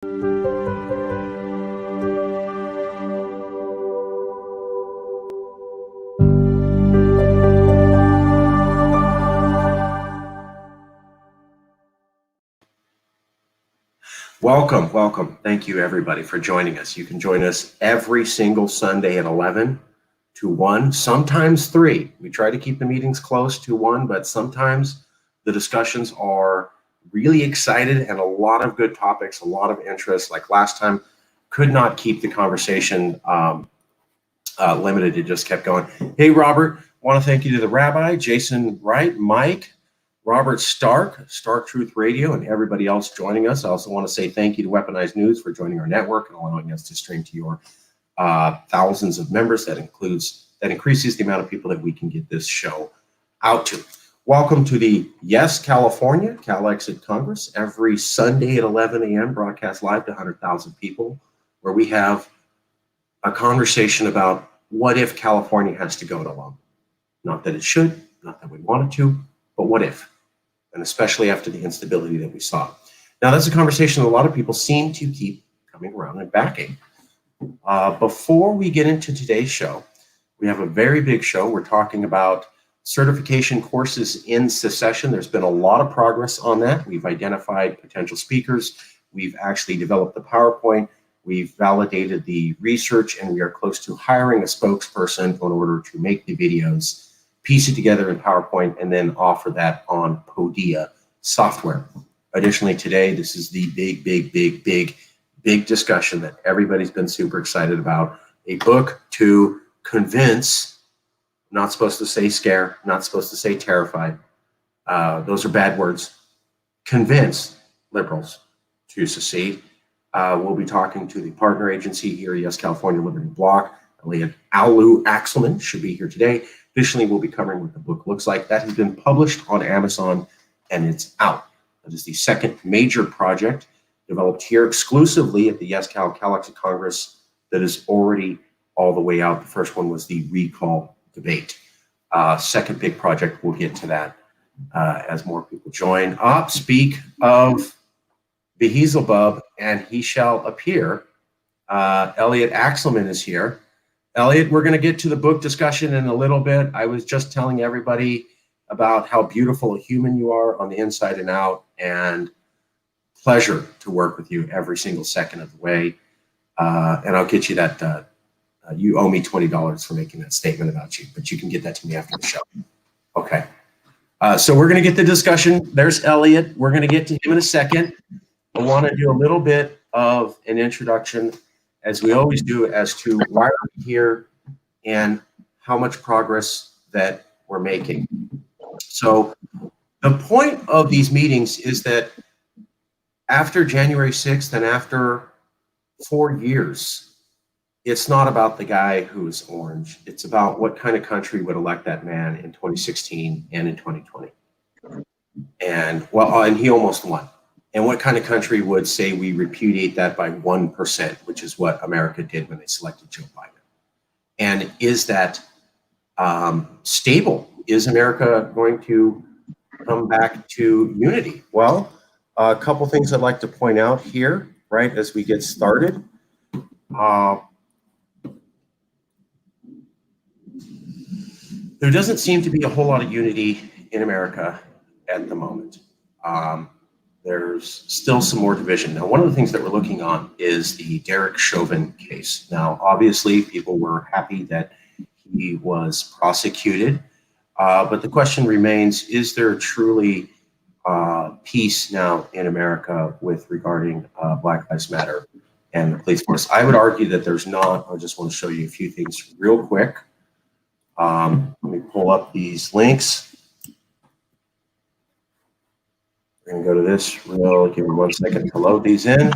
Welcome, welcome. Thank you, everybody, for joining us. You can join us every single Sunday at 11 to 1, sometimes 3. We try to keep the meetings close to 1, but sometimes the discussions are really excited and a lot of good topics, a lot of interest. Like last time, could not keep the conversation limited. It just kept going. Hey, Robert, want to thank you to the Rabbi, Jason Wright, Mike, Robert Stark, Stark Truth Radio, and everybody else joining us. I also want to say thank you to Weaponized News for joining our network and allowing us to stream to your thousands of members. That increases the amount of people that we can get this show out to. Welcome to the Yes California CALEXIT Congress every Sunday at 11 a.m. broadcast live to 100,000 people, where we have a conversation about what if California has to go it alone. Not that it should, not that we want it to, but what if? And especially after the instability that we saw. Now, that's a conversation that a lot of people seem to keep coming around and backing. Before we get into today's show, we have a very big show. We're talking about certification courses in secession. There's been a lot of progress on that. We've identified potential speakers. We've actually developed the PowerPoint. We've validated the research, and we are close to hiring a spokesperson in order to make the videos, piece it together in PowerPoint, and then offer that on Podia software. Additionally, today, this is the big discussion that everybody's been super excited about. A book to convince, not supposed to say scare, not supposed to say terrified. Those are bad words. Convince liberals to secede. We'll be talking to the partner agency here, Yes California Liberty Block. Elliot Alu Axelman should be here today. Additionally, we'll be covering what the book looks like. That has been published on Amazon, and it's out. That is the second major project developed here exclusively at the YesCAL CALEXIT Congress that is already all the way out. The first one was the recall debate. Second big project, we'll get to that as more people join. Speak of Beelzebub, and he shall appear. Elliot Axelman is here. Elliot, we're going to get to the book discussion in a little bit. I was just telling everybody about how beautiful a human you are on the inside and out, and pleasure to work with you every single second of the way. And I'll get you that. You owe me $20 for making that statement about you, but you can get that to me after the show. Okay. So we're going to get the discussion. There's Elliot. We're going to get to him in a second. I want to do a little bit of an introduction, as we always do, as to why are we here and how much progress that we're making. So the point of these meetings is that after January 6th and after 4 years, it's not about the guy who's orange. It's about what kind of country would elect that man in 2016 and in 2020. And and he almost won. And what kind of country would say we repudiate that by 1%, which is what America did when they selected Joe Biden? And is that stable? Is America going to come back to unity? Well, a couple things I'd like to point out here, right, as we get started. There doesn't seem to be a whole lot of unity in America at the moment. There's still some more division. Now, one of the things that we're looking on is the Derek Chauvin case. Now, obviously, people were happy that he was prosecuted, but the question remains, is there truly peace now in America with regarding Black Lives Matter and the police force? I would argue that there's not. I just want to show you a few things real quick. Let me pull up these links. We're going to go to this give me 1 second to load these in.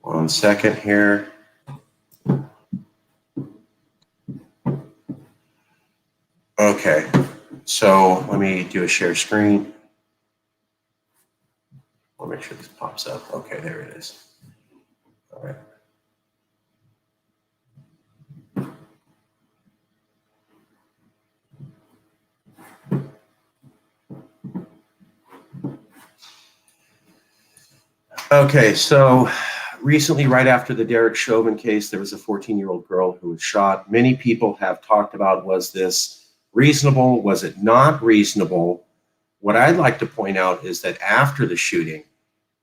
1 second here. Okay, so let me do a share screen. I'll make sure this pops up. Okay, there it is. All right. Okay, so recently, right after the Derek Chauvin case, there was a 14-year-old girl who was shot. Many people have talked about, was this reasonable? Was it not reasonable? What I'd like to point out is that after the shooting,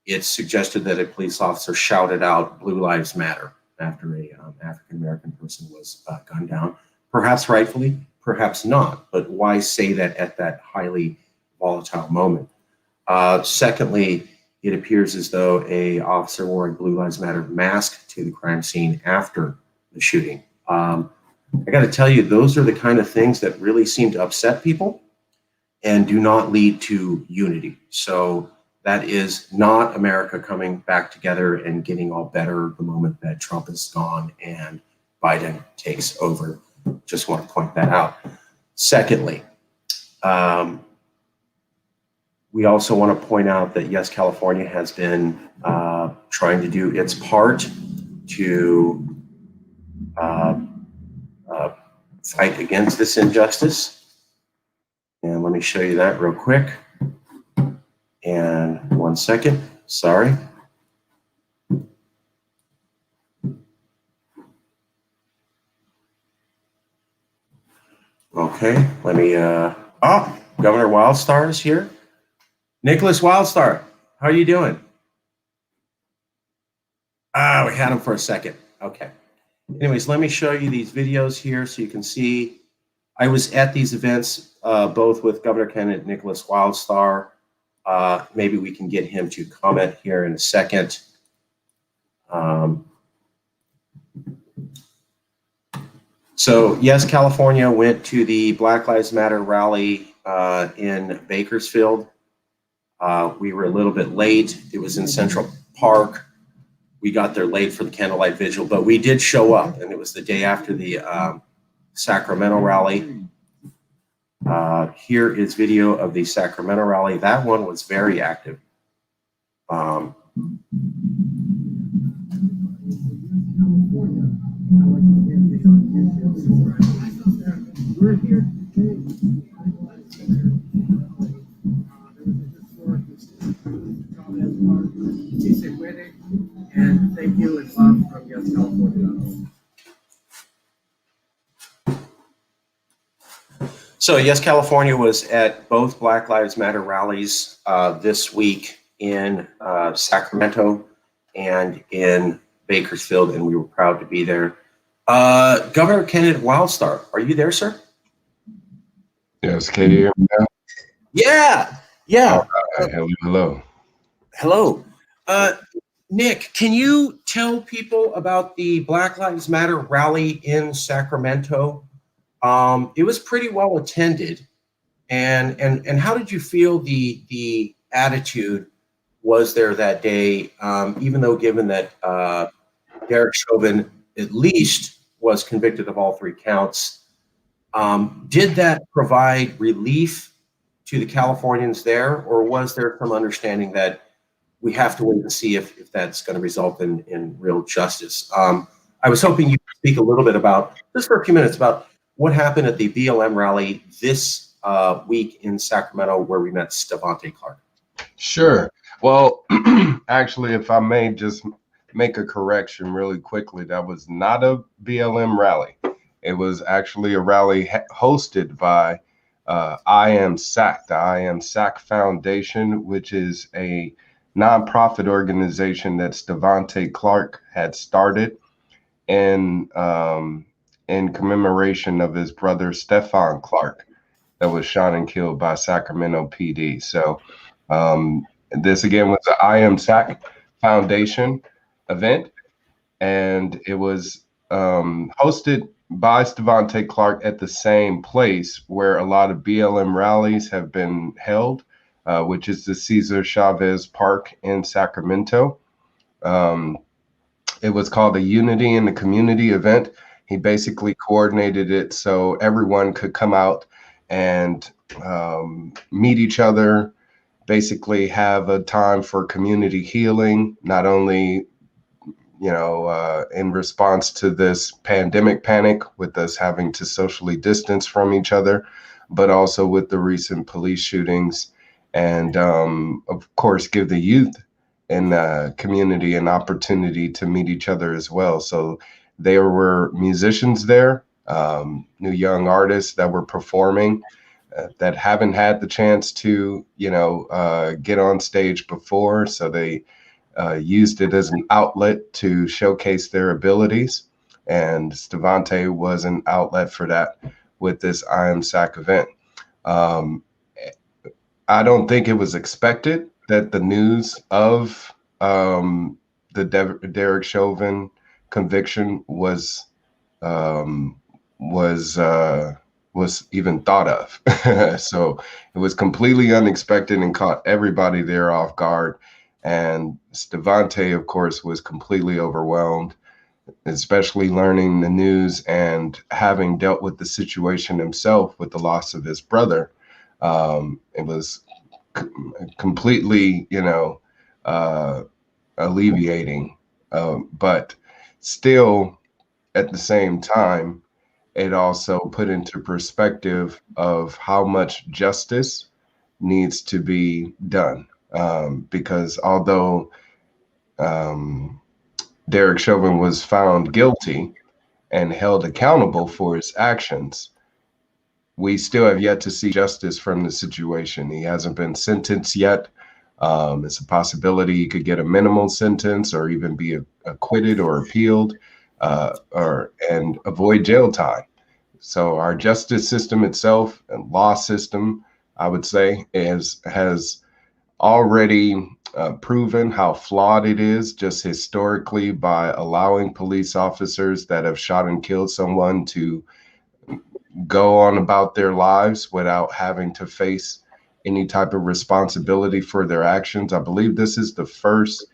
it's suggested that a police officer shouted out "Blue Lives Matter" after a African-American person was gunned down. Perhaps rightfully, perhaps not. But why say that at that highly volatile moment? Secondly, it appears as though a officer wore a Blue Lives Matter mask to the crime scene after the shooting. I got to tell you, those are the kind of things that really seem to upset people and do not lead to unity. So that is not America coming back together and getting all better the moment that Trump is gone and Biden takes over. Just want to point that out. Secondly, we also want to point out that, yes, California has been trying to do its part to fight against this injustice. And let me show you that real quick. And 1 second, sorry. Okay, let me, Governor Wildstar is here. Nicholas Wildstar, how are you doing? We had him for a second. Okay. Anyways, let me show you these videos here so you can see. I was at these events both with Governor Kennett and Nicholas Wildstar. Maybe we can get him to comment here in a second. So yes, California went to the Black Lives Matter rally in Bakersfield. We were a little bit late. It was in Central Park. We got there late for the candlelight vigil, but we did show up, and it was the day after the Sacramento rally. Here is video of the Sacramento rally. That one was very active. We're here and thank you, it's Bob from YesCAL. So Yes California was at both Black Lives Matter rallies this week in Sacramento and in Bakersfield, and we were proud to be there. Governor Kenneth Wildstar, are you there, sir? Yes, can you hear me now? Yeah, yeah. Right. Hello. Hello. Nick, can you tell people about the Black Lives Matter rally in Sacramento? It was pretty well attended, and how did you feel the attitude was there that day? Even though, given that Derek Chauvin at least was convicted of all 3 counts, did that provide relief to the Californians there, or was there some understanding that we have to wait and see if that's going to result in real justice? I was hoping you could speak a little bit about, just for a few minutes, about what happened at the BLM rally this week in Sacramento, where we met Devontae Clark. Sure. Well, actually, if I may just make a correction really quickly, that was not a BLM rally. It was actually a rally hosted by I Am SAC, the I Am SAC Foundation, which is a nonprofit organization that Devontae Clark had started in commemoration of his brother Stephon Clark that was shot and killed by Sacramento PD. So this again was the I Am SAC Foundation event, and it was hosted by Devontae Clark at the same place where a lot of BLM rallies have been held, which is the Cesar Chavez Park in Sacramento. It was called a Unity in the Community event. He basically coordinated it so everyone could come out and meet each other, basically have a time for community healing, not only in response to this pandemic panic with us having to socially distance from each other, but also with the recent police shootings, and of course give the youth community and opportunity to meet each other as well. So there were musicians there, new young artists that were performing that haven't had the chance to, get on stage before. So they used it as an outlet to showcase their abilities. And Stevante was an outlet for that with this I Am SAC event. I don't think it was expected that the news of Derek Chauvin conviction was um, was even thought of. So it was completely unexpected and caught everybody there off guard. And Stevante, of course, was completely overwhelmed, especially learning the news and having dealt with the situation himself with the loss of his brother. It was completely, alleviating. But still, at the same time, it also put into perspective of how much justice needs to be done. Because although Derek Chauvin was found guilty and held accountable for his actions, we still have yet to see justice from the situation. He hasn't been sentenced yet. It's a possibility he could get a minimal sentence or even be acquitted or appealed and avoid jail time. So our justice system itself and law system, I would say, has already proven how flawed it is just historically by allowing police officers that have shot and killed someone to go on about their lives without having to face any type of responsibility for their actions. I believe this is the first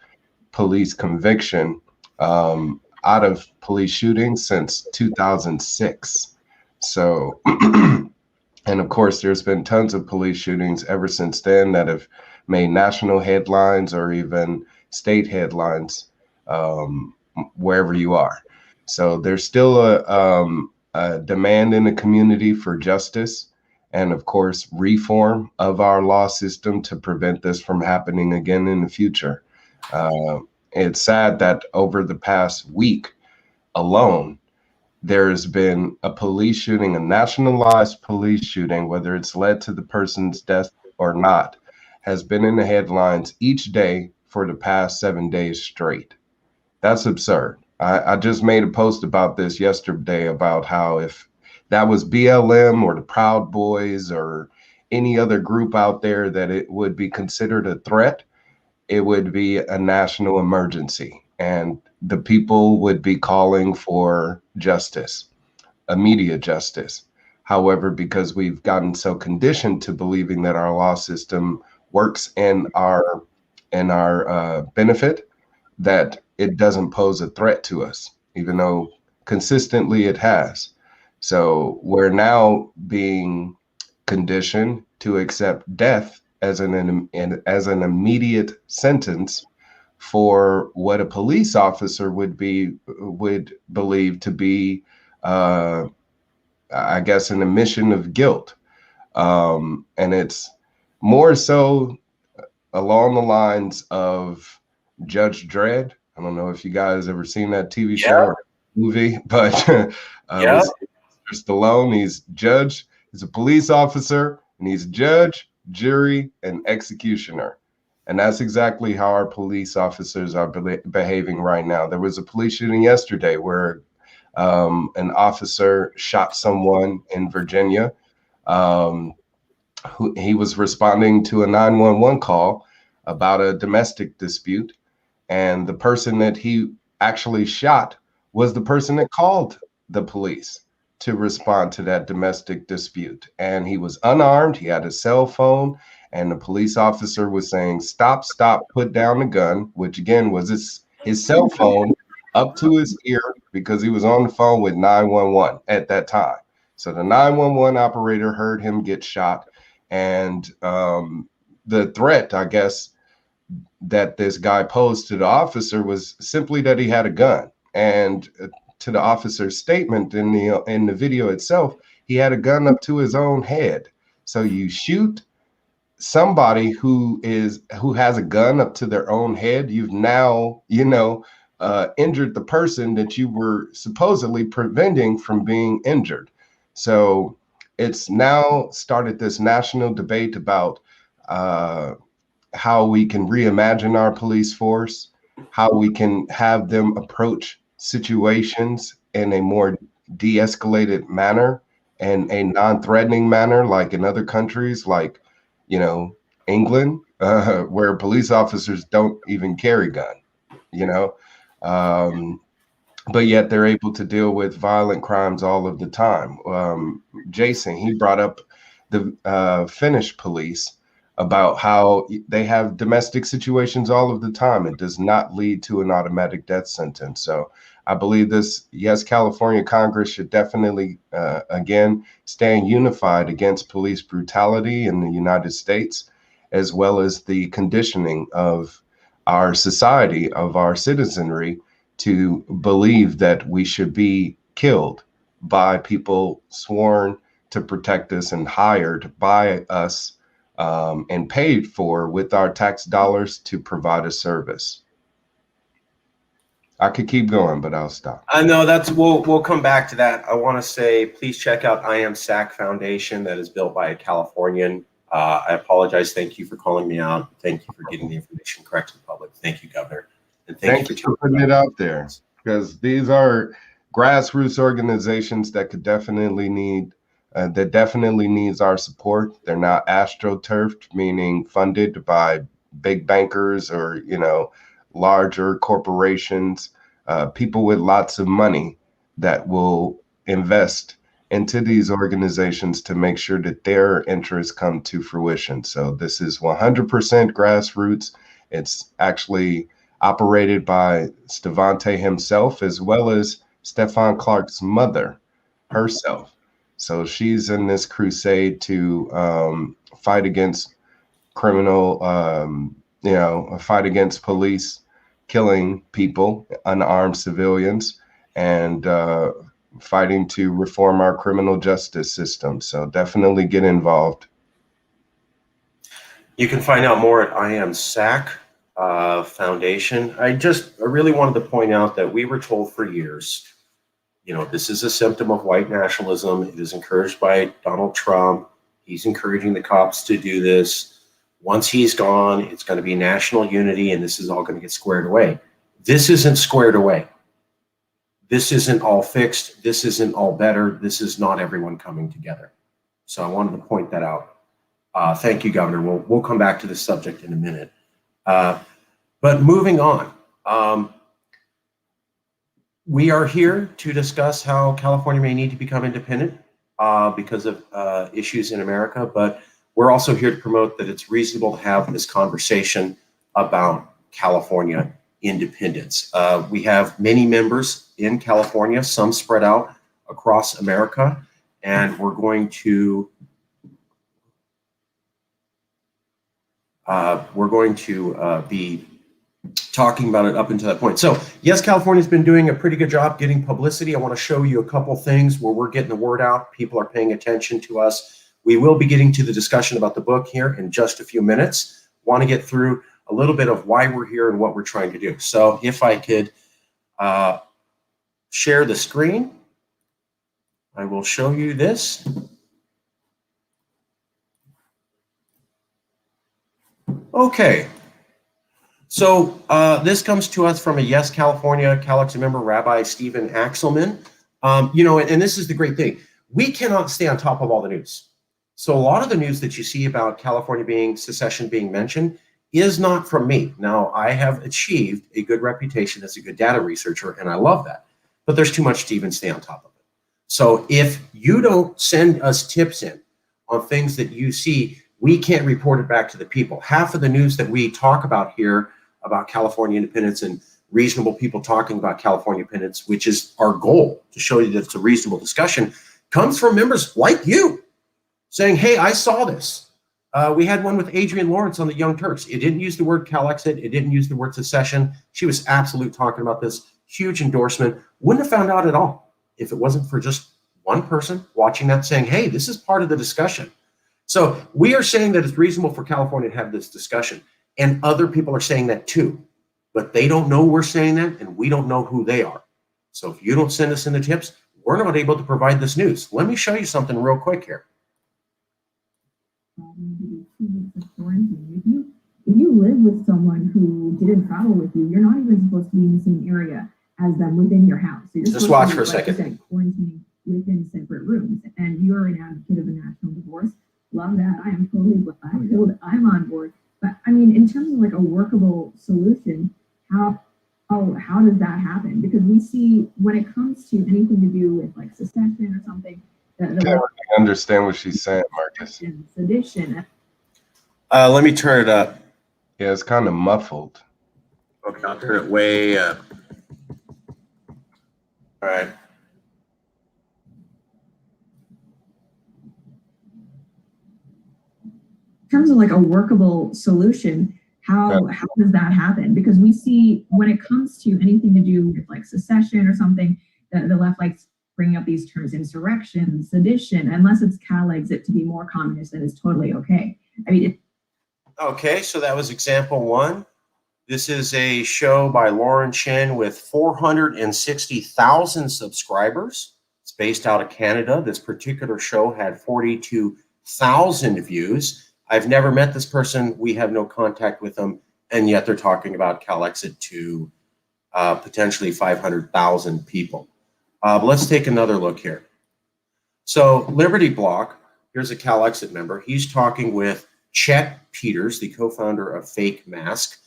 police conviction out of police shootings since 2006. So, and of course, there's been tons of police shootings ever since then that have made national headlines or even state headlines wherever you are. So there's still a demand in the community for justice and, of course, reform of our law system to prevent this from happening again in the future. It's sad that over the past week alone, there's been a police shooting, a nationalized police shooting, whether it's led to the person's death or not, has been in the headlines each day for the past 7 days straight. That's absurd. I just made a post about this yesterday about how if that was BLM or the Proud Boys or any other group out there that it would be considered a threat, it would be a national emergency and the people would be calling for justice, immediate justice. However, because we've gotten so conditioned to believing that our law system works in our benefit, that it doesn't pose a threat to us, even though consistently it has. So we're now being conditioned to accept death as an immediate sentence for what a police officer would believe to be, I guess, an admission of guilt. And it's more so along the lines of Judge Dredd. I don't know if you guys ever seen that TV show or movie, but with Stallone, he's judge, he's a police officer, and he's judge, jury, and executioner. And that's exactly how our police officers are behaving right now. There was a police shooting yesterday where an officer shot someone in Virginia. He was responding to a 911 call about a domestic dispute. And the person that he actually shot was the person that called the police to respond to that domestic dispute. And he was unarmed. He had a cell phone. And the police officer was saying, stop, put down the gun, which again was his cell phone up to his ear because he was on the phone with 911 at that time. So the 911 operator heard him get shot. And the threat, I guess, that this guy posed to the officer was simply that he had a gun. And to the officer's statement in the video itself, he had a gun up to his own head. So you shoot somebody who has a gun up to their own head, you've now, injured the person that you were supposedly preventing from being injured. So it's now started this national debate about how we can reimagine our police force, how we can have them approach situations in a more de-escalated manner and a non-threatening manner, like in other countries, like, England, where police officers don't even carry gun, you know, um, but yet they're able to deal with violent crimes all of the time. Jason, he brought up the Finnish police about how they have domestic situations all of the time. It does not lead to an automatic death sentence. So I believe this, yes, California Congress should definitely, again, stand unified against police brutality in the United States, as well as the conditioning of our society, of our citizenry, to believe that we should be killed by people sworn to protect us and hired by us, and paid for with our tax dollars to provide a service. I could keep going, but I'll stop. I know we'll come back to that. I want to say, please check out I Am SAC Foundation that is built by a Californian. I apologize. Thank you for calling me out. Thank you for getting the information correct to the public. Thank you, Governor. And thank you for putting it out there, because these are grassroots organizations that could definitely need that definitely needs our support. They're not astroturfed, meaning funded by big bankers or, larger corporations, people with lots of money that will invest into these organizations to make sure that their interests come to fruition. So this is 100% grassroots. It's actually operated by Stevante himself, as well as Stephon Clark's mother herself. So she's in this crusade to fight against criminal, fight against police killing people, unarmed civilians, and fighting to reform our criminal justice system. So definitely get involved. You can find out more at I Am SAC Foundation. I really wanted to point out that we were told for years, this is a symptom of white nationalism. It is encouraged by Donald Trump. He's encouraging the cops to do this. Once he's gone, it's going to be national unity, and this is all going to get squared away. This isn't squared away. This isn't all fixed. This isn't all better. This is not everyone coming together. So I wanted to point that out. Thank you, Governor. We'll come back to this subject in a minute. But moving on, we are here to discuss how California may need to become independent because of issues in America, but we're also here to promote that it's reasonable to have this conversation about California independence. We have many members in California, some spread out across America, and we're going to be talking about it up until that point. So yes, California's been doing a pretty good job getting publicity. I want to show you a couple things where we're getting the word out. People are paying attention to us. We will be getting to the discussion about the book here in just a few minutes. Want to get through a little bit of why we're here and what we're trying to do. So if I could share the screen, I will show you this. Okay. So this comes to us from a Yes California CALEXIT member, Rabbi Stephen Axelman. And this is the great thing. We cannot stay on top of all the news. So a lot of the news that you see about California secession being mentioned is not from me. Now, I have achieved a good reputation as a good data researcher, and I love that. But there's too much to even stay on top of it. So if you don't send us tips in on things that you see, we can't report it back to the people. Half of the news that we talk about here about California independence and reasonable people talking about California independence, which is our goal, to show you that it's a reasonable discussion, comes from members like you saying, hey, I saw this. We had one with Adrienne Lawrence on the Young Turks. It didn't use the word CALEXIT. It didn't use the word secession. She was absolutely talking about this. Huge endorsement. Wouldn't have found out at all if it wasn't for just one person watching that saying, hey, this is part of the discussion. So we are saying that it's reasonable for California to have this discussion, and other people are saying that too, but they don't know we're saying that, and we don't know who they are. So if you don't send us in the tips, we're not able to provide this news. Let me show you something real quick here. If you live with someone who didn't travel with you, you're not even supposed to be in the same area as them within your house. So just watch for a second. Quarantining within separate rooms, and you're an advocate of a national divorce. Love that. I am totally glad. I'm on board. But I mean, in terms of like a workable solution, how does that happen? Because we see when it comes to anything to do with like secession or something, I can't really understand what she's saying, Marcus. Sedition. Let me turn it up. Yeah, it's kind of muffled. Okay, I'll turn it way up. All right. In terms of like a workable solution, how does that happen? Because we see when it comes to anything to do with like secession or something, the left likes bringing up these terms: insurrection, sedition, unless it's CALEXIT to be more communist, then it's totally okay. I mean, okay, so that was example one. This is a show by Lauren Chen with 460,000 subscribers. It's based out of Canada. This particular show had 42,000 views. I've never met this person. We have no contact with them. And yet they're talking about CALEXIT to potentially 500,000 people. But let's take another look here. So Liberty Block, here's a CALEXIT member. He's talking with Chet Peters, the co-founder of Fake Mask.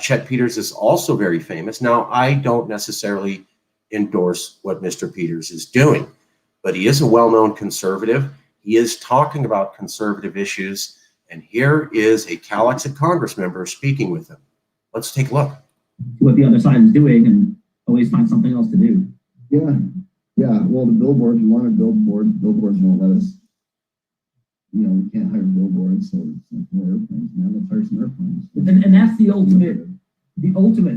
Chet Peters is also very famous. Now, I don't necessarily endorse what Mr. Peters is doing, but he is a well-known conservative. He is talking about conservative issues, and here is a CALEXIT Congress member speaking with him. Let's take a look. What the other side is doing and always find something else to do. Yeah. Well, the billboards, we want to billboards. Billboards won't let us. We can't hire billboards, so it's like more airplanes. Now let's hire some airplanes. And that's the ultimate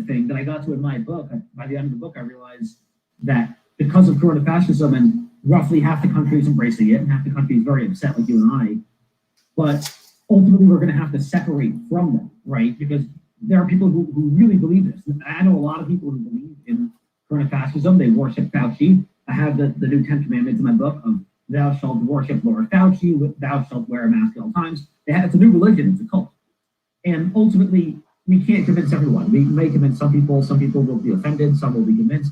thing that I got to in my book. By the end of the book, I realized that because of Corona fascism, and roughly half the country is embracing it, and half the country is very upset, like you and I. But ultimately, we're going to have to separate from them, right? Because there are people who really believe this. I know a lot of people who believe in Corona fascism. They worship Fauci. I have the new 10 commandments in my book of thou shalt worship Lord Fauci, thou shalt wear a mask at all times. It's a new religion, it's a cult. And ultimately, we can't convince everyone. We may convince some people will be offended, some will be convinced.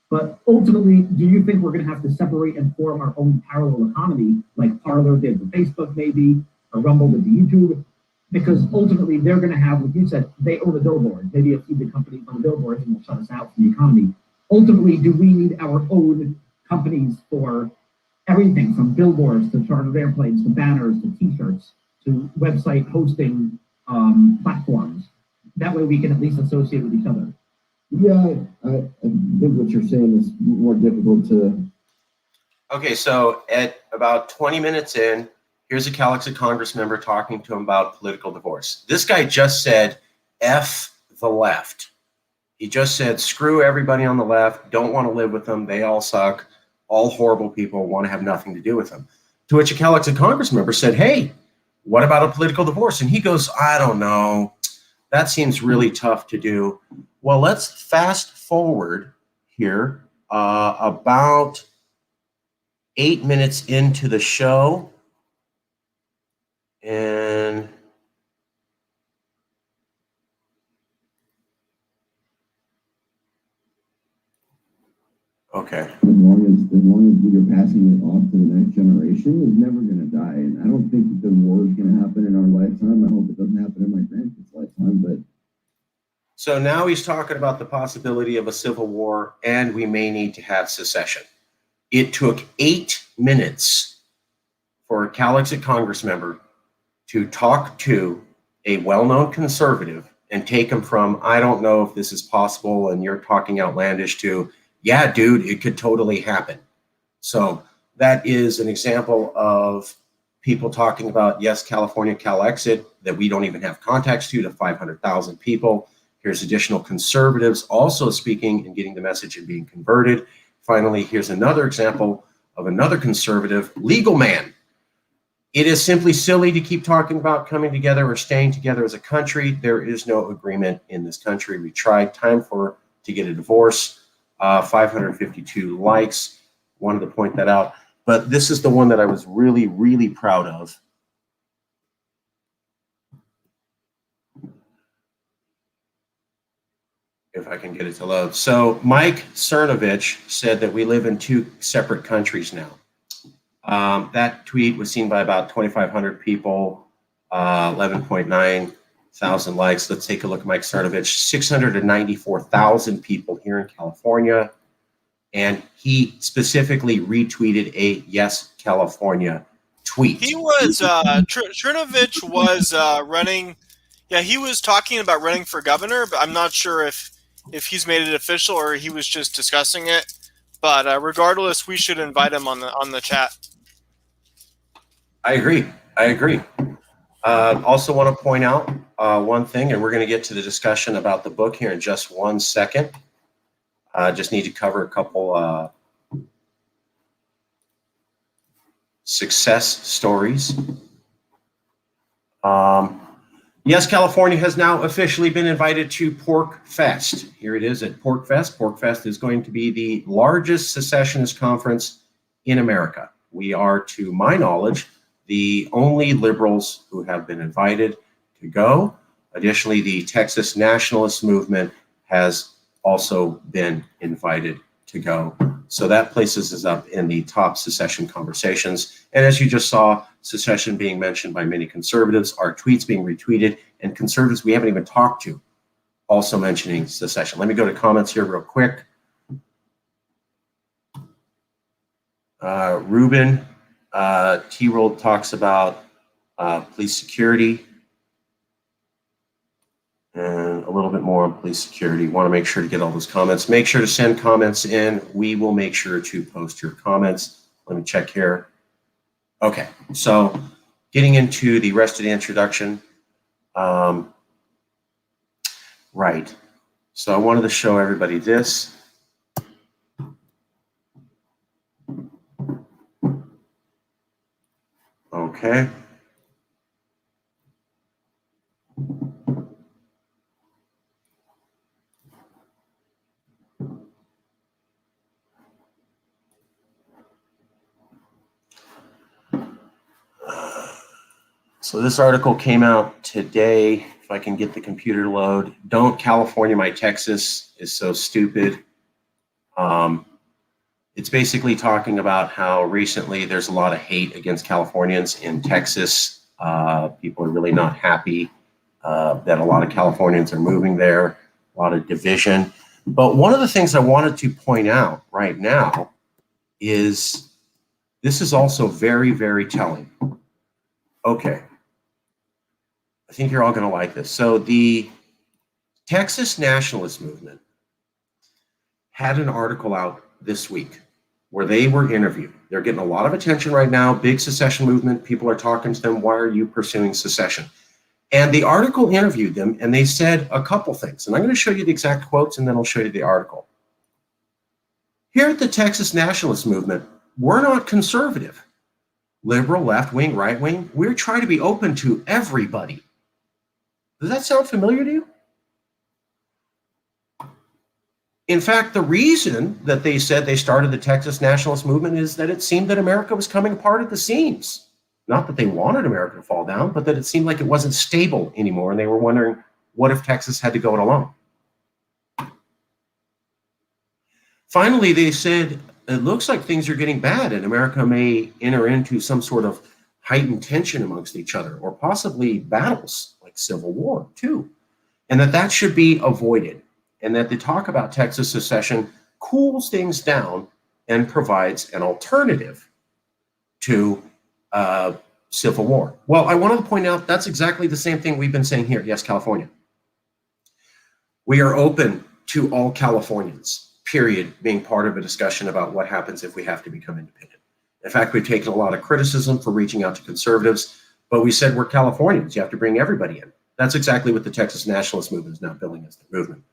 But ultimately, do you think we're going to have to separate and form our own parallel economy, like Parler did with Facebook maybe, or Rumble did with YouTube? Because ultimately, they're going to have, like you said, they own the billboard. Maybe a few big companies own the billboards and will shut us out from the economy. Ultimately, do we need our own companies for everything from billboards to chartered airplanes to banners to t-shirts to website hosting platforms? That way we can at least associate with each other. Yeah, I think what you're saying is more difficult to. Okay, so at about 20 minutes in, here's a CALEXIT Congress member talking to him about political divorce. This guy just said, F the left. He just said, screw everybody on the left, don't want to live with them, they all suck, all horrible people, want to have nothing to do with them. To which a CALEXIT Congress member said, hey, what about a political divorce? And he goes, I don't know. That seems really tough to do. Well, let's fast forward here about 8 minutes into the show. And okay. As long as you're passing it off to the next generation, is never going to die. And I don't think that the war is going to happen in our lifetime. I hope it doesn't happen in my grandkids' lifetime. But so now he's talking about the possibility of a civil war, and we may need to have secession. It took 8 minutes for a CALEXIT Congress member to talk to a well-known conservative and take him from, I don't know if this is possible, and you're talking outlandish, to, yeah, dude, it could totally happen. So that is an example of people talking about, yes, California CALEXIT, that we don't even have contacts to 500,000 people. Here's additional conservatives also speaking and getting the message and being converted. Finally, here's another example of another conservative legal man It is simply silly to keep talking about coming together or staying together as a country. There is no agreement in this country. We tried to get a divorce, 552 likes. Wanted to point that out. But this is the one that I was really, really proud of. If I can get it to load. So Mike Cernovich said that we live in 2 separate countries now. That tweet was seen by about 2,500 people, 11.9 thousand likes. Let's take a look at Mike Cernovich, 694,000 people here in California. And he specifically retweeted a Yes California tweet. He was, Chernovich was running, yeah, he was talking about running for governor, but I'm not sure if he's made it official or he was just discussing it. But regardless, we should invite him on the chat. I agree. Also want to point out one thing, and we're going to get to the discussion about the book here in just 1 second. Just need to cover a couple success stories. Yes, California has now officially been invited to Pork Fest. Here it is at Pork Fest. Pork Fest is going to be the largest secessionist conference in America. We are, to my knowledge, the only liberals who have been invited to go. Additionally, the Texas nationalist movement has also been invited to go. So that places us up in the top secession conversations. And as you just saw, secession being mentioned by many conservatives, our tweets being retweeted, and conservatives we haven't even talked to also mentioning secession. Let me go to comments here real quick. Ruben T-Roll talks about police security and a little bit more on police security. Want to make sure to get all those comments. Make sure to send comments in. We will make sure to post your comments. Let me check here. Okay, so getting into the rest of the introduction. Right, so I wanted to show everybody this. Okay. So this article came out today. If I can get the computer to load. Don't California my Texas is so stupid. It's basically talking about how recently there's a lot of hate against Californians in Texas. People are really not happy that a lot of Californians are moving there, a lot of division. But one of the things I wanted to point out right now is this is also very, very telling. Okay. I think you're all going to like this. So the Texas nationalist movement had an article out this week where they were interviewed. They're getting a lot of attention right now. Big secession movement. People are talking to them. Why are you pursuing secession? And the article interviewed them, and they said a couple things. And I'm going to show you the exact quotes, and then I'll show you the article. Here at the Texas nationalist movement, we're not conservative. Liberal, left wing, right wing. We're trying to be open to everybody. Does that sound familiar to you? In fact, the reason that they said they started the Texas nationalist movement is that it seemed that America was coming apart at the seams. Not that they wanted America to fall down, but that it seemed like it wasn't stable anymore. And they were wondering, what if Texas had to go it alone? Finally, they said, it looks like things are getting bad and America may enter into some sort of heightened tension amongst each other, or possibly battles like civil war too. And that should be avoided. And that the talk about Texas secession cools things down and provides an alternative to civil war. Well, I wanted to point out that's exactly the same thing we've been saying here. Yes, California. We are open to all Californians, period, being part of a discussion about what happens if we have to become independent. In fact, we've taken a lot of criticism for reaching out to conservatives, but we said we're Californians. You have to bring everybody in. That's exactly what the Texas nationalist movement is now billing as the movement.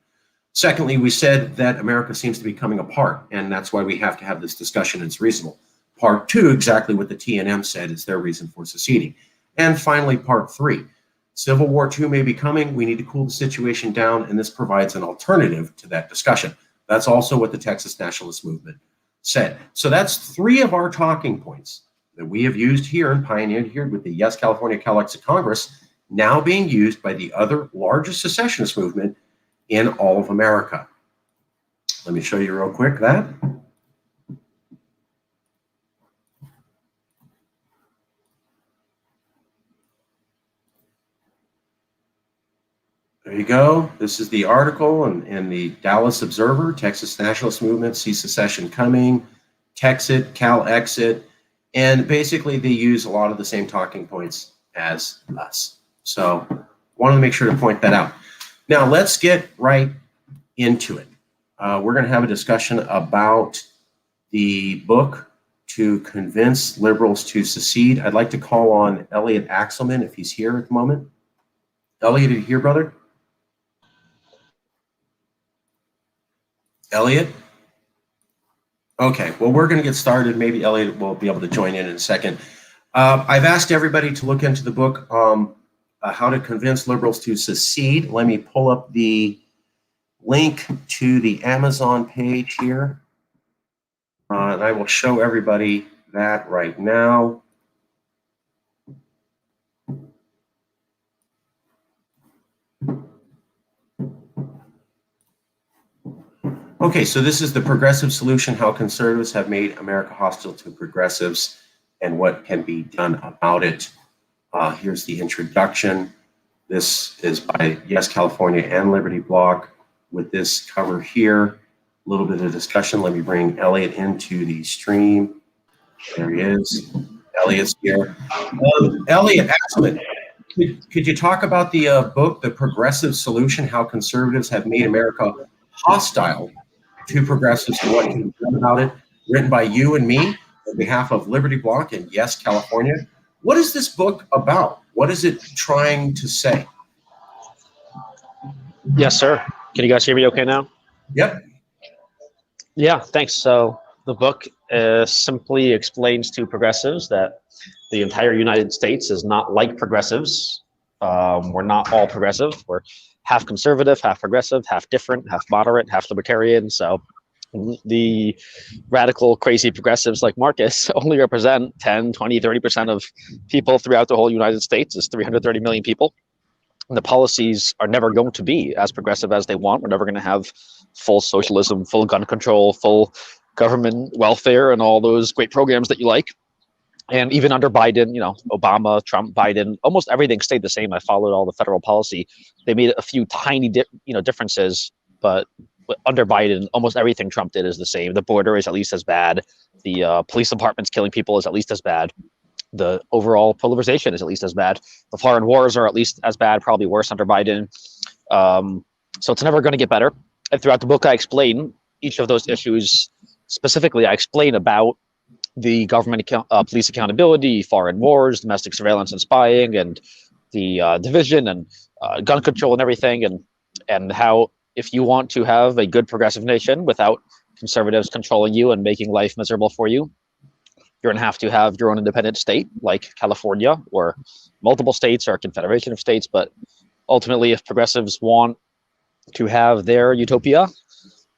Secondly, we said that America seems to be coming apart, and that's why we have to have this discussion. It's reasonable. Part 2, exactly what the TNM said is their reason for seceding. And finally, Part 3, Civil War II may be coming. We need to cool the situation down, and this provides an alternative to that discussion. That's also what the Texas Nationalist Movement said. So that's 3 of our talking points that we have used here and pioneered here with the Yes California CALEXIT Congress, now being used by the other largest secessionist movement in all of America. Let me show you real quick that. There you go. This is the article in the Dallas Observer, Texas Nationalist Movement, See Secession Coming, Texit, CALEXIT, and basically they use a lot of the same talking points as us. So wanted to make sure to point that out. Now let's get right into it. We're going to have a discussion about the book To Convince Liberals to Secede. I'd like to call on Elliot Axelman if he's here at the moment. Elliot, are you here, brother? Elliot? Okay, well, we're going to get started. Maybe Elliot will be able to join in a second. I've asked everybody to look into the book, How to Convince Liberals to Secede. Let me pull up the link to the Amazon page here. And I will show everybody that right now. Okay, so this is the progressive solution, how conservatives have made America hostile to progressives and what can be done about it. Here's the introduction. This is by Yes California and Liberty Block with this cover here. A little bit of discussion. Let me bring Elliot into the stream. There he is. Elliot's here. Elliot Axelman, could you talk about the book, The Progressive Solution, how conservatives have made America hostile to progressives and what can be done about it, written by you and me on behalf of Liberty Block and Yes California. What is this book about? What is it trying to say? Yes, sir. Can you guys hear me okay now? Yep. Yeah, thanks. So the book simply explains to progressives that the entire United States is not like progressives. We're not all progressive. We're half conservative, half progressive, half different, half moderate, half libertarian. So the radical, crazy progressives like Marcus only represent 10, 20, 30% of people throughout the whole United States. It's 330 million people. And the policies are never going to be as progressive as they want. We're never going to have full socialism, full gun control, full government welfare, and all those great programs that you like. And even under Biden, you know, Obama, Trump, Biden, almost everything stayed the same. I followed all the federal policy. They made a few tiny, differences, but under Biden, almost everything Trump did is the same. The border is at least as bad. The police departments killing people is at least as bad. The overall polarization is at least as bad. The foreign wars are at least as bad, probably worse under Biden. So it's never going to get better. And throughout the book, I explain each of those issues specifically. I explain about the government police accountability, foreign wars, domestic surveillance and spying, and the division and gun control and everything, and how if you want to have a good progressive nation without conservatives controlling you and making life miserable for you, you're going to have your own independent state like California or multiple states or a confederation of states. But ultimately, if progressives want to have their utopia,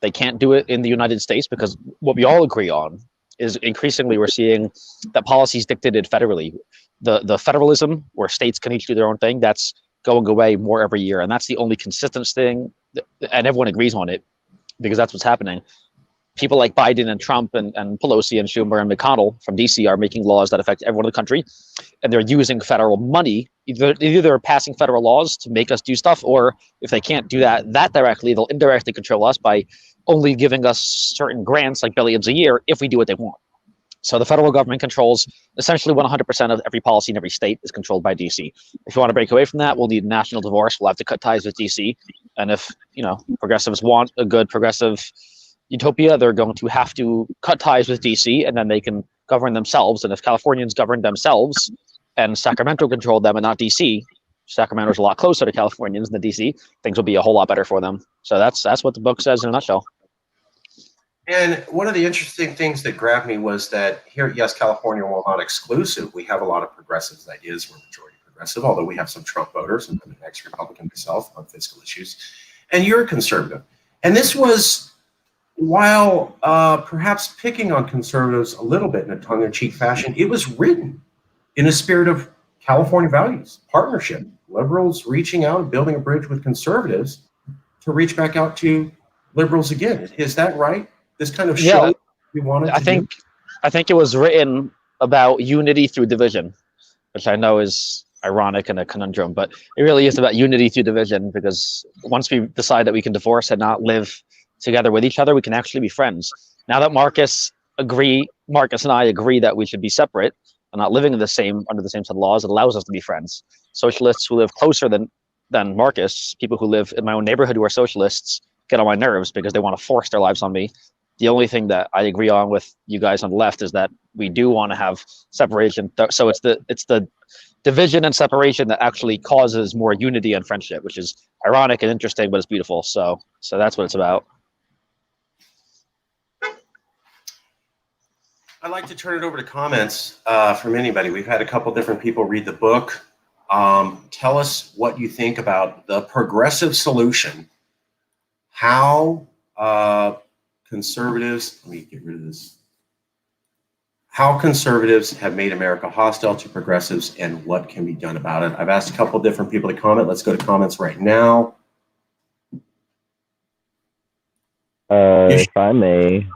they can't do it in the United States, because what we all agree on is increasingly we're seeing that policies dictated federally. The federalism where states can each do their own thing, that's going away more every year. And that's the only consistent thing, and everyone agrees on it because that's what's happening. People like Biden and Trump and Pelosi and Schumer and McConnell from DC are making laws that affect everyone in the country, and they're using federal money. Either they're passing federal laws to make us do stuff, or if they can't do that directly, they'll indirectly control us by only giving us certain grants, like billions a year, if we do what they want. So the federal government controls essentially 100% of every policy in every state is controlled by DC. If you want to break away from that, we'll need national divorce. We'll have to cut ties with DC. And if, you know, progressives want a good progressive utopia, they're going to have to cut ties with DC, and then they can govern themselves. And if Californians govern themselves and Sacramento controlled them and not DC, Sacramento's a lot closer to Californians than DC, things will be a whole lot better for them. So that's what the book says in a nutshell. And one of the interesting things that grabbed me was that here at Yes California, while not exclusive, we have a lot of progressives. That is, we're majority progressive, although we have some Trump voters, and I'm an ex-Republican myself on fiscal issues. And you're a conservative. And this was, while perhaps picking on conservatives a little bit in a tongue-in-cheek fashion, it was written in a spirit of California values, partnership, liberals reaching out and building a bridge with conservatives to reach back out to liberals again. Is that right? This kind of show we wanted to do? I think it was written about unity through division, which I know is ironic and a conundrum, but it really is about unity through division, because once we decide that we can divorce and not live together with each other, we can actually be friends. Now that Marcus and I agree that we should be separate and not living in under the same set of laws, it allows us to be friends. Socialists who live closer than Marcus, people who live in my own neighborhood who are socialists, get on my nerves because they want to force their lives on me. The only thing that I agree on with you guys on the left is that we do want to have separation. So it's the division and separation that actually causes more unity and friendship, which is ironic and interesting, but it's beautiful. So that's what it's about. I'd like to turn it over to comments from anybody. We've had a couple different people read the book. Tell us what you think about the progressive solution. How conservatives, let me get rid of this. How conservatives have made America hostile to progressives and what can be done about it. I've asked a couple different people to comment. Let's go to comments right now. If I may,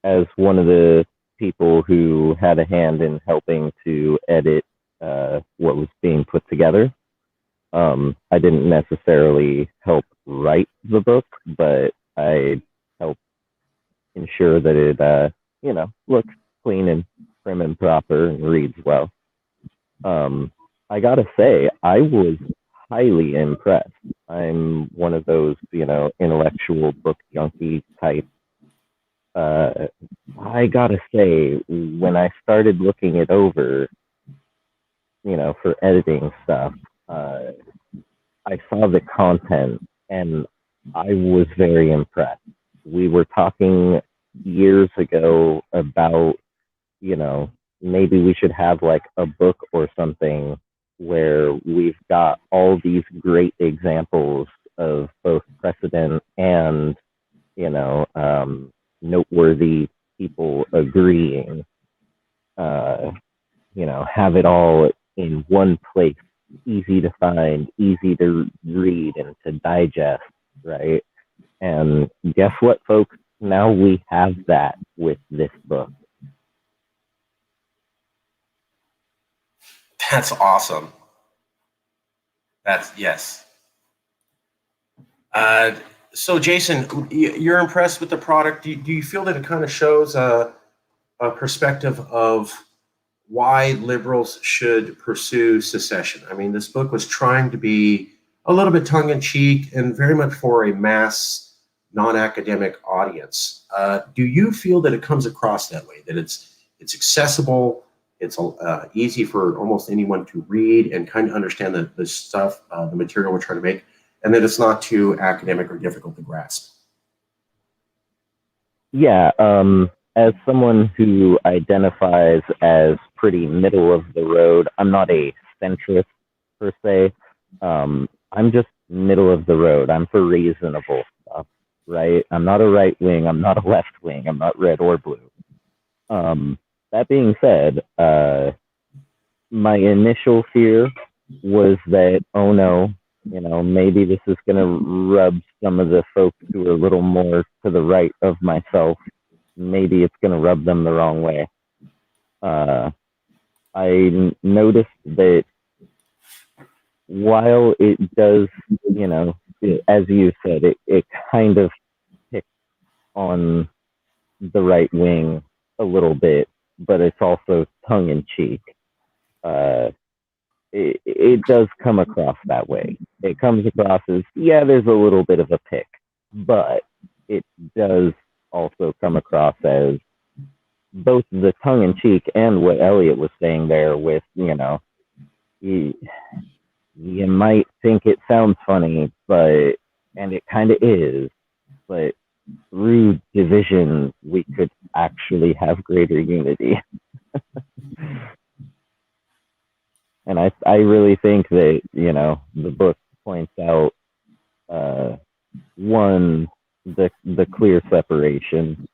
as one of the people who had a hand in helping to edit what was being put together, I didn't necessarily help write the book, but I helped ensure that it, looks clean and prim and proper and reads well. I gotta say, I was highly impressed. I'm one of those, intellectual book junkie type. I gotta say, when I started looking it over, for editing stuff, I saw the content and I was very impressed. We were talking years ago about, maybe we should have like a book or something where we've got all these great examples of both precedent and, noteworthy people agreeing, have it all in one place, easy to find, easy to read and to digest, right? And guess what, folks? Now we have that with this book. That's awesome. Yes. So Jason, you're impressed with the product. Do you feel that it kind of shows a perspective of why liberals should pursue secession? I mean, this book was trying to be a little bit tongue-in-cheek and very much for a mass, non-academic audience. Do you feel that it comes across that way, that it's accessible, it's easy for almost anyone to read and kind of understand the stuff, the material we're trying to make, and that it's not too academic or difficult to grasp? Yeah, as someone who identifies as pretty middle of the road, I'm not a centrist per se. I'm just middle of the road. I'm for reasonable stuff, right? I'm not a right wing. I'm not a left wing. I'm not red or blue. That being said, my initial fear was that, oh no, maybe this is going to rub some of the folks who are a little more to the right of myself. Maybe it's going to rub them the wrong way. I noticed that while it does, as you said, it kind of picks on the right wing a little bit, but it's also tongue in cheek. It does come across that way. It comes across as, yeah, there's a little bit of a pick, but it does also come across as both the tongue in cheek and what Elliot was saying there with, you might think it sounds funny, and it kind of is, but through division, we could actually have greater unity. And I really think that, you know, the book points out, one, the clear separation,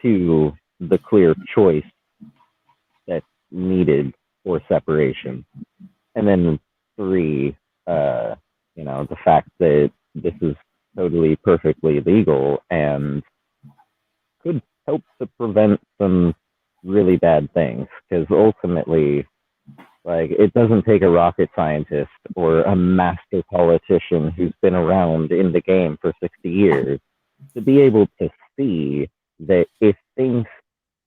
two, the clear choice that's needed for separation, and then three, you know, the fact that this is totally perfectly legal and could help to prevent some really bad things, because ultimately, like, it doesn't take a rocket scientist or a master politician who's been around in the game for 60 years to be able to see that if things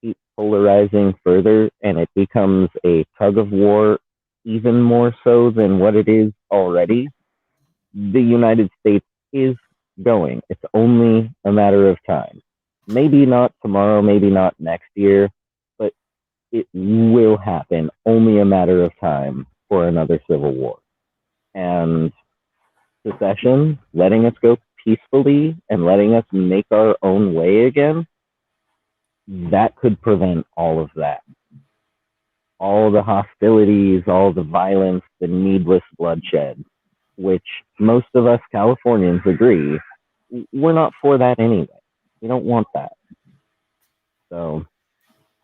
keep polarizing further and it becomes a tug of war, even more so than what it is already, the United States is going. It's only a matter of time. Maybe not tomorrow, maybe not next year, but it will happen. Only a matter of time for another civil war. And secession, letting us go peacefully and letting us make our own way again, that could prevent all of that. All the hostilities, all the violence, the needless bloodshed, which most of us Californians agree, we're not for that anyway. We don't want that. So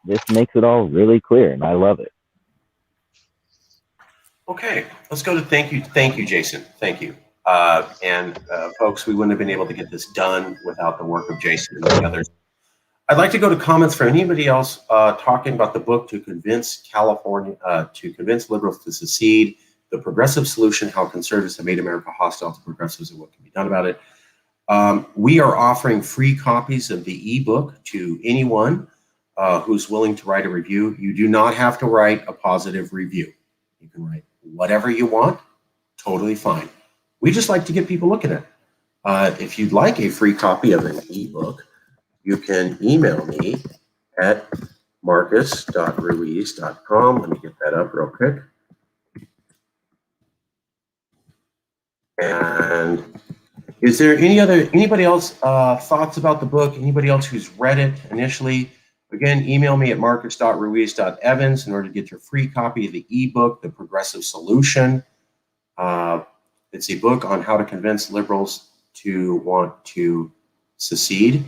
this makes it all really clear, and I love it. Okay, let's go to thank you, Jason. Thank you. Folks, we wouldn't have been able to get this done without the work of Jason and the others. I'd like to go to comments from anybody else talking about the book to convince liberals to secede, the progressive solution, how conservatives have made America hostile to progressives and what can be done about it. We are offering free copies of the ebook to anyone who's willing to write a review. You do not have to write a positive review. You can write whatever you want, totally fine. We just like to get people looking at it. If you'd like a free copy of an ebook, you can email me at marcus.ruiz.com. Let me get that up real quick. And is there anybody else thoughts about the book? Anybody else who's read it initially? Again, email me at marcus.ruiz.evans in order to get your free copy of the ebook, The Progressive Solution. It's a book on how to convince liberals to want to secede.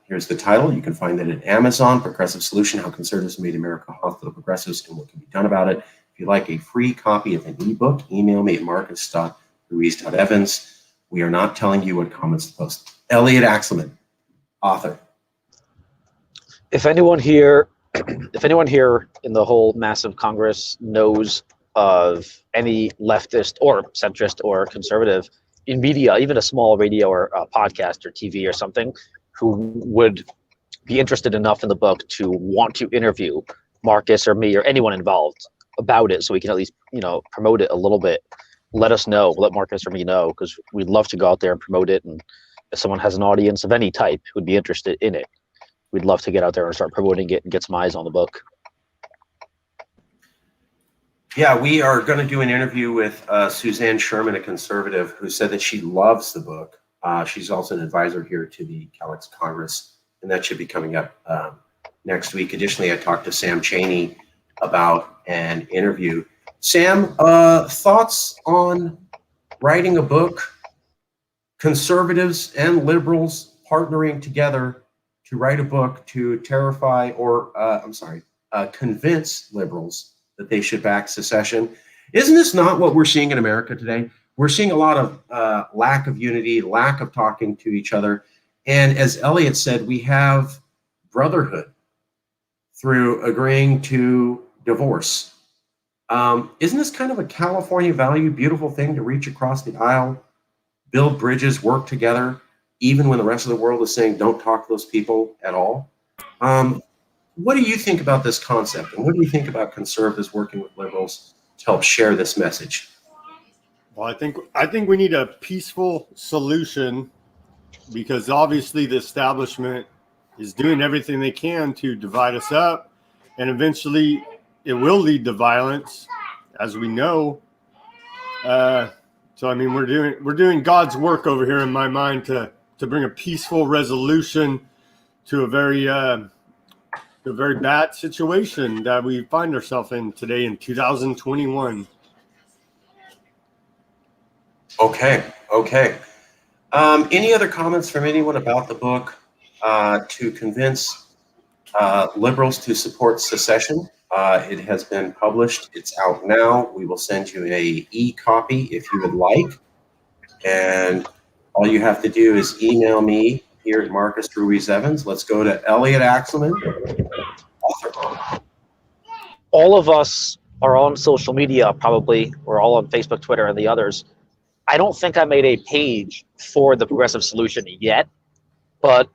Here's the title. You can find it at Amazon, Progressive Solution, How Conservatives Made America Hostile to Progressives and What Can Be Done About It. If you'd like a free copy of an ebook, email me at marcus.ruiz.evans. We are not telling you what comments to post. Elliot Axelman, author. If anyone here in the whole massive Congress knows of any leftist or centrist or conservative in media, even a small radio or a podcast or TV or something, who would be interested enough in the book to want to interview Marcus or me or anyone involved about it, so we can at least, you know, promote it a little bit, let us know. Let Marcus or me know, because we'd love to go out there and promote it. And if someone has an audience of any type who would be interested in it, we'd love to get out there and start promoting it and get some eyes on the book. Yeah, we are going to do an interview with Suzanne Sherman, a conservative, who said that she loves the book. She's also an advisor here to the CALEXIT Congress, and that should be coming up next week. Additionally, I talked to Sam Chaney about an interview. Sam, thoughts on writing a book, conservatives and liberals partnering together to write a book to terrify or, convince liberals that they should back secession? Isn't this not what we're seeing in America today? We're seeing a lot of lack of unity, lack of talking to each other. And as Elliot said, we have brotherhood through agreeing to divorce. Isn't this kind of a California value, beautiful thing to reach across the aisle, build bridges, work together, even when the rest of the world is saying don't talk to those people at all? What do you think about this concept? And what do you think about conservatives working with liberals to help share this message? Well, I think we need a peaceful solution, because obviously the establishment is doing everything they can to divide us up, and eventually it will lead to violence, as we know. So I mean, we're doing God's work over here in my mind to to bring a peaceful resolution to a very bad situation that we find ourselves in today in 2021. Okay. Any other comments from anyone about the book to convince liberals to support secession? It has been published. It's out now. We will send you a e-copy if you would like. And all you have to do is email me here at Marcus Ruiz Evans. Let's go to Elliot Axelman, author. All of us are on social media, probably. We're all on Facebook, Twitter, and the others. I don't think I made a page for the progressive solution yet, but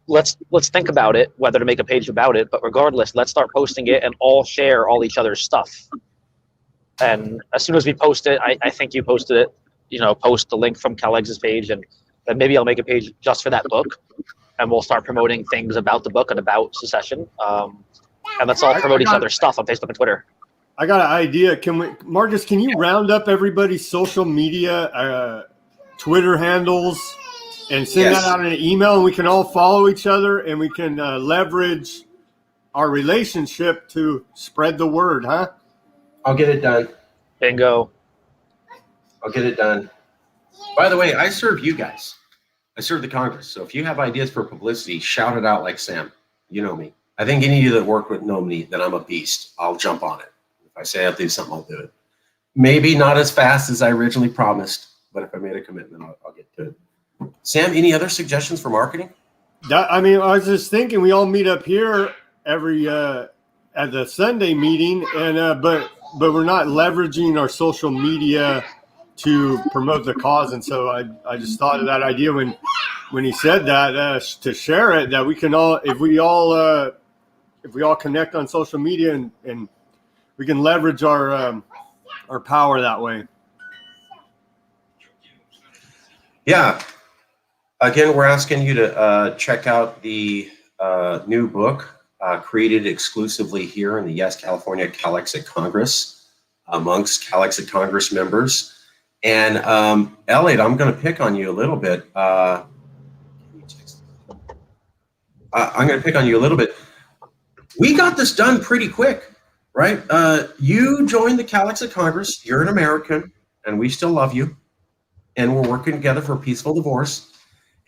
let's think about it, whether to make a page about it. But regardless, let's start posting it and all share all each other's stuff. And as soon as we post it, I think you posted it, you know, post the link from CALEXIT's page, and then maybe I'll make a page just for that book, and we'll start promoting things about the book and about secession. And let's all promote each other's stuff on Facebook and Twitter. I got an idea. Marcus, can you round up everybody's social media, Twitter handles, and send that out in an email, and we can all follow each other, and we can leverage our relationship to spread the word, huh? I'll get it done. Bingo. I'll get it done. By the way, I serve you guys. I serve the Congress. So if you have ideas for publicity, shout it out like Sam. You know me. I think any of you that work with know me, that I'm a beast. I'll jump on it. If I say I'll do something, I'll do it. Maybe not as fast as I originally promised, but if I made a commitment, I'll get to it. Sam, any other suggestions for marketing? I was just thinking we all meet up here every at the Sunday meeting, and but we're not leveraging our social media to promote the cause. And so I just thought of that idea when he said that to share it, that we can all, if we all connect on social media and we can leverage our power that way. Yeah. Again, we're asking you to check out the new book created exclusively here in the Yes California CALEXIT Congress amongst CALEXIT Congress members. And Elliot, I'm going to pick on you a little bit. I'm going to pick on you a little bit. We got this done pretty quick, right? You joined the CALEXIT Congress. You're an American, and we still love you. And we're working together for peaceful divorce.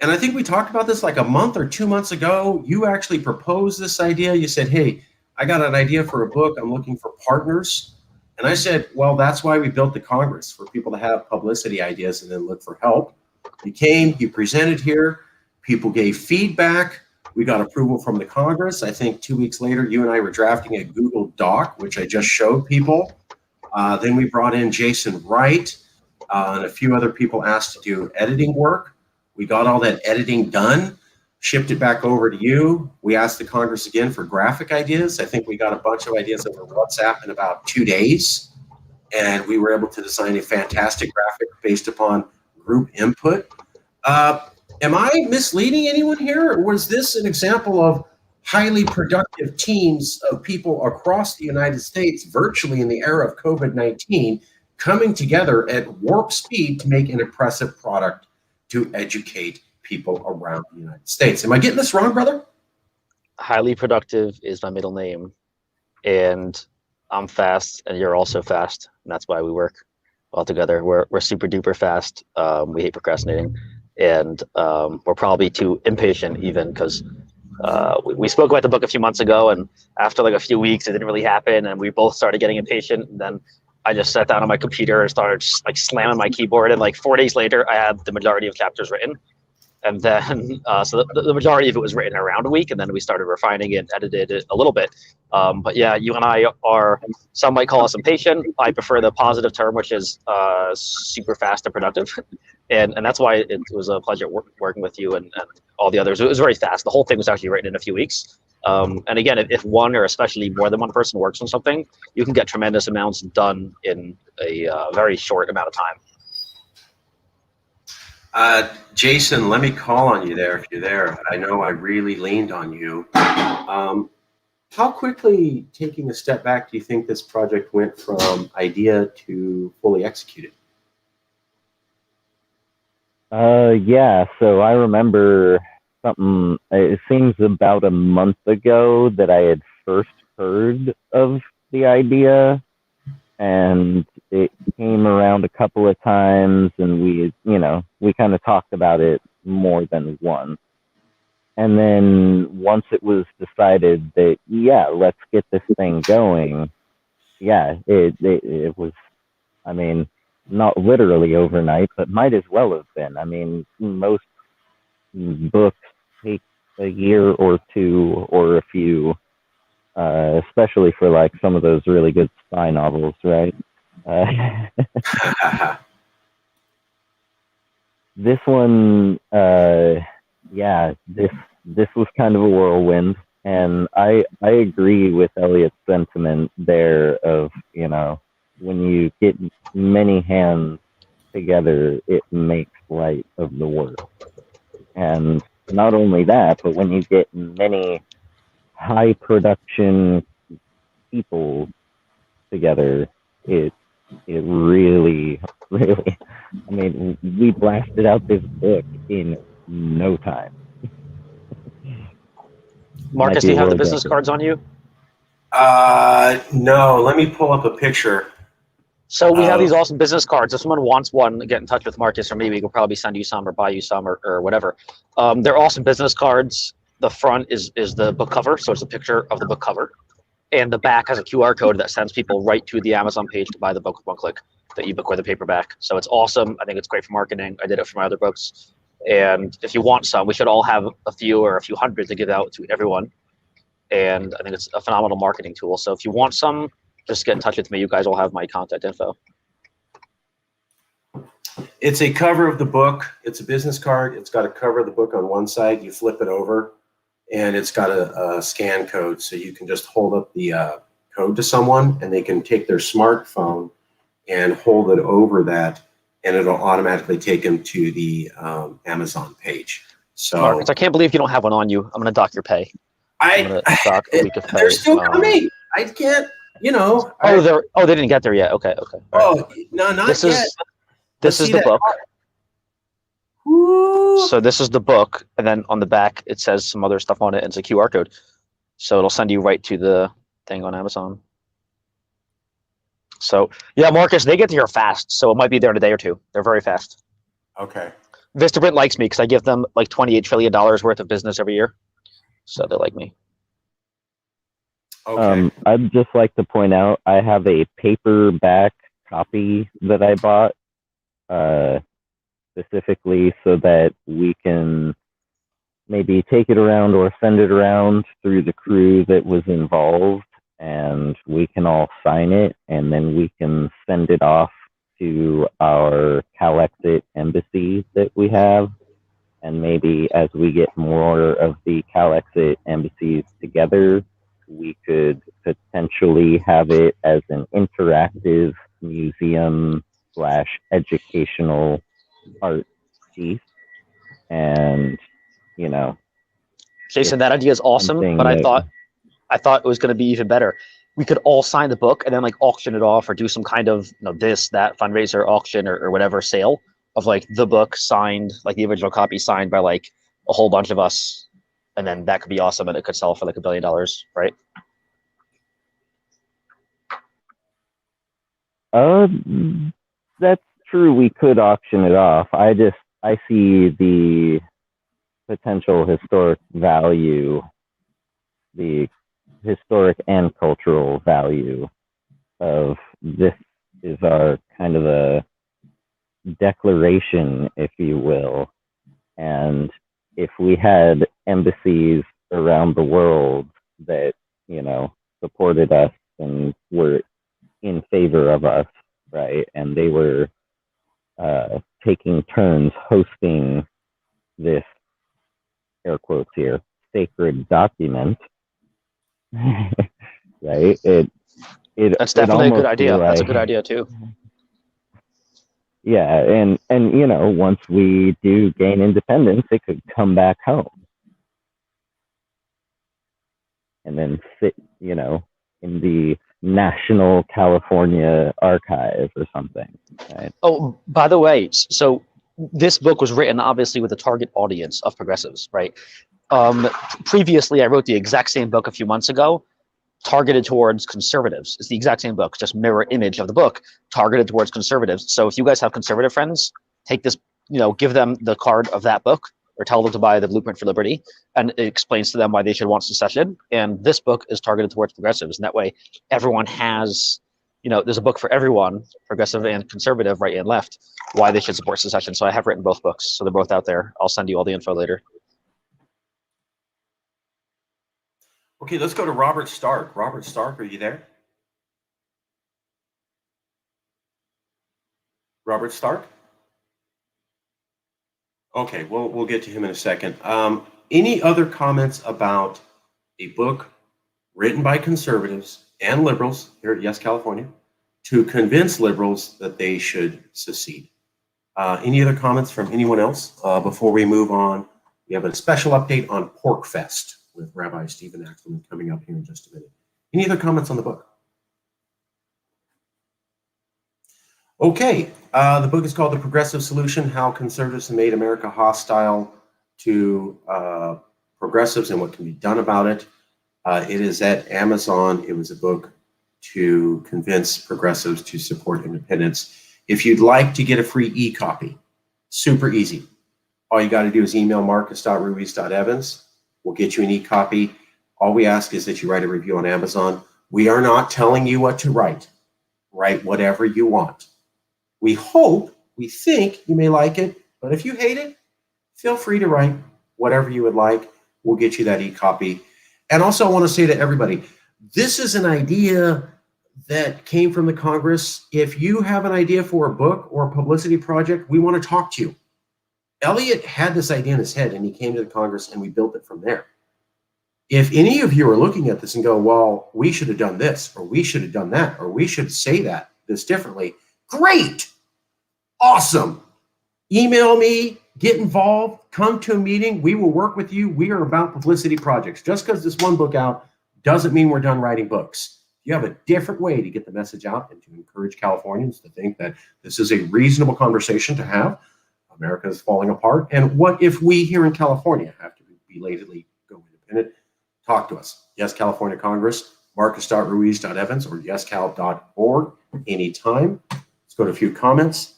And I think we talked about this like a month or 2 months ago. You actually proposed this idea. You said, hey, I got an idea for a book. I'm looking for partners. And I said, well, that's why we built the Congress, for people to have publicity ideas and then look for help. You came, you presented here, people gave feedback. We got approval from the Congress. I think 2 weeks later, you and I were drafting a Google Doc, which I just showed people. Then we brought in Jason Wright and a few other people asked to do editing work. We got all that editing done, shipped it back over to you. We asked the Congress again for graphic ideas. I think we got a bunch of ideas over WhatsApp in about 2 days. And we were able to design a fantastic graphic based upon group input. Am I misleading anyone here? Or was this an example of highly productive teams of people across the United States, virtually in the era of COVID-19, coming together at warp speed to make an impressive product to educate people around the United States? Am I getting this wrong, brother? Highly productive is my middle name, and I'm fast, and you're also fast, and that's why we work well together. We're super duper fast. We hate procrastinating, and we're probably too impatient even, because we spoke about the book a few months ago, and after like a few weeks, it didn't really happen, and we both started getting impatient. And then I just sat down on my computer and started like slamming my keyboard, and like 4 days later, I had the majority of chapters written. And then, so the majority of it was written around a week, and then we started refining it, edited it a little bit. But yeah, you and I are, some might call us impatient. I prefer the positive term, which is super fast and productive. And that's why it was a pleasure working with you and all the others. It was very fast. The whole thing was actually written in a few weeks. And again, if one or especially more than one person works on something, you can get tremendous amounts done in a very short amount of time. Jason, let me call on you there if you're there. I know I really leaned on you. How quickly, taking a step back, do you think this project went from idea to fully executed? Yeah, so I remember something, it seems about a month ago that I had first heard of the idea, and it came around a couple of times, and we kind of talked about it more than once. And then once it was decided that, yeah, let's get this thing going, yeah, it was, I mean, not literally overnight, but might as well have been. I mean, most books take a year or two or a few, especially for like some of those really good spy novels, right? This one, yeah, this was kind of a whirlwind, and I agree with Elliot's sentiment there of, when you get many hands together, it makes light of the work. And not only that, but when you get many high production people together, it really, really, I mean, we blasted out this book in no time. Marcus, do you have the business cards on you? No, let me pull up a picture. So we have these awesome business cards. If someone wants one, get in touch with Marcus, or maybe we could probably send you some or buy you some or whatever. They're awesome business cards. The front is the book cover, so it's a picture of the book cover. And the back has a QR code that sends people right to the Amazon page to buy the book with one click, the ebook or the paperback. So it's awesome. I think it's great for marketing. I did it for my other books. And if you want some, we should all have a few or a few hundred to give out to everyone. And I think it's a phenomenal marketing tool. So if you want some, just get in touch with me. You guys will have my contact info. It's a cover of the book. It's a business card. It's got a cover of the book on one side. You flip it over, and it's got a scan code. So you can just hold up the code to someone, and they can take their smartphone and hold it over that, and it'll automatically take them to the Amazon page. So, Marcus, I can't believe you don't have one on you. I'm going to dock your pay. I'm going to dock a week of pay. They're still coming. I can't, Oh, they didn't get there yet. Okay. Oh, no, not yet. This is the book. So this is the book, and then on the back it says some other stuff on it, and it's a QR code. So it'll send you right to the thing on Amazon. So yeah, Marcus, they get here fast, so it might be there in a day or two. They're very fast. Okay. Vistaprint likes me because I give them like $28 trillion worth of business every year, so they like me. Okay. I'd just like to point out I have a paperback copy that I bought specifically so that we can maybe take it around or send it around through the crew that was involved, and we can all sign it, and then we can send it off to our CALEXIT embassy that we have. And maybe as we get more of the CALEXIT embassies together, we could potentially have it as an interactive museum / educational art piece. And, Jason, that idea is awesome, but I thought it was going to be even better. We could all sign the book and then like auction it off or do some kind of that fundraiser auction or whatever sale of like the book signed, like the original copy signed by like a whole bunch of us. And then that could be awesome, and it could sell for like $1 billion, right? That's true. We could auction it off. I see the potential historic value, the historic and cultural value of this is our kind of a declaration, if you will. And if we had embassies around the world that, supported us and were in favor of us, right? And they were taking turns hosting this, air quotes here, sacred document, right? That's definitely a good idea. That's a good idea too. Yeah, and once we do gain independence, it could come back home and then sit, in the National California Archive or something. Right? Oh, by the way, so this book was written obviously with a target audience of progressives, right? Previously, I wrote the exact same book a few months ago, targeted towards conservatives. It's the exact same book, just mirror image of the book, targeted towards conservatives. So if you guys have conservative friends, take this, give them the card of that book, or tell them to buy the Blueprint for Liberty, and it explains to them why they should want secession. And this book is targeted towards progressives, and that way everyone has, there's a book for everyone, progressive and conservative, right and left, why they should support secession. So I have written both books, so they're both out there. I'll send you all the info later. Okay, let's go to Robert Stark. Robert Stark, are you there? Robert Stark? Okay, we'll get to him in a second. Any other comments about a book written by conservatives and liberals here at Yes California to convince liberals that they should secede? Any other comments from anyone else before we move on? We have a special update on Pork Fest with Rabbi Stephen Axelman coming up here in just a minute. Any other comments on the book? Okay, the book is called The Progressive Solution, How Conservatives Have Made America Hostile to Progressives and What Can Be Done About It. It is at Amazon. It was a book to convince progressives to support independence. If you'd like to get a free e-copy, super easy. All you got to do is email marcus.ruiz.evans. We'll get you an e-copy. All we ask is that you write a review on Amazon. We are not telling you what to write. Write whatever you want. We hope, we think you may like it, but if you hate it, feel free to write whatever you would like. We'll get you that e-copy. And also I want to say to everybody, this is an idea that came from the Congress. If you have an idea for a book or a publicity project, we want to talk to you. Elliot had this idea in his head and he came to the Congress and we built it from there. If any of you are looking at this and go, well, we should have done this, or we should have done that, or we should say this differently, great, awesome. Email me, get involved, come to a meeting. We will work with you. We are about publicity projects. Just because this one book out doesn't mean we're done writing books. You have a different way to get the message out and to encourage Californians to think that this is a reasonable conversation to have. America is falling apart. And what if we here in California have to belatedly go independent? Talk to us. Yes, California Congress, marcus.ruiz.evans or yescal.org anytime. Let's go to a few comments.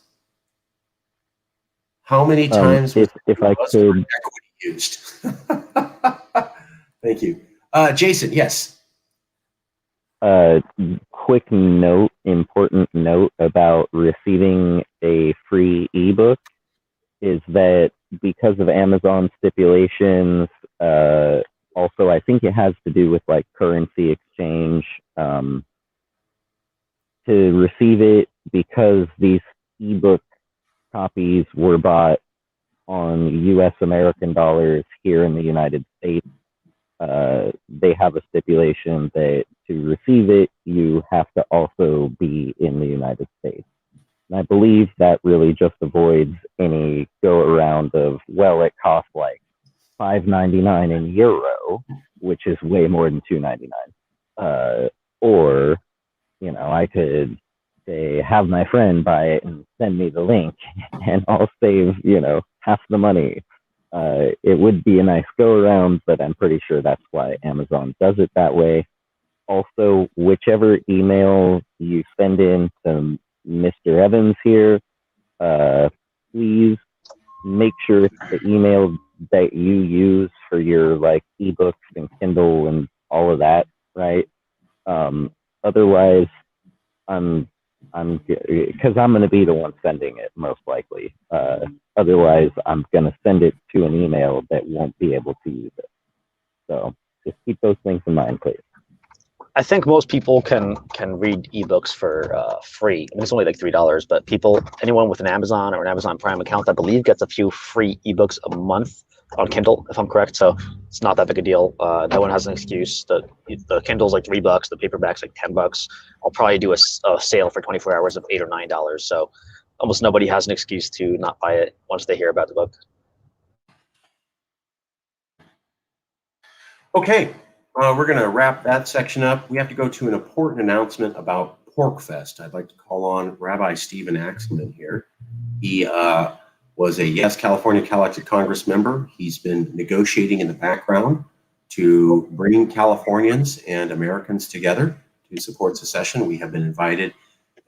How many times if I could equity used? Thank you. Jason, yes. Quick note, important note about receiving a free ebook is that because of Amazon stipulations, also I think it has to do with like currency exchange, to receive it, because these ebook copies were bought on US American dollars here in the United States. They have a stipulation that to receive it, you have to also be in the United States. And I believe that really just avoids any go around of, well, it costs like $5.99 in euro, which is way more than $2.99. Or, I could say, have my friend buy it and send me the link and I'll save, half the money. It would be a nice go around, but I'm pretty sure that's why Amazon does it that way. Also, whichever email you send in to Mr. Evans here, please make sure it's the email that you use for your like ebooks and Kindle and all of that, right? Otherwise, because I'm going to be the one sending it most likely. Otherwise, I'm going to send it to an email that won't be able to use it. So just keep those things in mind, please. I think most people can read ebooks for free. I mean, it's only like $3, but anyone with an Amazon or an Amazon Prime account, I believe, gets a few free ebooks a month on Kindle, if I'm correct. So it's not that big a deal. No one has an excuse. The Kindle's like $3, the paperback's like $10. I'll probably do a sale for 24 hours of $8 or $9. So almost nobody has an excuse to not buy it once they hear about the book. Okay, we're going to wrap that section up. We have to go to an important announcement about Pork Fest. I'd like to call on Rabbi Stephen Axelman here. He was was a Yes California CALEXIT Congress member. He's been negotiating in the background to bring Californians and Americans together to support secession. We have been invited,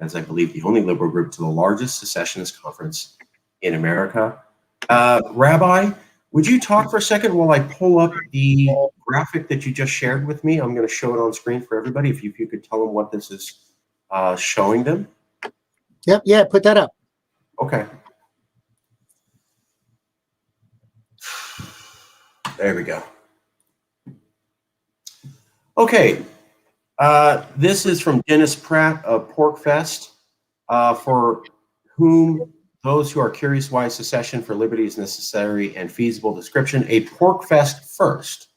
as I believe the only liberal group, to the largest secessionist conference in America. Rabbi, would you talk for a second while I pull up the graphic that you just shared with me? I'm going to show it on screen for everybody. If you could tell them what this is showing them. Yep, yeah, put that up. Okay. There we go. Okay. This is from Dennis Pratt of PorkFest, for whom those who are curious why secession for liberty is necessary and feasible description. A PorkFest first.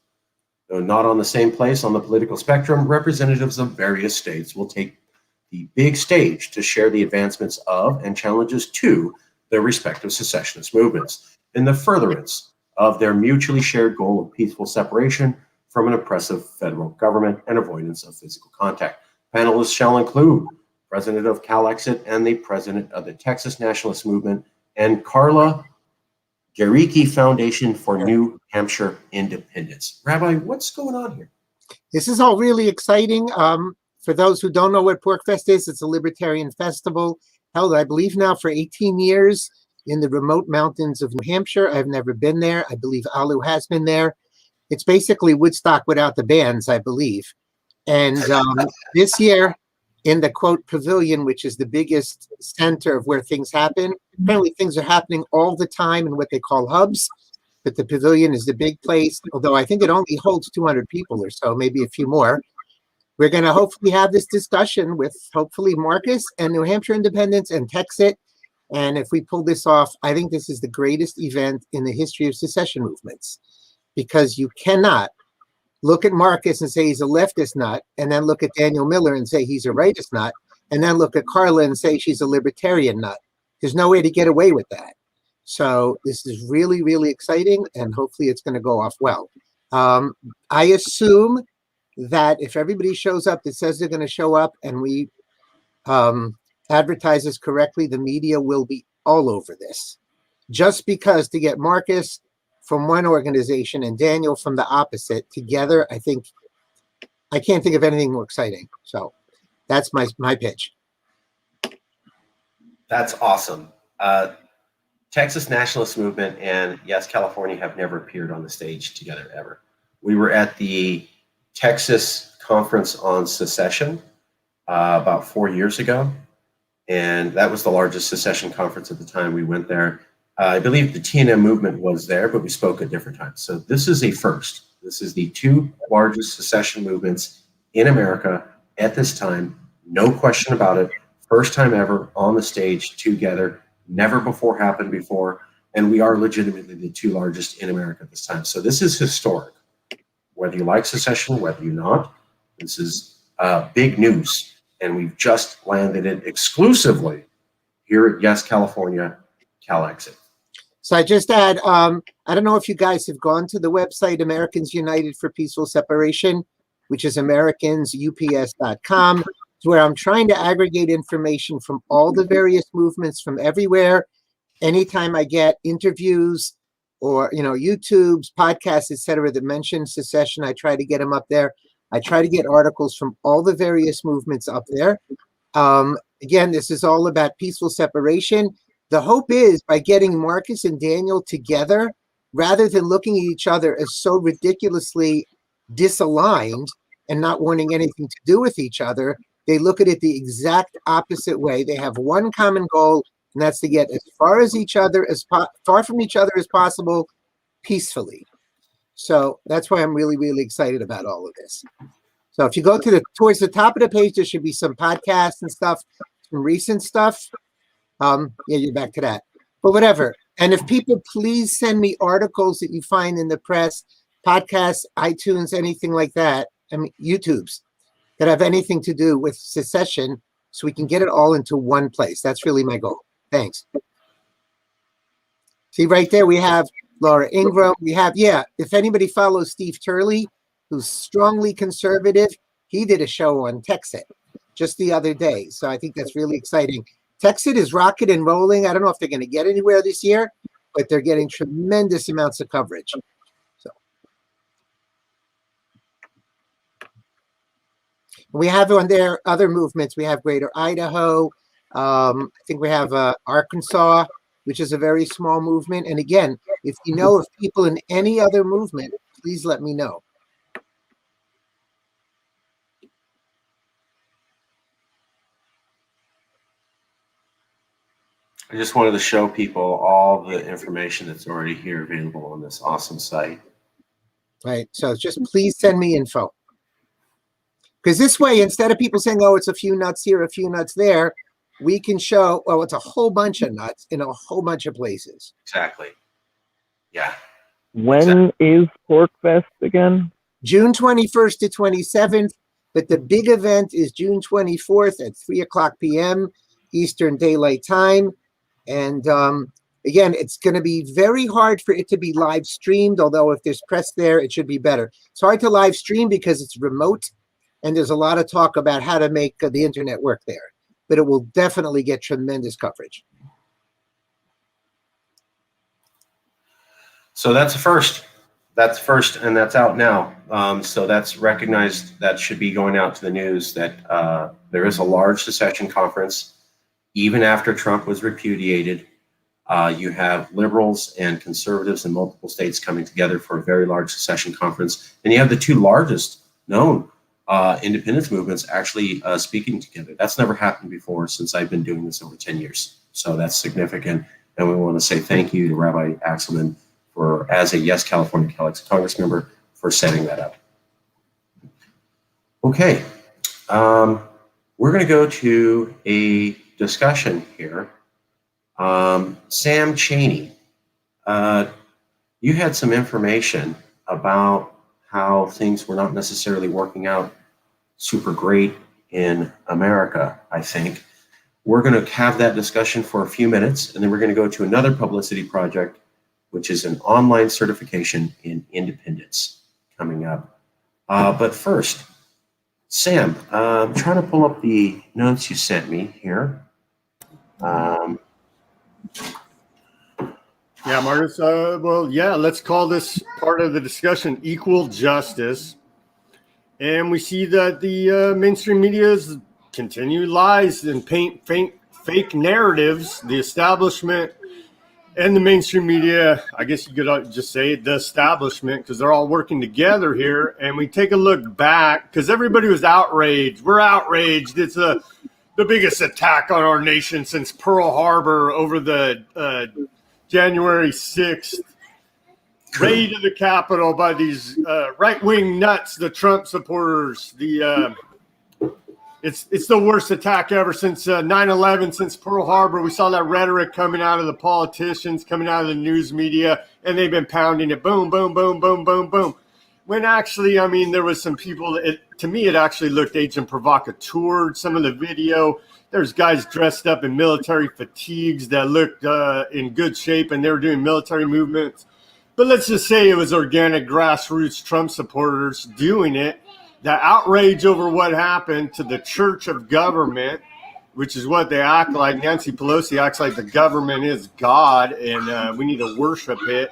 Though not on the same place on the political spectrum, representatives of various states will take the big stage to share the advancements of and challenges to their respective secessionist movements in the furtherance of their mutually shared goal of peaceful separation from an oppressive federal government and avoidance of physical contact. Panelists shall include President of CALEXIT and the President of the Texas Nationalist Movement, and Carla Gericke Foundation for New Hampshire Independence. Rabbi, what's going on here? This is all really exciting. For those who don't know what PorkFest is, it's a libertarian festival held, I believe, now for 18 years in the remote mountains of New Hampshire. I've never been there. I believe Alu has been there. It's basically Woodstock without the bands, I believe. And this year, in the quote pavilion, which is the biggest center of where things happen, apparently things are happening all the time in what they call hubs, but the pavilion is the big place, although I think it only holds 200 people or so, maybe a few more. We're going to hopefully have this discussion with hopefully Marcus and New Hampshire Independence and TexIt. And if we pull this off, I think this is the greatest event in the history of secession movements, because you cannot look at Marcus and say he's a leftist nut, and then look at Daniel Miller and say he's a rightist nut, and then look at Carla and say she's a libertarian nut. There's no way to get away with that. So this is really, really exciting, and hopefully it's going to go off well. I assume that if everybody shows up that says they're going to show up, and we advertise this correctly, the media will be all over this. Just because to get Marcus from one organization and Daniel from the opposite together, I can't think of anything more exciting. So that's my pitch. That's awesome. Texas Nationalist Movement and Yes California have never appeared on the stage together ever. We were at the Texas Conference on Secession about 4 years ago, and that was the largest secession conference at the time. We went there. I believe the TNM movement was there, but we spoke at different times. So this is a first. This is the two largest secession movements in America at this time. No question about it. First time ever on the stage together. Never before happened before. And we are legitimately the two largest in America at this time. So this is historic. Whether you like secession, whether you not, this is big news. And we've just landed it exclusively here at Yes California, CALEXIT. So I just add, I don't know if you guys have gone to the website Americans United for Peaceful Separation, which is americansups.com, where I'm trying to aggregate information from all the various movements from everywhere. Anytime I get interviews or, YouTubes, podcasts, etc., that mention secession, I try to get them up there. I try to get articles from all the various movements up there. Again, this is all about peaceful separation. The hope is by getting Marcus and Daniel together, rather than looking at each other as so ridiculously disaligned and not wanting anything to do with each other, they look at it the exact opposite way. They have one common goal, and that's to get as far as each other, far from each other as possible, peacefully. So that's why I'm really, really excited about all of this. So if you go towards the top of the page, there should be some podcasts and stuff, some recent stuff. Yeah, you're back to that. But whatever. And if people please send me articles that you find in the press, podcasts, iTunes, anything like that, YouTubes, that have anything to do with secession, so we can get it all into one place. That's really my goal. Thanks. See right there, we have Laura Ingram. We have, if anybody follows Steve Turley, who's strongly conservative, he did a show on TexIt just the other day. So I think that's really exciting. TexIt is rocking and rolling. I don't know if they're going to get anywhere this year, but they're getting tremendous amounts of coverage. So we have on there other movements. We have Greater Idaho. I think we have Arkansas, which is a very small movement. And again, if you know of people in any other movement, please let me know. I just wanted to show people all the information that's already here available on this awesome site. Right. So just please send me info. Because this way, instead of people saying, oh, it's a few nuts here, a few nuts there, we can show, oh, it's a whole bunch of nuts in a whole bunch of places. Exactly. Yeah. When is PorcFest again? June 21st to 27th, but the big event is June 24th at 3:00 p.m. Eastern Daylight Time. And again, it's going to be very hard for it to be live streamed, although if there's press there, it should be better. It's hard to live stream because it's remote, and there's a lot of talk about how to make the internet work there. But it will definitely get tremendous coverage. So that's a first. That's first, and that's out now. So that's recognized. That should be going out to the news that there is a large secession conference. Even after Trump was repudiated, you have liberals and conservatives in multiple states coming together for a very large secession conference. And you have the two largest known independence movements actually speaking together. That's never happened before since I've been doing this over 10 years. So that's significant. And we want to say thank you to Rabbi Axelman for, as a Yes California CALEXIT Congress member, for setting that up. Okay, we're going to go to a discussion here. Sam Cheney, you had some information about how things were not necessarily working out super great in America, I think. We're going to have that discussion for a few minutes, and then we're going to go to another publicity project, which is an online certification in independence coming up. But first, Sam, I'm trying to pull up the notes you sent me here. Yeah, Marcus. Well, yeah, let's call this part of the discussion equal justice. And we see that the mainstream media's continued lies and paint fake narratives. The establishment and the mainstream media, I guess you could just say the establishment, because they're all working together here. And we take a look back, because everybody was outraged. We're outraged. It's the biggest attack on our nation since Pearl Harbor over the January 6th raid of the Capitol by these right-wing nuts, the Trump supporters. It's the worst attack ever since 9/11, since Pearl Harbor. We saw that rhetoric coming out of the politicians, coming out of the news media, and they've been pounding it. Boom, boom, boom, boom, boom, boom. When actually, I mean, there was some people, to me, it actually looked agent provocateur. Some of the video, there's guys dressed up in military fatigues that looked in good shape, and they were doing military movements. But let's just say it was organic grassroots Trump supporters doing it. The outrage over what happened to the church of government, which is what they act like. Nancy Pelosi acts like the government is God, and we need to worship it.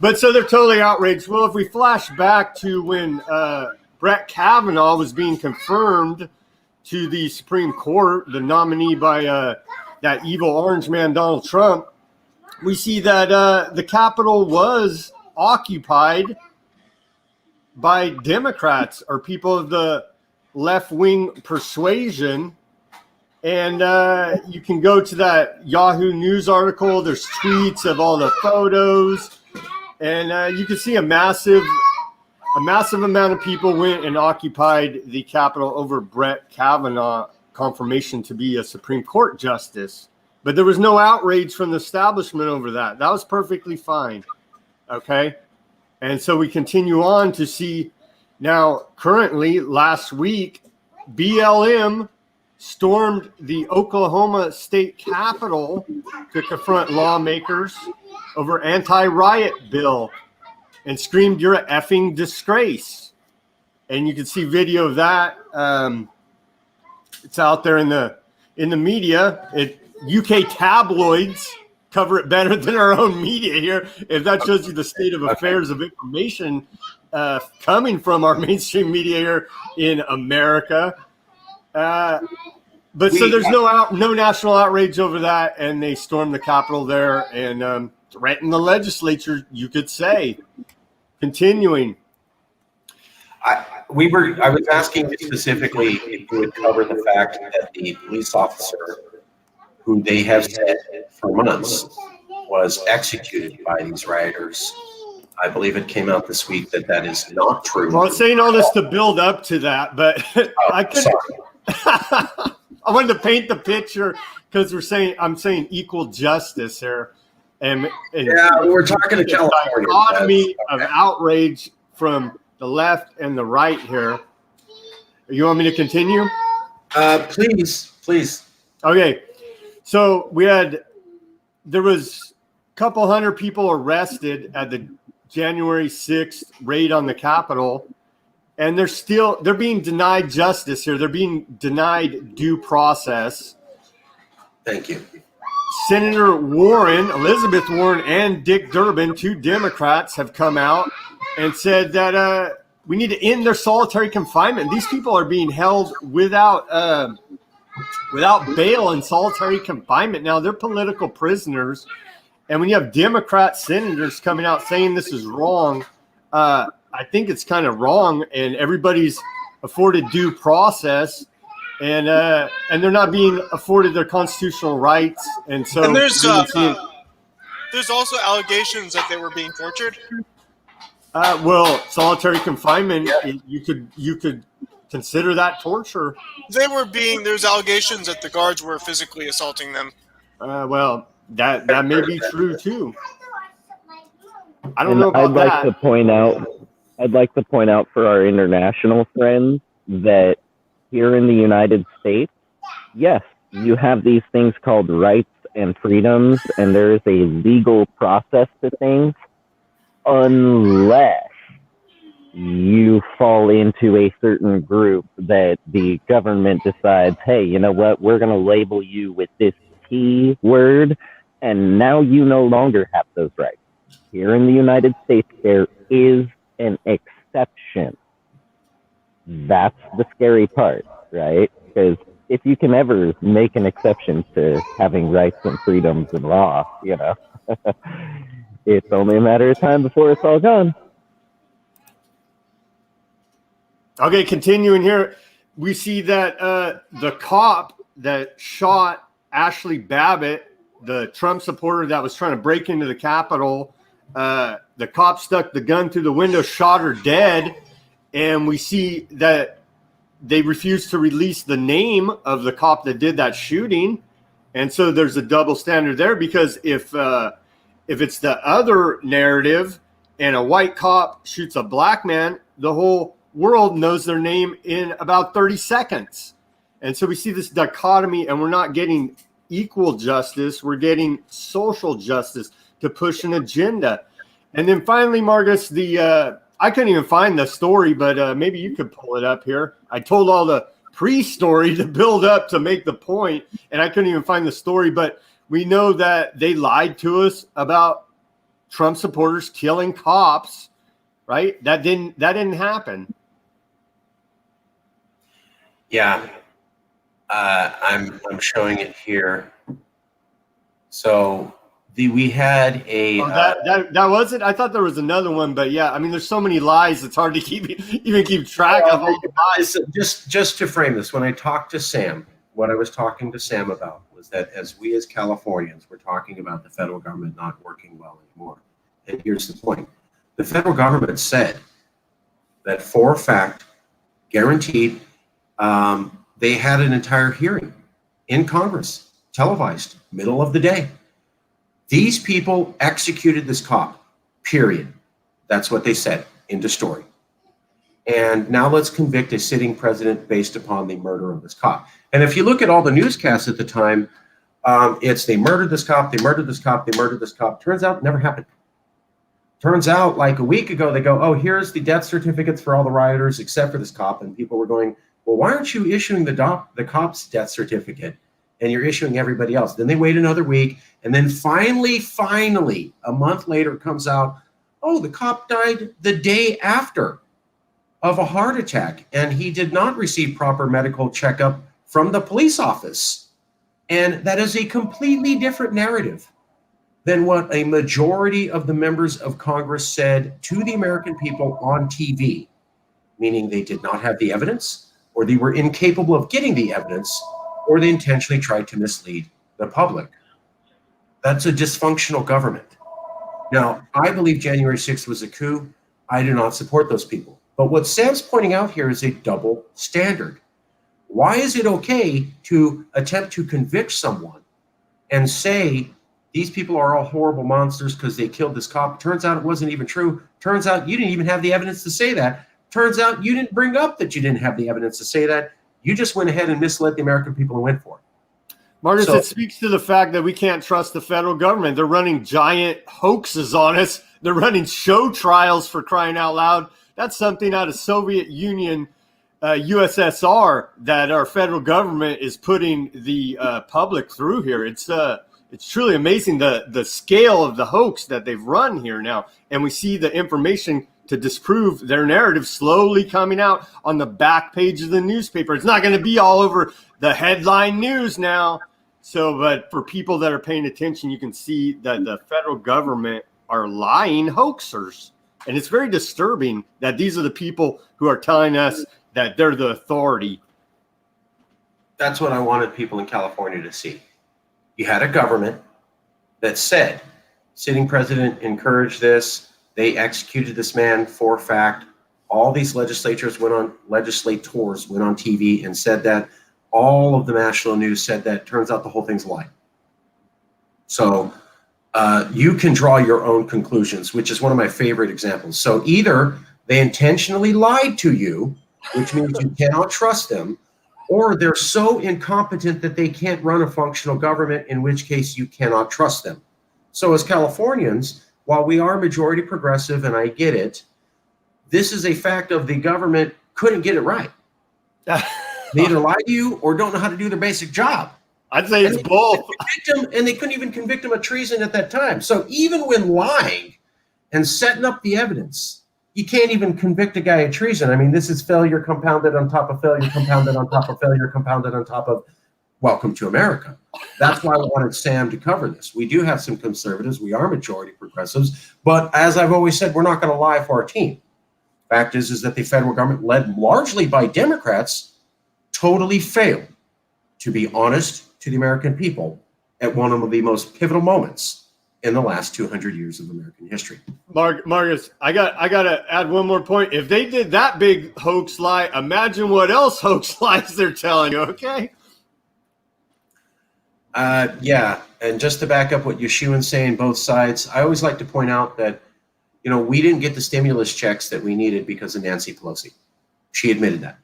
But so they're totally outraged. Well, if we flash back to when Brett Kavanaugh was being confirmed to the Supreme Court, the nominee by that evil orange man, Donald Trump, we see that the Capitol was occupied by Democrats or people of the left-wing persuasion. And you can go to that Yahoo News article. There's tweets of all the photos. And you can see a massive amount of people went and occupied the Capitol over Brett Kavanaugh confirmation to be a Supreme Court justice. But there was no outrage from the establishment over that. That was perfectly fine. Okay. And so we continue on to see now currently last week, BLM stormed the Oklahoma State Capitol to confront lawmakers over anti-riot bill and screamed, "You're an effing disgrace." And you can see video of that. It's out there in the media. UK tabloids cover it better than our own media here. If that shows you the state of affairs of information coming from our mainstream media here in America. But so there's no national outrage over that, and they stormed the Capitol there and threatened the legislature, you could say. Continuing. I was asking you specifically if you would cover the fact that the police officer, who they have said for months was executed by these rioters. I believe it came out this week that that is not true. Well, I'm saying all this to build up to that, but I couldn't. I wanted to paint the picture because I'm saying equal justice here, and yeah, we're talking to California. Dichotomy of outrage from the left and the right here. You want me to continue? Please. Okay, so there was a couple hundred people arrested at the January 6th raid on the Capitol. And they're being denied justice here. They're being denied due process. Thank you. Senator Warren, Elizabeth Warren, and Dick Durbin, 2 Democrats, have come out and said that we need to end their solitary confinement. These people are being held without bail in solitary confinement. Now, they're political prisoners. And when you have Democrat senators coming out saying this is wrong, I think it's kind of wrong, and everybody's afforded due process, and they're not being afforded their constitutional rights. And so, and there's also allegations that they were being tortured. Well, solitary confinement, you could consider that torture. There's allegations that the guards were physically assaulting them. Well, that may be true too. I don't know about that. I'd like to point out for our international friends that here in the United States, yes, you have these things called rights and freedoms, and there is a legal process to things, unless you fall into a certain group that the government decides, hey, you know what, we're going to label you with this T word, and now you no longer have those rights. Here in the United States, there is an exception. That's the scary part, right? Because if you can ever make an exception to having rights and freedoms and law, it's only a matter of time before it's all gone. Okay, continuing here, we see that the cop that shot Ashley Babbitt, the Trump supporter that was trying to break into the Capitol, the cop stuck the gun through the window, shot her dead, and we see that they refused to release the name of the cop that did that shooting, and so there's a double standard there, because if it's the other narrative and a white cop shoots a black man, the whole world knows their name in about 30 seconds. And so we see this dichotomy, and we're not getting equal justice, we're getting social justice to push an agenda. And then finally, Marcus, I couldn't even find the story, but maybe you could pull it up here. I told all the pre-story to build up to make the point, and I couldn't even find the story, but we know that they lied to us about Trump supporters killing cops, right? That didn't happen. Yeah, I'm showing it here. So we had a that was it. I thought there was another one, but yeah, I mean, there's so many lies. It's hard to even keep track of all the lies. Just to frame this, when I talked to Sam, what I was talking to Sam about was that as Californians, we're talking about the federal government not working well anymore. And here's the point: the federal government said that for a fact, guaranteed. They had an entire hearing in Congress, televised, middle of the day. These people executed this cop, period. That's what they said, end of story. And now let's convict a sitting president based upon the murder of this cop. And if you look at all the newscasts at the time, it's they murdered this cop, they murdered this cop, they murdered this cop. Turns out it never happened. Turns out like a week ago, they go, oh, here's the death certificates for all the rioters except for this cop. And people were going, well, why aren't you issuing the cop's death certificate? and you're issuing everybody else. Then they wait another week, and then finally, a month later, it comes out, oh, the cop died the day after of a heart attack, and he did not receive proper medical checkup from the police office. And that is a completely different narrative than what a majority of the members of Congress said to the American people on TV, meaning they did not have the evidence, or they were incapable of getting the evidence, or they intentionally tried to mislead the public. That's a dysfunctional government. Now, I believe January 6th was a coup. I do not support those people. But what Sam's pointing out here is a double standard. Why is it okay to attempt to convict someone and say these people are all horrible monsters because they killed this cop? Turns out it wasn't even true. Turns out you didn't even have the evidence to say that. Turns out you didn't bring up that you didn't have the evidence to say that. You just went ahead and misled the American people and went for it. Marcus, it speaks to the fact that we can't trust the federal government. They're running giant hoaxes on us. They're running show trials, for crying out loud. That's something out of Soviet Union, USSR, that our federal government is putting the public through here. It's truly amazing the scale of the hoax that they've run here now. And we see the information to disprove their narrative slowly coming out on the back page of the newspaper. It's not going to be all over the headline news now. So, but for people that are paying attention, you can see that the federal government are lying hoaxers. And it's very disturbing that these are the people who are telling us that they're the authority. That's what I wanted people in California to see. You had a government that said, sitting president encouraged this. They executed this man for fact. All these legislators went on TV and said that. All of the national news said that. Turns out the whole thing's a lie. So you can draw your own conclusions, which is one of my favorite examples. So either they intentionally lied to you, which means you cannot trust them, or they're so incompetent that they can't run a functional government, in which case you cannot trust them. So as Californians, while we are majority progressive, and I get it, this is a fact of the government couldn't get it right. They either lie to you or don't know how to do their basic job. I'd say it's both. And they couldn't even convict him of treason at that time. So even when lying and setting up the evidence, you can't even convict a guy of treason. I mean, this is failure compounded on top of failure, compounded on top of failure, compounded on top of welcome to America. That's why I wanted Sam to cover this. We do have some conservatives. We are majority progressives. But as I've always said, we're not going to lie for our team. Fact is that the federal government, led largely by Democrats, totally failed to be honest to the American people at one of the most pivotal moments in the last 200 years of American history. Marcus, I got to add one more point. If they did that big hoax lie, imagine what else hoax lies they're telling you, okay? Yeah, and just to back up what Yeshua's saying, both sides, I always like to point out that, we didn't get the stimulus checks that we needed because of Nancy Pelosi. She admitted that.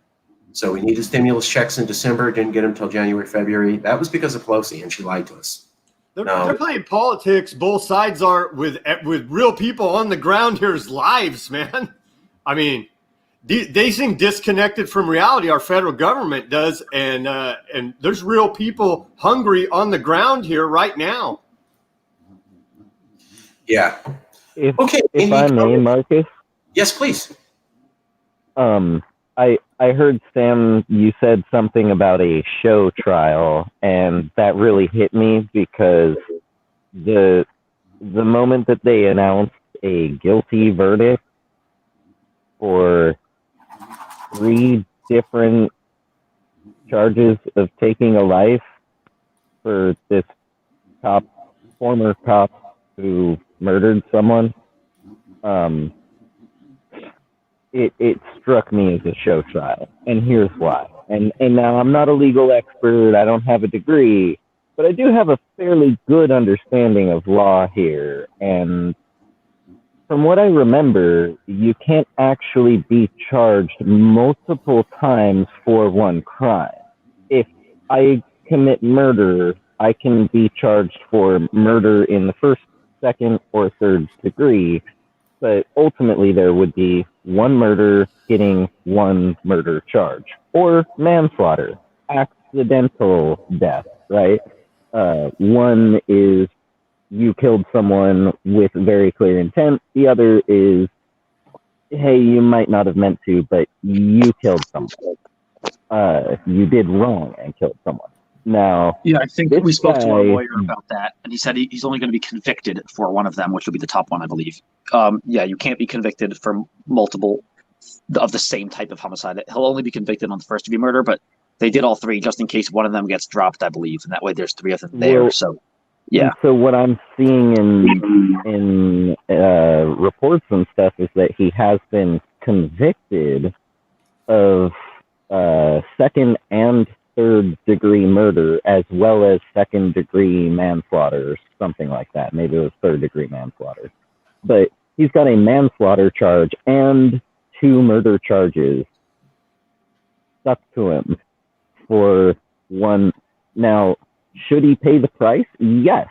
So we needed stimulus checks in December, didn't get them until January, February. That was because of Pelosi, and she lied to us. They're playing politics. Both sides are with real people on the ground here's lives, man. I mean, they seem disconnected from reality. Our federal government does, and there's real people hungry on the ground here right now. Yeah. If I may, Marcus. Yes, please. I heard, Sam, you said something about a show trial, and that really hit me because the moment that they announced a guilty verdict for 3 different charges of taking a life for this former cop who murdered someone, it struck me as a show trial, and here's why. And now I'm not a legal expert, I don't have a degree, but I do have a fairly good understanding of law here. And from what I remember, you can't actually be charged multiple times for one crime. If I commit murder, I can be charged for murder in the first, second, or third degree, but ultimately there would be one murder getting one murder charge, or manslaughter, act accidental death, right? One is you killed someone with very clear intent. The other is, hey, you might not have meant to, but you killed someone. You did wrong and killed someone. Now, Yeah, I think this we spoke to our guy- lawyer about that, and he said he's only going to be convicted for one of them, which will be the top one, I believe. Yeah, you can't be convicted for multiple of the same type of homicide. He'll only be convicted on the first degree murder, but they did all three just in case one of them gets dropped, I believe, and that way there's three of them there. Well, So, yeah. So what I'm seeing in reports and stuff is that he has been convicted of second and third degree murder, as well as second degree manslaughter, or something like that. Maybe it was third degree manslaughter. But he's got a manslaughter charge and 2 murder charges stuck to him for one. Now, should he pay the price? Yes.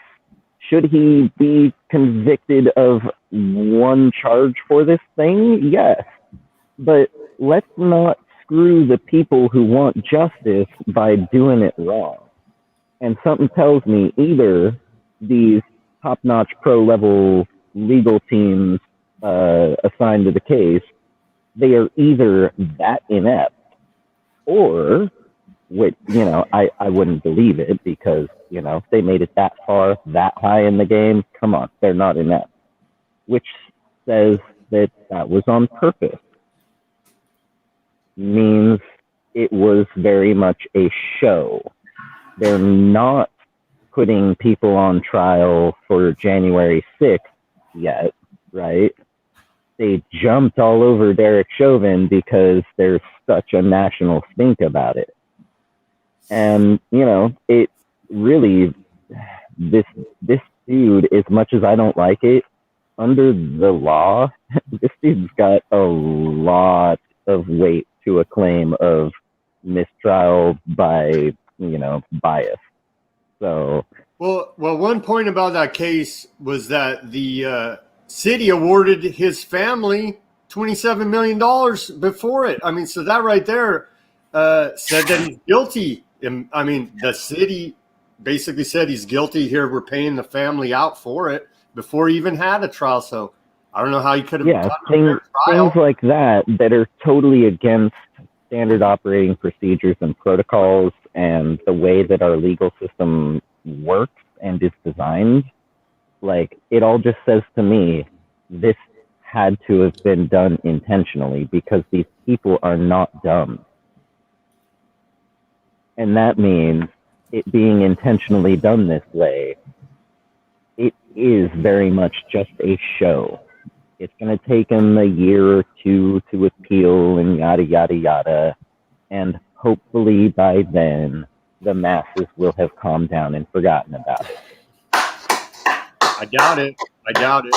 Should he be convicted of one charge for this thing? Yes. But let's not screw the people who want justice by doing it wrong. And something tells me either these top-notch pro-level legal teams assigned to the case, they are either that inept, or, which, I wouldn't believe it, because, they made it that far, that high in the game. Come on, they're not inept. Which says that was on purpose. Means it was very much a show. They're not putting people on trial for January 6th yet, right? They jumped all over Derek Chauvin because there's such a national stink about it. And, it really, this dude, as much as I don't like it, under the law, this dude's got a lot of weight to a claim of mistrial by, bias. So, Well, one point about that case was that the city awarded his family $27 million before it. I mean, so that right there said that he's guilty. I mean, the city basically said he's guilty. Here, we're paying the family out for it before he even had a trial. So I don't know how he could have gotten a fair trial. things like that are totally against standard operating procedures and protocols and the way that our legal system works and is designed. Like, it all just says to me, this had to have been done intentionally, because these people are not dumb. And that means it being intentionally done this way, it is very much just a show. It's going to take him a year or two to appeal and yada, yada, yada. And hopefully by then, the masses will have calmed down and forgotten about it. I doubt it.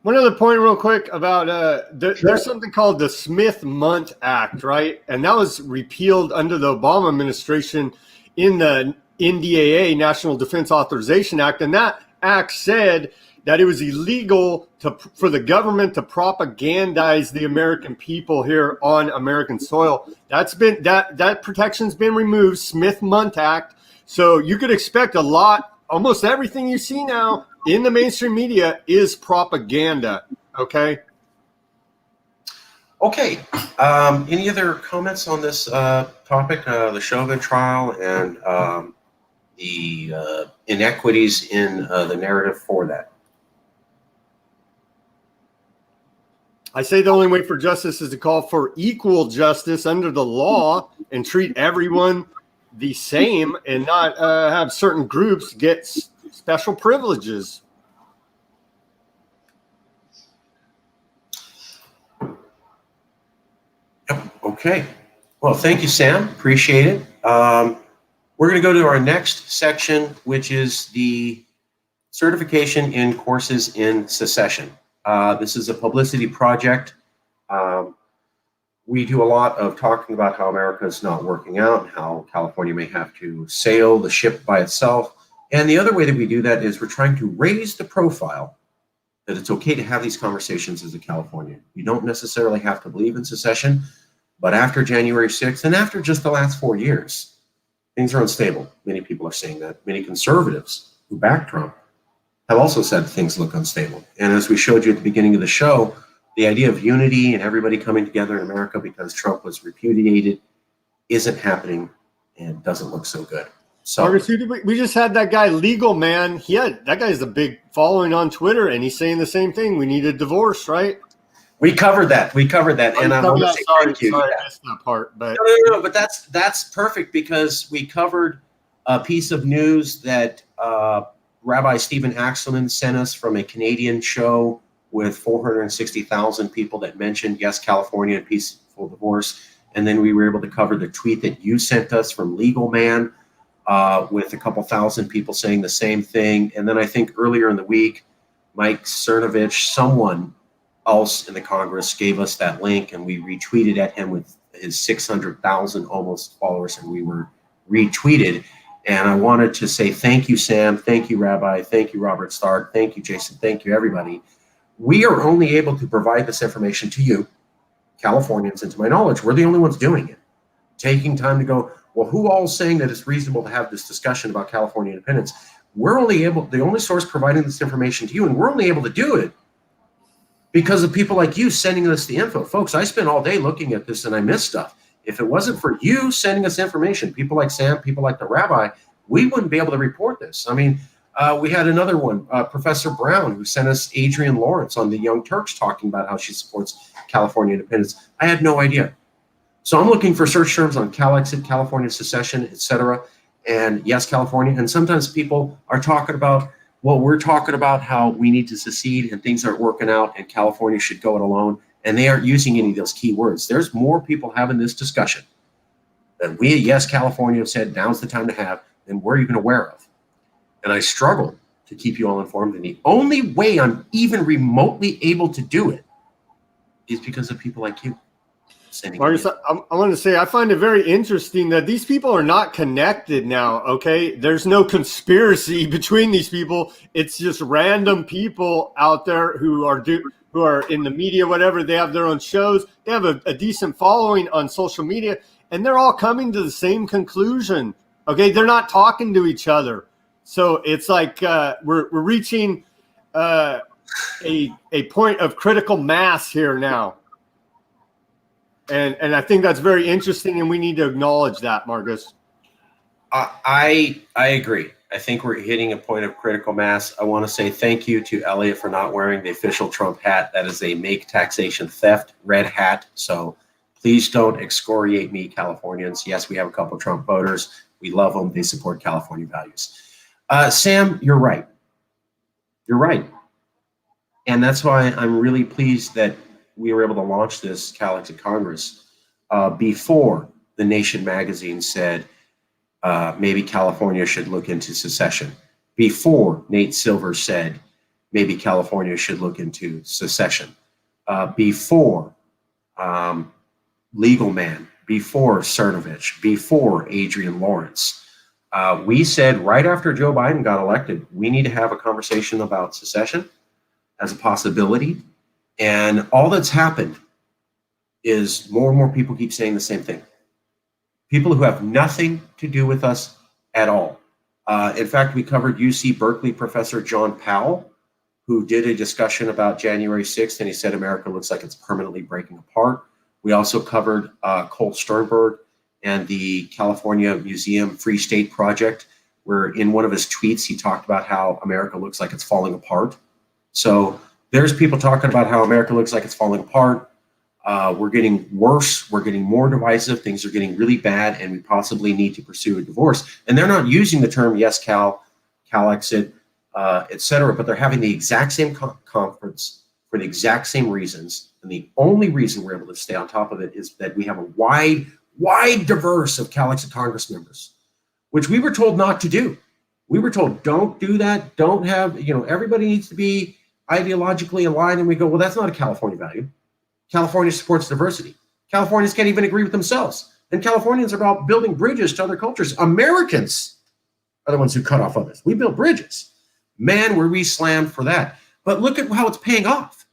One other point real quick about there's something called the Smith-Mundt Act, right? And that was repealed under the Obama administration in the NDAA, National Defense Authorization Act. And that act said that it was illegal for the government to propagandize the American people here on American soil. That protection's been removed, Smith-Mundt Act. So you could expect almost everything you see now in the mainstream media is propaganda. Okay. Okay. Any other comments on this topic, the Chauvin trial, and the inequities in the narrative for that? I say the only way for justice is to call for equal justice under the law and treat everyone the same, and not have certain groups get special privileges. Yep. Okay. Well, thank you, Sam. Appreciate it. We're going to go to our next section, which is the certification in courses in secession. This is a publicity project. We do a lot of talking about how America is not working out, how California may have to sail the ship by itself. And the other way that we do that is we're trying to raise the profile that it's okay to have these conversations as a Californian. You don't necessarily have to believe in secession, but after January 6th and after just the last 4 years, things are unstable. Many people are saying that. Many conservatives who back Trump have also said things look unstable. And as we showed you at the beginning of the show, the idea of unity and everybody coming together in America because Trump was repudiated isn't happening and doesn't look so good. So Marcus, we just had that guy, Legal Man. That guy's a big following on Twitter, and he's saying the same thing. We need a divorce, right? we covered that. And I want to say thank you. Sorry, I missed that part. But No, but that's perfect because we covered a piece of news that Rabbi Stephen Axelman sent us from a Canadian show with 460,000 people that mentioned Yes, California and peaceful divorce. And then we were able to cover the tweet that you sent us from Legal Man with a couple thousand people saying the same thing. And then I think earlier in the week, Mike Cernovich, someone else in the Congress, gave us that link, and we retweeted at him with his 600,000 almost followers, and we were retweeted. And I wanted to say thank you, Sam. Thank you, Rabbi. Thank you, Robert Stark. Thank you, Jason. Thank you, everybody. We are only able to provide this information to you, Californians, and to my knowledge, we're the only ones doing it. Taking time to go, well, who all is saying that it's reasonable to have this discussion about California independence? We're only the only source providing this information to you, and we're only able to do it because of people like you sending us the info. Folks, I spent all day looking at this and I missed stuff. If it wasn't for you sending us information, people like Sam, people like the Rabbi, we wouldn't be able to report this. I mean, we had another one, Professor Brown, who sent us Adrienne Lawrence on the Young Turks talking about how she supports California independence. I had no idea. So I'm looking for search terms on CALEXIT, California secession, etc., and Yes, California. And sometimes people are talking about, well, we're talking about how we need to secede and things aren't working out and California should go it alone. And they aren't using any of those key words. There's more people having this discussion that we at Yes, California have said now's the time to have than we're even aware of. And I struggle to keep you all informed. And the only way I'm even remotely able to do it is because of people like you. Marcus, I want to say I find it very interesting that these people are not connected now, okay? There's no conspiracy between these people. It's just random people out there who are in the media, whatever. They have their own shows. They have a decent following on social media, and they're all coming to the same conclusion, okay? They're not talking to each other. So it's like we're reaching a point of critical mass here now. And I think that's very interesting, and we need to acknowledge that, Marcus. I agree. I think we're hitting a point of critical mass. I want to say thank you to Elliot for not wearing the official Trump hat. That is a make taxation theft red hat. So please don't excoriate me, Californians. Yes, we have a couple Trump voters. We love them. They support California values. Sam, you're right. You're right. And that's why I'm really pleased that we were able to launch this CALEXIT Congress before the Nation magazine said maybe California should look into secession, before Nate Silver said maybe California should look into secession, before Legal Man, before Cernovich, before Adrienne Lawrence. We said right after Joe Biden got elected, we need to have a conversation about secession as a possibility. And all that's happened is more and more people keep saying the same thing. People who have nothing to do with us at all. In fact, we covered UC Berkeley professor John Powell, who did a discussion about January 6th, and he said America looks like it's permanently breaking apart. We also covered Cole Sternberg and the California Museum Free State Project, where in one of his tweets, he talked about how America looks like it's falling apart. So there's people talking about how America looks like it's falling apart. We're getting worse. We're getting more divisive. Things are getting really bad, and we possibly need to pursue a divorce. And they're not using the term YesCAL, CALEXIT, et cetera, but they're having the exact same conference for the exact same reasons. And the only reason we're able to stay on top of it is that we have a wide diverse of CALEXIT Congress members, which we were told not to do. We were told, don't do that. Don't have, everybody needs to be ideologically aligned. And we go, well, that's not a California value. California supports diversity. Californians can't even agree with themselves. And Californians are about building bridges to other cultures. Americans are the ones who cut off others. We build bridges. Man, were we slammed for that. But look at how it's paying off.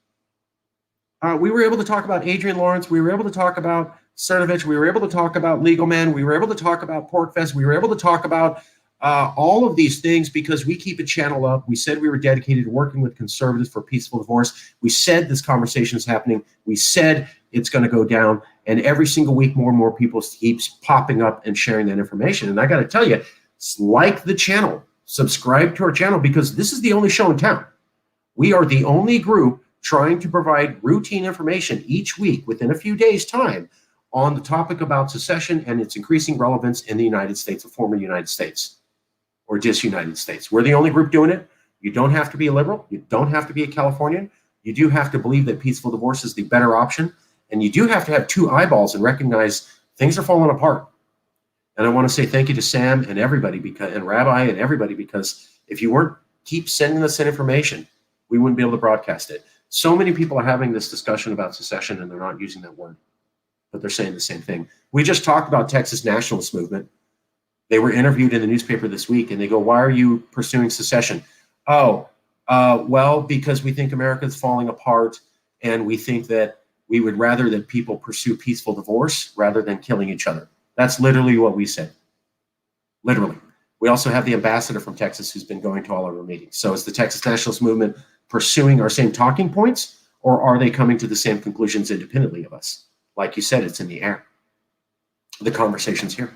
We were able to talk about Adrian Lawrence. We were able to talk about Cernovich. We were able to talk about Legal Man. We were able to talk about PorkFest. We were able to talk about all of these things because we keep a channel up. We said we were dedicated to working with conservatives for peaceful divorce. We said this conversation is happening. We said it's going to go down. And every single week, more and more people keeps popping up and sharing that information. And I got to tell you, like the channel, subscribe to our channel, because this is the only show in town. We are the only group trying to provide routine information each week within a few days' time on the topic about secession and its increasing relevance in the United States, the former United States, or disunited states. We're the only group doing it. You don't have to be a liberal. You don't have to be a Californian. You do have to believe that peaceful divorce is the better option. And you do have to have two eyeballs and recognize things are falling apart. And I want to say thank you to Sam and everybody, and Rabbi and everybody, because if you weren't keep sending us that information, we wouldn't be able to broadcast it. So many people are having this discussion about secession and they're not using that word, but they're saying the same thing. We just talked about Texas nationalist movement. They were interviewed in the newspaper this week and they go, why are you pursuing secession? Well, because we think America is falling apart and we think that we would rather that people pursue peaceful divorce rather than killing each other. That's literally what we said. Literally. We also have the ambassador from Texas who's been going to all of our meetings. So is the Texas nationalist movement pursuing our same talking points, or are they coming to the same conclusions independently of us? Like you said, it's in the air. The conversation's here.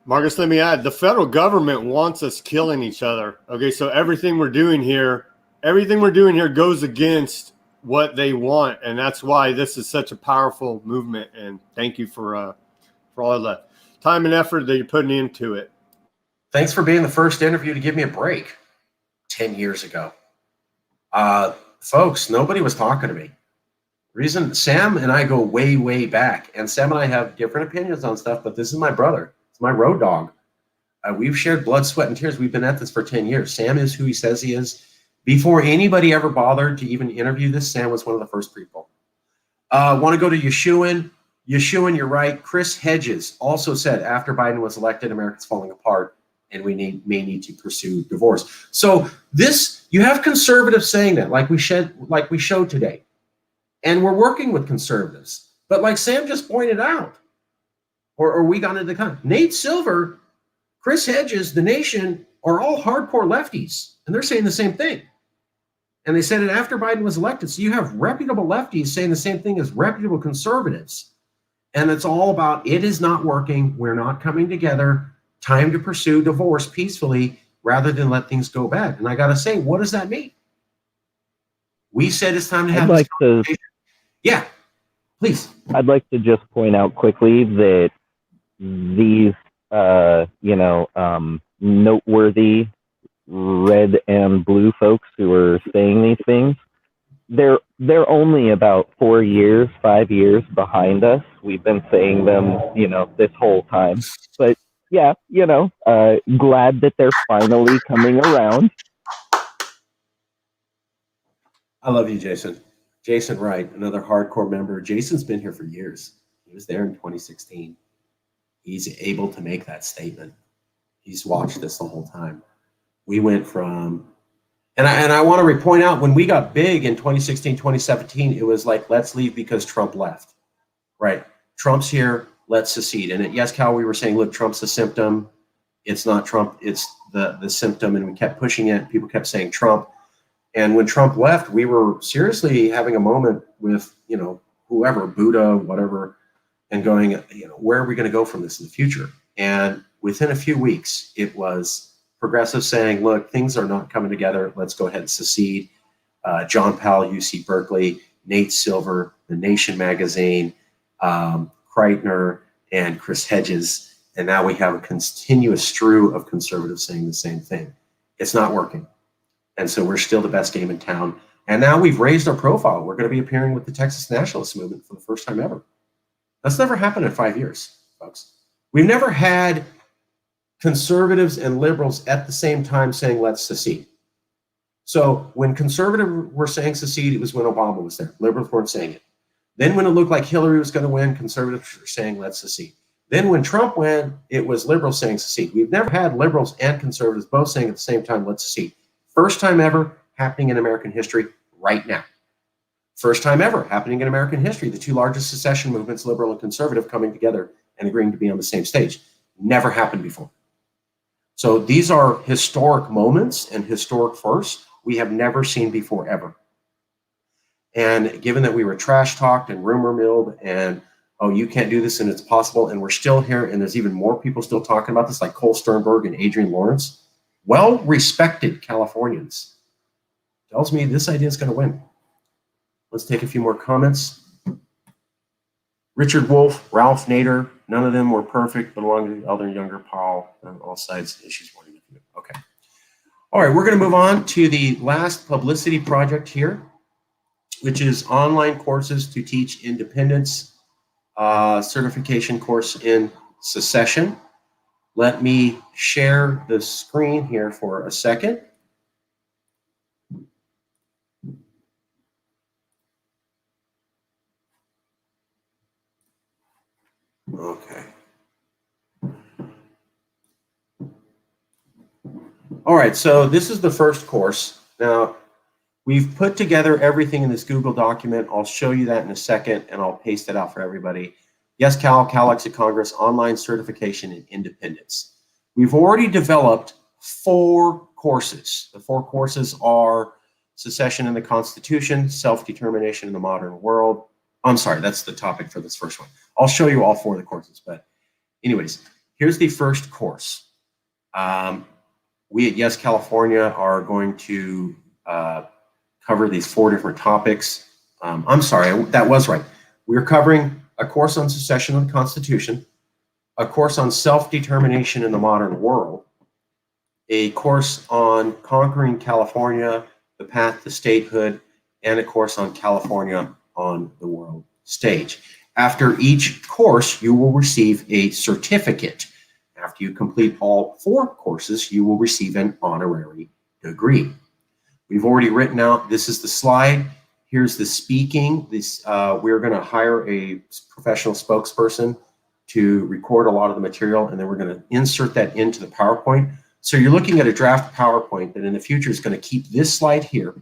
Marcus, let me add, the federal government wants us killing each other. Okay, so everything we're doing here goes against what they want, and that's why this is such a powerful movement. And thank you for all the time and effort that you're putting into it. Thanks for being the first interview to give me a break 10 years ago. Folks, nobody was talking to me. Reason, Sam and I go way, way back, and Sam and I have different opinions on stuff, but this is my brother. It's my road dog. We've shared blood, sweat, and tears. We've been at this for 10 years. Sam is who he says he is. Before anybody ever bothered to even interview this, Sam was one of the first people. Want to go to Yeshuan? Yeshuan, you're right. Chris Hedges also said after Biden was elected, America's falling apart and we may need to pursue divorce. So this, you have conservatives saying that, like we showed today. And we're working with conservatives. But like Sam just pointed out, or we got into the Nate Silver, Chris Hedges, The Nation are all hardcore lefties. And they're saying the same thing. And they said it after Biden was elected. So you have reputable lefties saying the same thing as reputable conservatives. And it's all about, it is not working. We're not coming together. Time to pursue divorce peacefully rather than let things go bad. And I got to say, what does that mean? We said it's time to have this conversation. Yeah, please. I'd like to just point out quickly that these, noteworthy red and blue folks who are saying these things, they're only about 5 years behind us. We've been saying them, this whole time. But yeah, glad that they're finally coming around. I love you, Jason. Jason Wright, another hardcore member. Jason's been here for years. He was there in 2016. He's able to make that statement. He's watched this the whole time. We went from, and I want to point out, when we got big in 2016, 2017, it was like, let's leave because Trump left, right? Trump's here, let's secede. And at YesCAL, we were saying, look, Trump's the symptom. It's not Trump, it's the symptom. And we kept pushing it. People kept saying Trump. And when Trump left, we were seriously having a moment with, whoever, Buddha, whatever, and going, where are we going to go from this in the future? And within a few weeks, it was progressives saying, look, things are not coming together. Let's go ahead and secede. John Powell, UC Berkeley, Nate Silver, The Nation magazine, Kreitner, and Chris Hedges. And now we have a continuous strew of conservatives saying the same thing. It's not working. And so we're still the best game in town. And now we've raised our profile. We're going to be appearing with the Texas nationalist movement for the first time ever. That's never happened in 5 years, folks. We've never had conservatives and liberals at the same time saying, let's secede. So when conservatives were saying secede, it was when Obama was there. Liberals weren't saying it. Then when it looked like Hillary was going to win, conservatives were saying, let's secede. Then when Trump won, it was liberals saying secede. We've never had liberals and conservatives both saying at the same time, let's secede. First time ever, happening in American history right now. First time ever happening in American history. The two largest secession movements, liberal and conservative, coming together and agreeing to be on the same stage. Never happened before. So these are historic moments and historic firsts we have never seen before ever. And given that we were trash talked and rumor milled and, oh, you can't do this and it's possible, and we're still here and there's even more people still talking about this, like Cole Sternberg and Adrian Lawrence, well-respected Californians, tells me this idea is going to win. Let's take a few more comments. Richard Wolf, Ralph Nader, none of them were perfect, but along with the other younger Paul on all sides, issues wanting to do. Okay. All right, we're going to move on to the last publicity project here, which is online courses to teach independence certification course in secession. Let me share the screen here for a second. Okay. All right, so this is the first course. Now, we've put together everything in this Google document. I'll show you that in a second, and I'll paste it out for everybody. YesCAL, CALEXIT Congress, Online Certification in Independence. We've already developed 4 courses. The 4 courses are Secession in the Constitution, Self-Determination in the Modern World. I'm sorry, that's the topic for this first one. I'll show you all 4 of the courses, but anyways, here's the first course. We at Yes California are going to cover these 4 different topics. I'm sorry, that was right. We're covering a course on secession of the Constitution, a course on self-determination in the modern world, a course on conquering California, the path to statehood, and a course on California on the world stage. After each course, you will receive a certificate. After you complete all 4 courses, you will receive an honorary degree. We've already written out, this is the slide. Here's the speaking. We're going to hire a professional spokesperson to record a lot of the material, and then we're going to insert that into the PowerPoint. So you're looking at a draft PowerPoint that in the future is going to keep this slide here,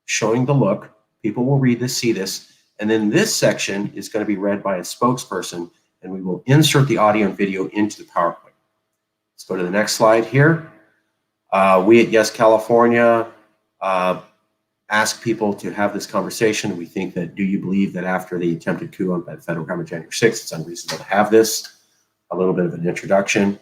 showing the look. People will read this, see this, and then this section is going to be read by a spokesperson, and we will insert the audio and video into the PowerPoint. Let's go to the next slide here. We at Yes California ask people to have this conversation. We think that, do you believe that after the attempted coup on the federal government January 6th, it's unreasonable to have this? A little bit of an introduction,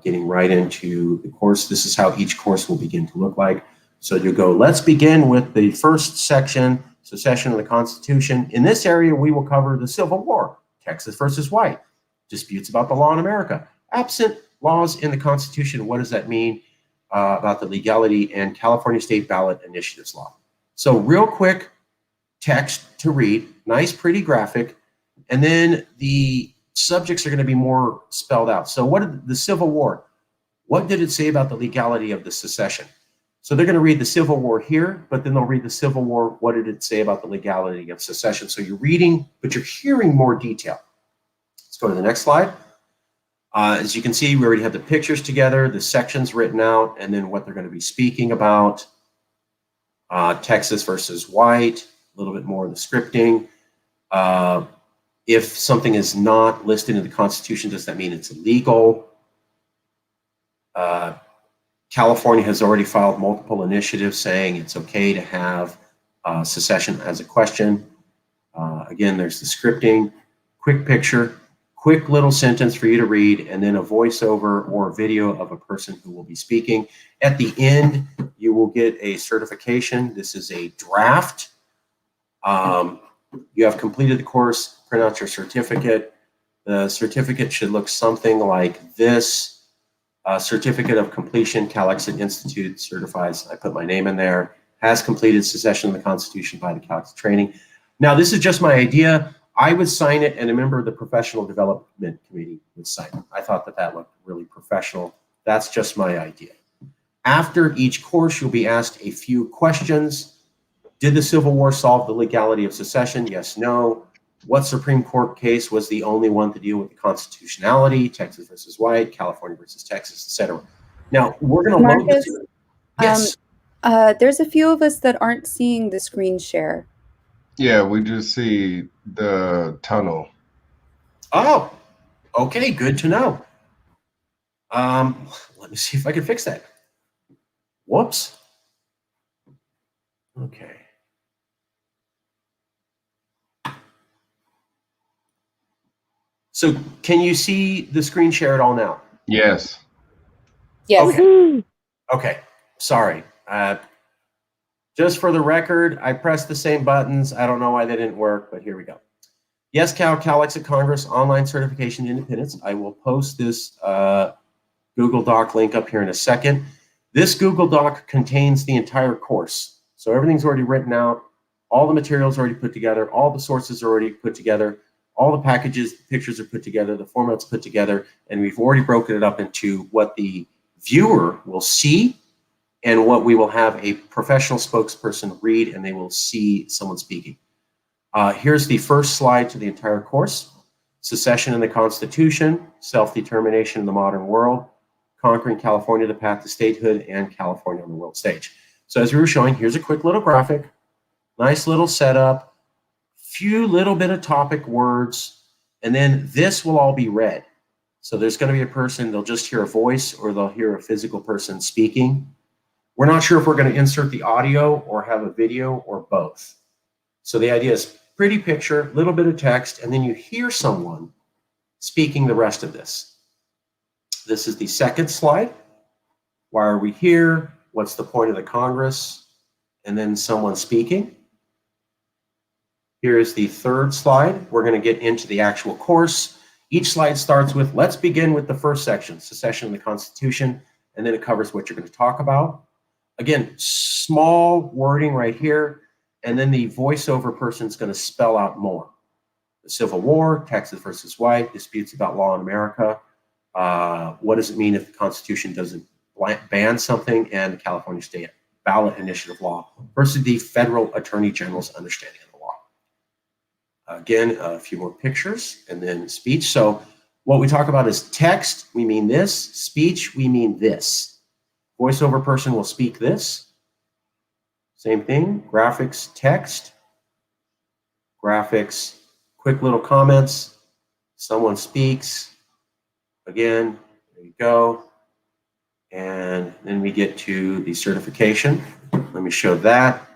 getting right into the course. This is how each course will begin to look like. So you go, let's begin with the first section, secession of the Constitution. In this area, we will cover the Civil War, Texas versus white, disputes about the law in America, absent laws in the Constitution. What does that mean? About the legality and California state ballot initiatives law. So real quick text to read, nice, pretty graphic, and then the subjects are going to be more spelled out. So what did the Civil War, what did it say about the legality of the secession? So they're going to read the Civil War here, but then they'll read the Civil War, what did it say about the legality of secession? So you're reading, but you're hearing more detail. Let's go to the next slide. As you can see, we already have the pictures together, the sections written out, and then what they're going to be speaking about. Texas versus white, a little bit more of the scripting. If something is not listed in the Constitution, does that mean it's illegal? California has already filed multiple initiatives saying it's okay to have secession as a question. Again, there's the scripting, quick picture, quick little sentence for you to read, and then a voiceover or a video of a person who will be speaking. At the end, you will get a certification. This is a draft. You have completed the course, print out your certificate. The certificate should look something like this. Certificate of completion, CALEXIT Institute certifies, I put my name in there, has completed secession of the Constitution by the CALEXIT training. Now, this is just my idea. I would sign it, and a member of the professional development committee would sign it. I thought that that looked really professional. That's just my idea. After each course, you'll be asked a few questions. Did the Civil War solve the legality of secession? Yes, no. What Supreme Court case was the only one to deal with the constitutionality? Texas versus white, California versus Texas, etc. Now, we're going to load this. Yes. There's a few of us that aren't seeing the screen share. Yeah, we just see the tunnel. Oh, okay, good to know. Let me see if I can fix that. Whoops. Okay. So can you see the screen share at all now? Yes. Yes. Okay. Okay. Sorry. Just for the record, I pressed the same buttons. I don't know why they didn't work, but here we go. YesCAL, CALEXIT Congress, Online Certification Independence. I will post this Google Doc link up here in a second. This Google Doc contains the entire course. So everything's already written out. All the materials already put together. All the sources are already put together. All the packages, the pictures are put together. The format's put together. And we've already broken it up into what the viewer will see and what we will have a professional spokesperson read, and they will see someone speaking. Here's the first slide to the entire course. Secession in the Constitution, Self-Determination in the Modern World, Conquering California, the Path to Statehood, and California on the World Stage. So as we were showing, here's a quick little graphic, nice little setup, few little bit of topic words, and then this will all be read. So there's going to be a person, they'll just hear a voice or they'll hear a physical person speaking. We're not sure if we're going to insert the audio or have a video or both. So the idea is pretty picture, little bit of text, and then you hear someone speaking the rest of this. This is the second slide. Why are we here? What's the point of the Congress? And then someone speaking. Here's the third slide. We're going to get into the actual course. Each slide starts with, let's begin with the first section, Secession in the Constitution, and then it covers what you're going to talk about. Again, small wording right here, and then the voiceover person is going to spell out more. The Civil War, Texas versus White, disputes about law in America. What does it mean if the Constitution doesn't ban something, and the California State ballot initiative law versus the federal attorney general's understanding of the law. Again, a few more pictures and then speech. So what we talk about is text, we mean this. Speech, we mean this. Voiceover person will speak this. Same thing, graphics, text, graphics, quick little comments, someone speaks. Again, there you go. And then we get to the certification. Let me show that.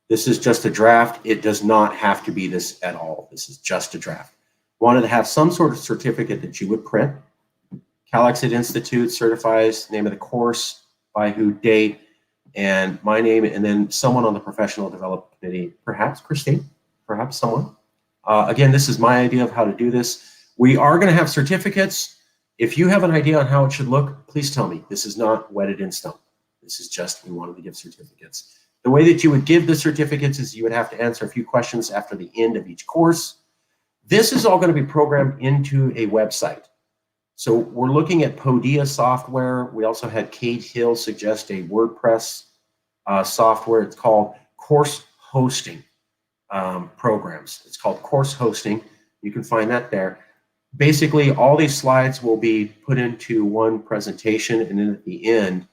This is just a draft. It does not have to be this at all. This is just a draft. Wanted to have some sort of certificate that you would print. CALEXIT Institute certifies, name of the course, by who, date, and my name, and then someone on the professional development committee, perhaps Christine, perhaps someone. Again, this is my idea of how to do this. We are going to have certificates. If you have an idea on how it should look, please tell me. This is not wedded in stone. This is just, we wanted to give certificates. The way that you would give the certificates is you would have to answer a few questions after the end of each course. This is all going to be programmed into a website. So we're looking at Podia software. We also had Kate Hill suggest a WordPress software. It's called course hosting programs. It's called course hosting. You can find that there. Basically, all these slides will be put into one presentation, and then at the end,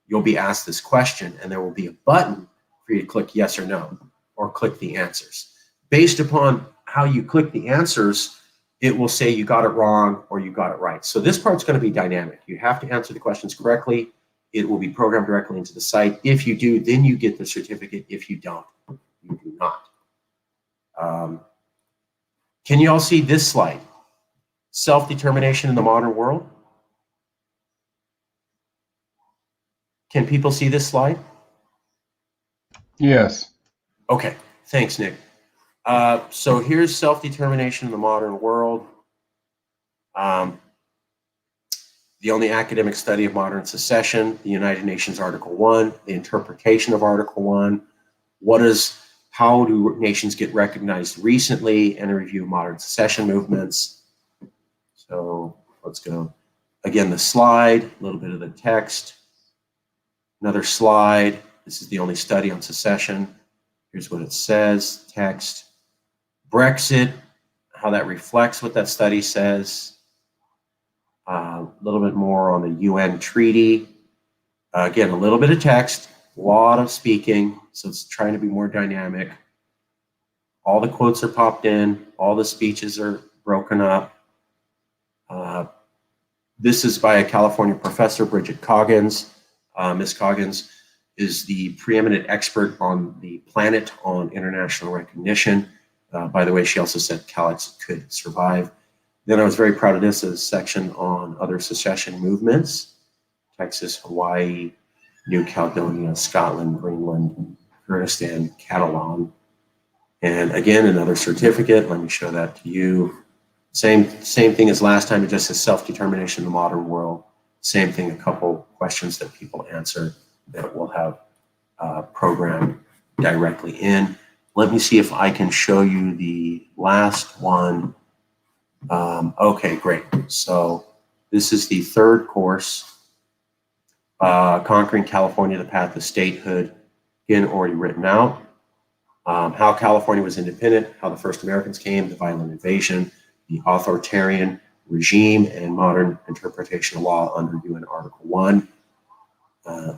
you'll be asked this question, and there will be a button for you to click yes or no, or click the answers. Based upon how you click the answers, it will say you got it wrong or you got it right. So this part's going to be dynamic. You have to answer the questions correctly. It will be programmed directly into the site. If you do, then you get the certificate. If you don't, you do not. Can you all see this slide? Self-determination in the modern world. Can people see this slide? Yes. Okay, thanks, Nick. So here's self-determination in the modern world. The only academic study of modern secession, the United Nations Article 1, the interpretation of Article 1, how do nations get recognized recently, and a review of modern secession movements. So let's go. Again, the slide, a little bit of the text. Another slide. This is the only study on secession. Here's what it says, text. Brexit, how that reflects what that study says. A little bit more on the UN treaty. Again, a little bit of text. A lot of speaking, so it's trying to be more dynamic. All the quotes are popped in. All the speeches are broken up. This is by a California professor, Bridget Coggins. Ms. Coggins is the preeminent expert on the planet on international recognition. By the way, she also said CALEXIT could survive. Then I was very proud of this as a section on other secession movements: Texas, Hawaii, New Caledonia, Scotland, Greenland, Kurdistan, Catalan. And again, another certificate. Let me show that to you. Same thing as last time. It just says self-determination in the modern world. Same thing, a couple questions that people answer that we'll have programmed directly in. Let me see if I can show you the last one. Okay, great. So this is the third course, Conquering California, the Path to Statehood. Again, already written out. How California was independent, how the first Americans came, the violent invasion, the authoritarian regime, and modern interpretation of law under UN Article 1.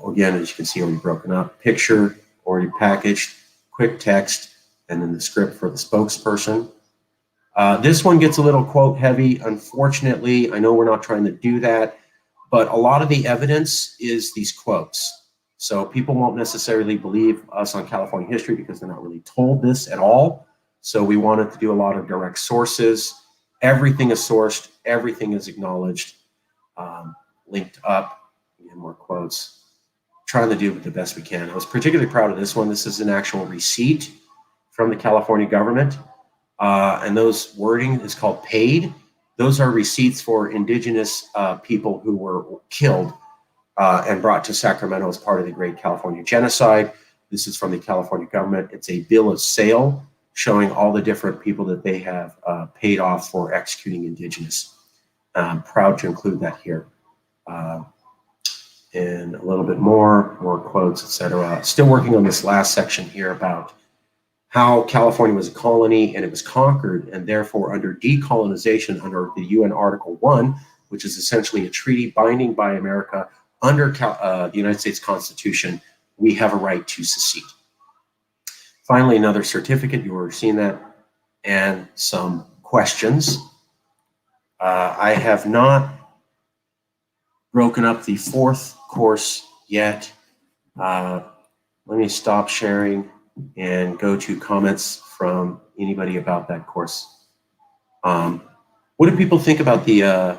Again, as you can see, already broken up. Picture, already packaged, quick text, and then the script for the spokesperson. This one gets a little quote heavy. Unfortunately, I know we're not trying to do that, but a lot of the evidence is these quotes. So people won't necessarily believe us on California history because they're not really told this at all. So we wanted to do a lot of direct sources. Everything is sourced, everything is acknowledged, linked up, and more quotes. Trying to do the best we can. I was particularly proud of this one. This is an actual receipt from the California government. And those wording is called paid. Those are receipts for indigenous people who were killed and brought to Sacramento as part of the Great California Genocide. This is from the California government. It's a bill of sale showing all the different people that they have paid off for executing indigenous. I'm proud to include that here. And a little bit more quotes, etc. Still working on this last section here about how California was a colony and it was conquered, and therefore under decolonization under the UN Article 1, which is essentially a treaty binding by America under the United States Constitution, we have a right to secede. Finally, another certificate, you were seeing that, and some questions. I have not broken up the fourth course yet. Let me stop sharing and go to comments from anybody about that course. What do people think about the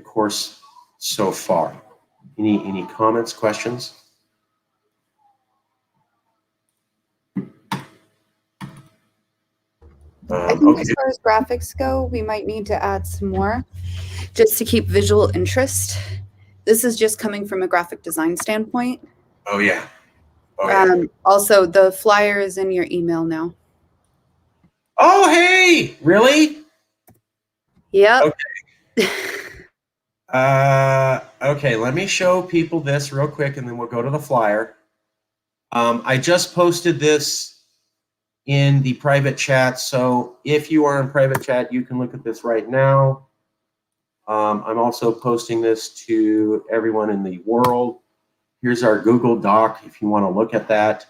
course so far? Any comments, questions? I think as far as graphics go, we might need to add some more just to keep visual interest. This is just coming from a graphic design standpoint. Oh, yeah. Oh, yeah. Also, the flyer is in your email now. Oh, hey, really? Yep. Okay. Okay, let me show people this real quick and then we'll go to the flyer. I just posted this in the private chat, so if you are in private chat, you can look at this right now. I'm also posting this to everyone in the world. Here's our Google Doc if you want to look at that.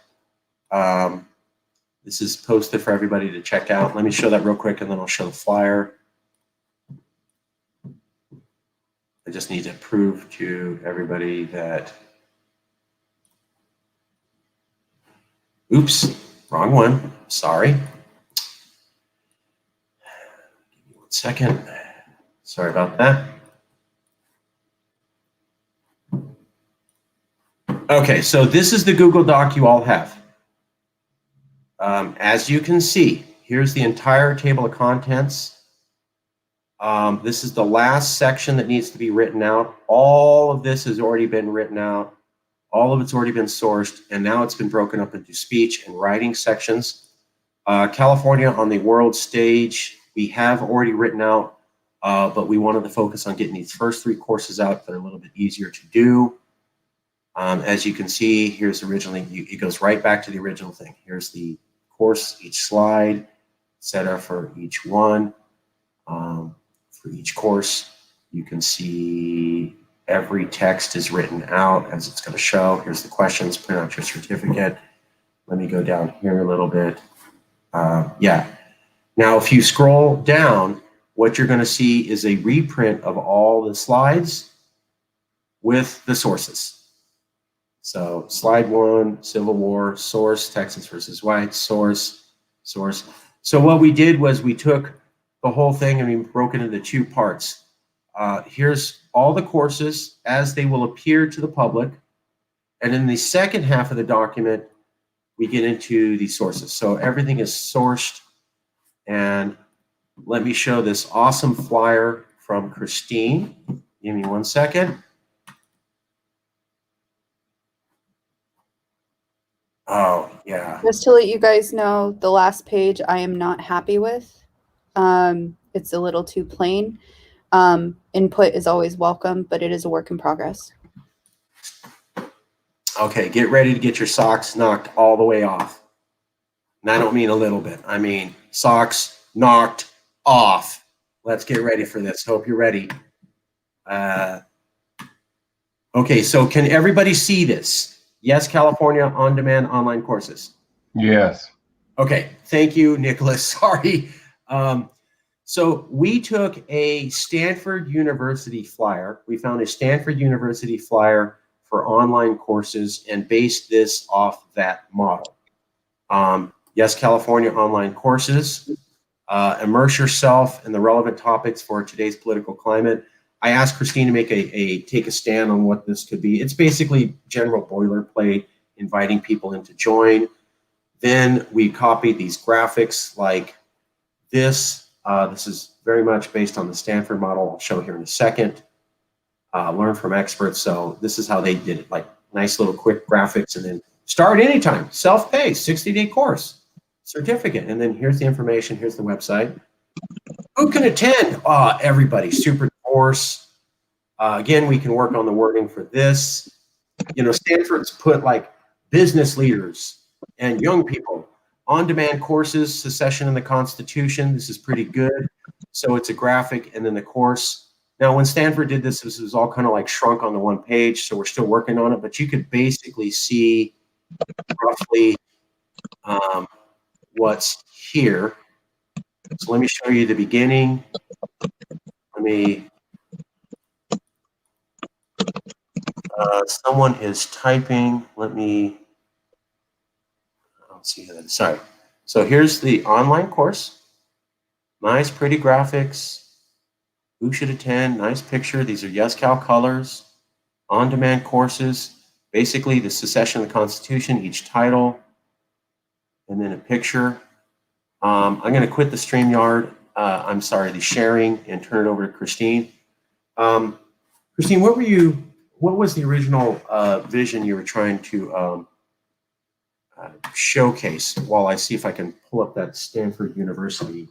This is posted for everybody to check out. Let me show that real quick and then I'll show the flyer. I just need to prove to everybody that, oops, wrong one, sorry. Give me 1 second, sorry about that. Okay, so this is the Google Doc you all have. As you can see, here's the entire table of contents. This is the last section that needs to be written out. All of this has already been written out. All of it's already been sourced, and now it's been broken up into speech and writing sections. California on the world stage, we have already written out, but we wanted to focus on getting these first 3 courses out that are a little bit easier to do. As you can see, here's originally, it goes right back to the original thing. Here's the course, each slide, etc. for each one. For each course, you can see Every text is written out as it's going to show. Here's the questions. Print out your certificate. Let me go down here a little bit. Yeah. Now, if you scroll down, what you're going to see is a reprint of all the slides with the sources. So slide 1, Civil War, source, Texas versus white, source. So what we did was we took the whole thing and we broke it into 2 parts. Here's all the courses as they will appear to the public. And in the second half of the document, we get into the sources. So everything is sourced. And let me show this awesome flyer from Christine. Give me 1 second. Oh, yeah. Just to let you guys know, the last page I am not happy with. It's a little too plain. Input is always welcome, but it is a work in progress. Okay, get ready to get your socks knocked all the way off. And I don't mean a little bit. I mean socks knocked off. Let's get ready for this. Hope you're ready. Okay, so can everybody see this? Yes, California on-demand online courses. Yes. Okay, thank you, Nicholas. Sorry. So we took a Stanford University flyer. We found a Stanford University flyer for online courses and based this off that model. Yes, California online courses. Immerse yourself in the relevant topics for today's political climate. I asked Christine to make take a stand on what this could be. It's basically general boilerplate, inviting people in to join. Then we copied these graphics like this. This is very much based on the Stanford model. I'll show here in a second. Learn from experts. So this is how they did it, like nice little quick graphics, and then start anytime, self-paced, 60-day course, certificate. And then here's the information, here's the website. Who can attend? Everybody, super course. Again, we can work on the wording for this. You know, Stanford's put like business leaders and young people, on-demand courses, secession and the Constitution. This is pretty good. So it's a graphic and then the course. Now, when Stanford did this, this was all kind of like shrunk on the 1 page. So we're still working on it, but you could basically see roughly what's here. So let me show you the beginning. Let me, someone is typing. Let me, I don't see that. Sorry. So here's the online course. Nice, pretty graphics. Who should attend? Nice picture. These are YesCAL colors. On-demand courses. Basically, the secession of the Constitution, each title, and then a picture. I'm going to quit the StreamYard. I'm sorry, the sharing, and turn it over to Christine. Christine, what was the original vision you were trying to showcase? While I see if I can pull up that Stanford University.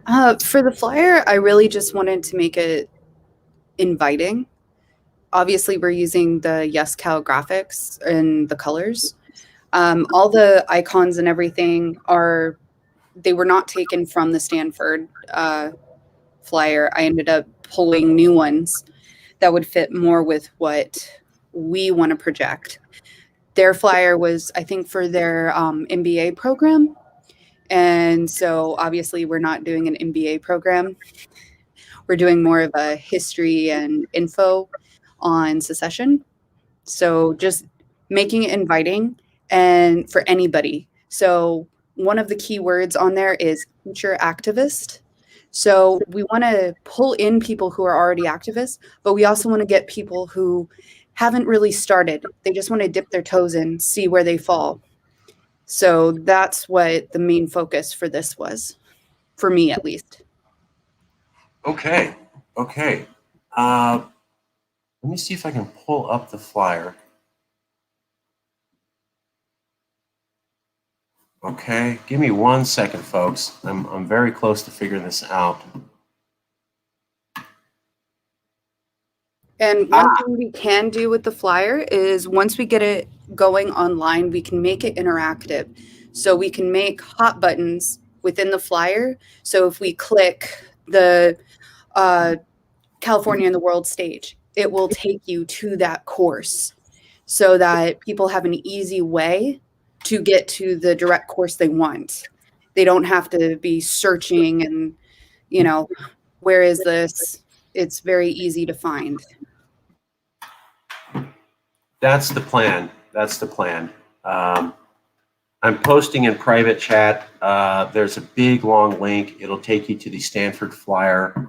For the flyer, I really just wanted to make it inviting. Obviously, we're using the YesCAL graphics and the colors. All the icons and everything they were not taken from the Stanford flyer. I ended up pulling new ones that would fit more with what we want to project. Their flyer was, I think, for their MBA program. And so obviously we're not doing an MBA program. We're doing more of a history and info on secession. So just making it inviting and for anybody. So one of the key words on there is future activist. So we want to pull in people who are already activists, but we also want to get people who haven't really started. They just want to dip their toes in, see where they fall. So that's what the main focus for this was, for me at least. Okay. Let me see if I can pull up the flyer. Okay, give me 1 second, folks. I'm very close to figuring this out. And one thing we can do with the flyer is once we get it going online, we can make it interactive. So we can make hot buttons within the flyer. So if we click the California and the world stage, it will take you to that course so that people have an easy way to get to the direct course they want. They don't have to be searching and, you know, where is this? It's very easy to find. That's the plan. That's the plan. I'm posting in private chat. There's a big long link. It'll take you to the Stanford flyer.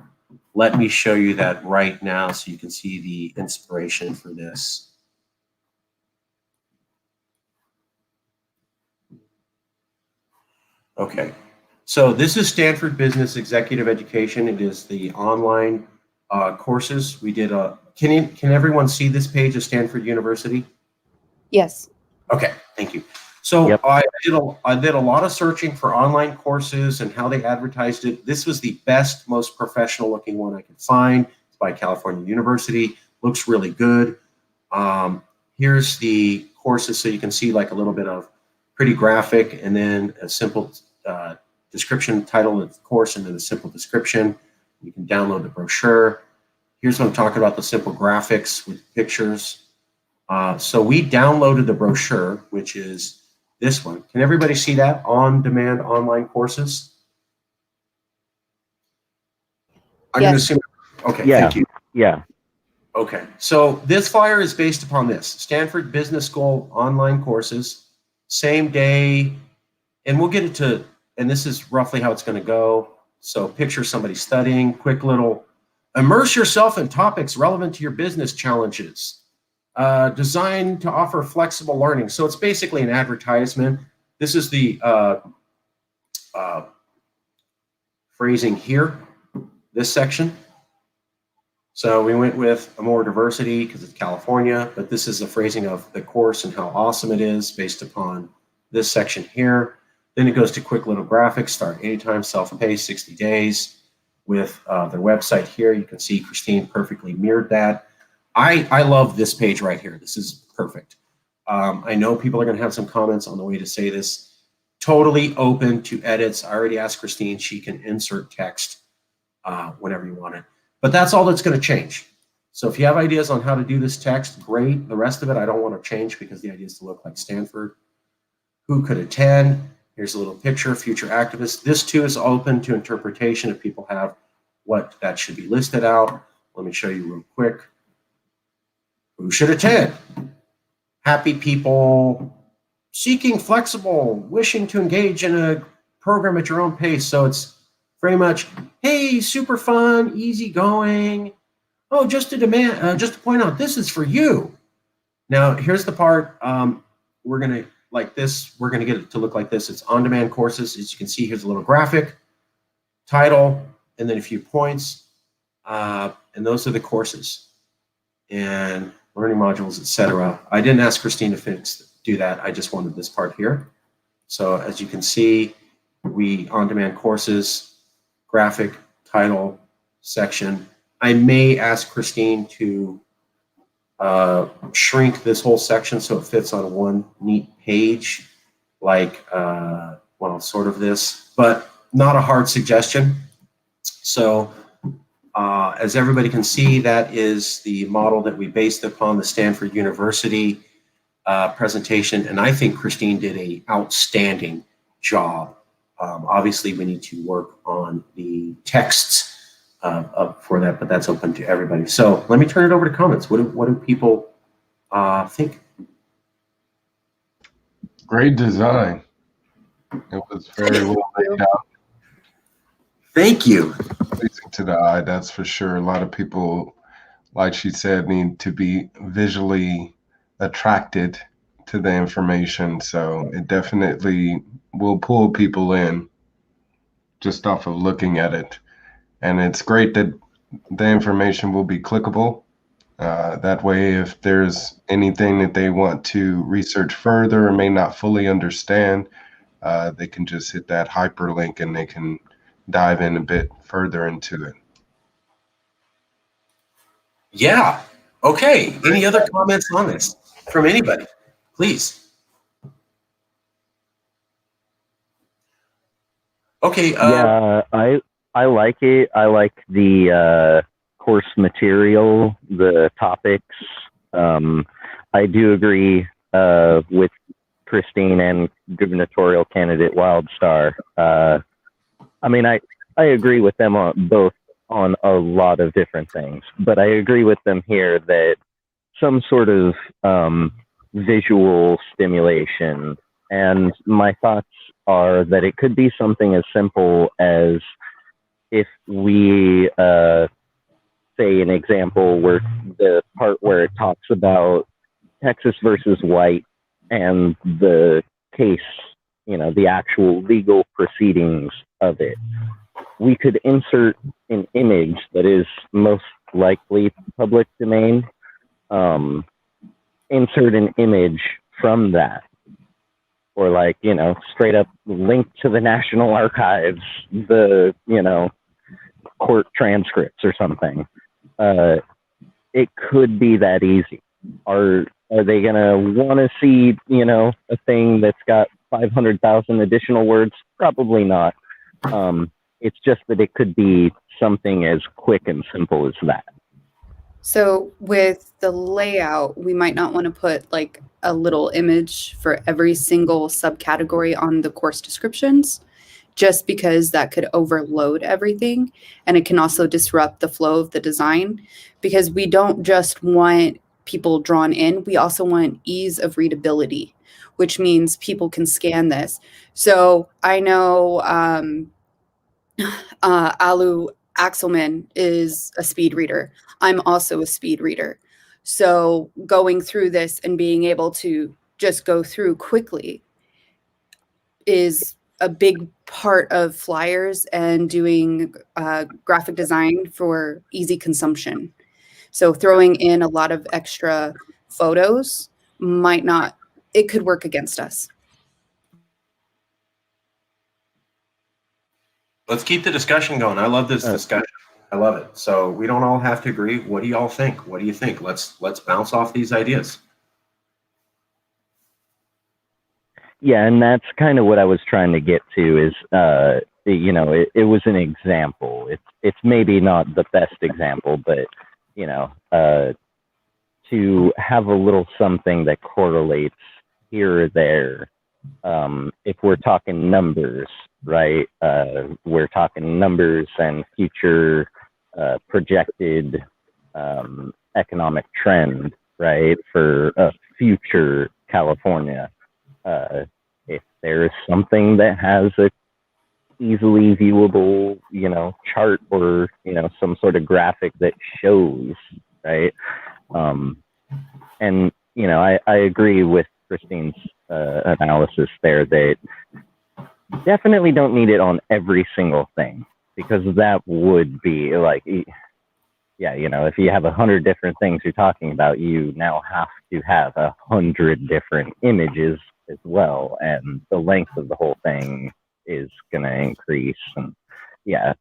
Let me show you that right now so you can see the inspiration for this. Okay, so this is Stanford Business Executive Education. It is the online courses. We did a, can everyone see this page of Stanford University? Yes. Okay, thank you. So Yep. I did a lot of searching for online courses and how they advertised it. This was the best, most professional looking one I could find. It's by California University. Looks really good. Here's the courses so you can see like a little bit of pretty graphic and then a simple description, title of the course, and then a simple description. You can download the brochure. Here's what I'm talking about, the simple graphics with pictures. So we downloaded the brochure, which is this one. Can everybody see that? On-demand online courses? I'm going to assume. Okay, Yeah. thank you. Yeah. Okay, so this flyer is based upon this. Stanford Business School online courses, same day, and we'll get it to, and this is roughly how it's going to go. So picture somebody studying, quick little, immerse yourself in topics relevant to your business challenges. Designed to offer flexible learning. So it's basically an advertisement. This is the phrasing here, this section. So we went with a more diversity because it's California, but this is the phrasing of the course and how awesome it is based upon this section here. Then it goes to quick little graphics, start anytime, self-paced, 60 days with their website here. You can see Christine perfectly mirrored that. I love this page right here. This is perfect. I know people are going to have some comments on the way to say this. Totally open to edits. I already asked Christine. She can insert text whenever you want it. But that's all that's going to change. So if you have ideas on how to do this text, great. The rest of it, I don't want to change because the idea is to look like Stanford. Who could attend? Here's a little picture, future activists. This too is open to interpretation if people have what that should be listed out. Let me show you real quick. Who should attend? Happy people, seeking flexible, wishing to engage in a program at your own pace. So it's very much, hey, super fun, easy going. Oh, just to point out, this is for you. Now, here's the part. We're gonna like this. We're gonna get it to look like this. It's on-demand courses. As you can see, here's a little graphic, title, and then a few points, and those are the courses and learning modules, etc. I didn't ask Christine to do that. I just wanted this part here. So as you can see, we on-demand courses, graphic, title, section. I may ask Christine to shrink this whole section so it fits on one neat page, like, well, sort of this, but not a hard suggestion. So as everybody can see, that is the model that we based upon the Stanford University presentation. And I think Christine did an outstanding job. Obviously, we need to work on the texts for that, but that's open to everybody. So let me turn it over to comments. What do people think? Great design. It was very well laid out. Thank you. Pleasing to the eye, that's for sure. A lot of people, like she said, need to be visually attracted to the information. So it definitely will pull people in just off of looking at it. And it's great that the information will be clickable. That way, if there's anything that they want to research further or may not fully understand, they can just hit that hyperlink and they can dive in a bit further into it. Yeah. Okay. Any other comments on this from anybody? Please. Okay. Yeah, I like it. I like the course material, the topics. I do agree with Christine and gubernatorial candidate Wildstar. I mean, I agree with them on both on a lot of different things, but I agree with them here that some sort of visual stimulation, and my thoughts are that it could be something as simple as if we say an example where the part where it talks about Texas versus White and the case, you know, the actual legal proceedings of it. We could insert an image that is most likely public domain, insert an image from that, or like, you know, straight up link to the National Archives, the, you know, court transcripts or something. It could be that easy. Are they gonna want to see, you know, a thing that's got 500,000 additional words? Probably not. It's just that it could be something as quick and simple as that. So with the layout, we might not want to put like a little image for every single subcategory on the course descriptions, just because that could overload everything. And it can also disrupt the flow of the design, because we don't just want people drawn in, we also want ease of readability, which means people can scan this. So I know Alu Axelman is a speed reader. I'm also a speed reader. So going through this and being able to just go through quickly is a big part of flyers and doing graphic design for easy consumption. So throwing in a lot of extra photos might not, it could work against us. Let's keep the discussion going. I love this discussion. I love it. So we don't all have to agree. What do y'all think? What do you think? Let's bounce off these ideas. Yeah, and that's kind of what I was trying to get to is, you know, it was an example. It's maybe not the best example, but, you know, to have a little something that correlates here or there. If we're talking numbers, right, we're talking numbers and future projected economic trend, right, for a future California. If there's something that has a easily viewable, you know, chart or, you know, some sort of graphic that shows, right? And, you know, I agree with Christine's analysis there that definitely don't need it on every single thing, because that would be like, yeah, you know, if you have 100 different things you're talking about, you now have to have 100 different images as well, and the length of the whole thing is going to increase. And yeah,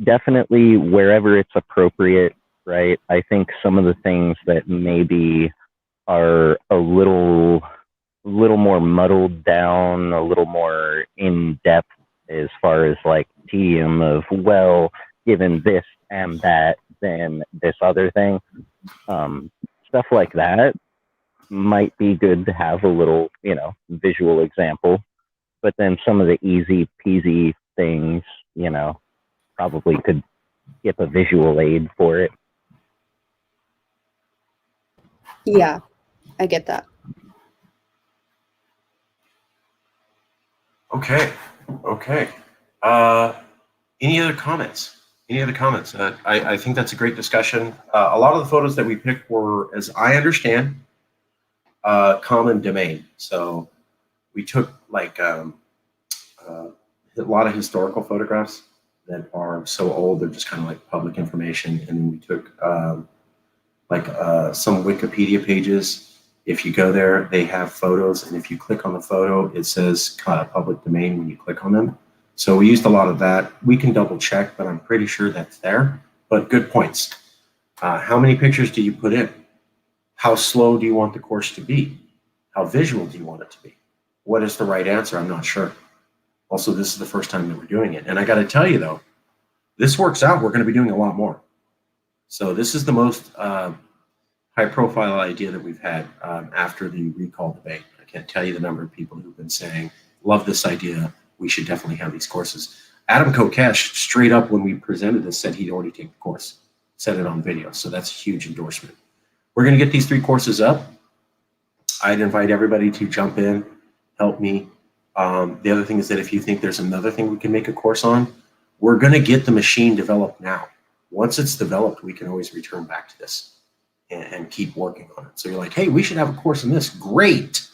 definitely wherever it's appropriate, right? I think some of the things that maybe are a little more muddled down, a little more in depth as far as like tedium of, well, given this and that, then this other thing, stuff like that might be good to have a little, you know, visual example. But then some of the easy peasy things, you know, probably could skip a visual aid for it. Yeah, I get that. Okay. Any other comments? I think that's a great discussion. A lot of the photos that we picked were, as I understand, common domain. So we took like a lot of historical photographs that are so old they're just kind of like public information, and then we took some Wikipedia pages. If you go there, they have photos, and if you click on the photo, it says public domain when you click on them. So we used a lot of that. We can double check, but I'm pretty sure that's there. But good points. How many pictures do you put in? How slow do you want the course to be? How visual do you want it to be? What is the right answer? I'm not sure. Also, this is the first time that we're doing it. And I got to tell you, though, this works out. We're going to be doing a lot more. So this is the most high-profile idea that we've had after the recall debate. I can't tell you the number of people who've been saying, love this idea. We should definitely have these courses. Adam Kokesh, straight up when we presented this, said he'd already taken the course, said it on video. So that's a huge endorsement. We're going to get these 3 courses up. I'd invite everybody to jump in, help me. The other thing is that if you think there's another thing we can make a course on, we're going to get the machine developed now. Once it's developed, we can always return back to this and keep working on it. So you're like, hey, we should have a course on this. Great.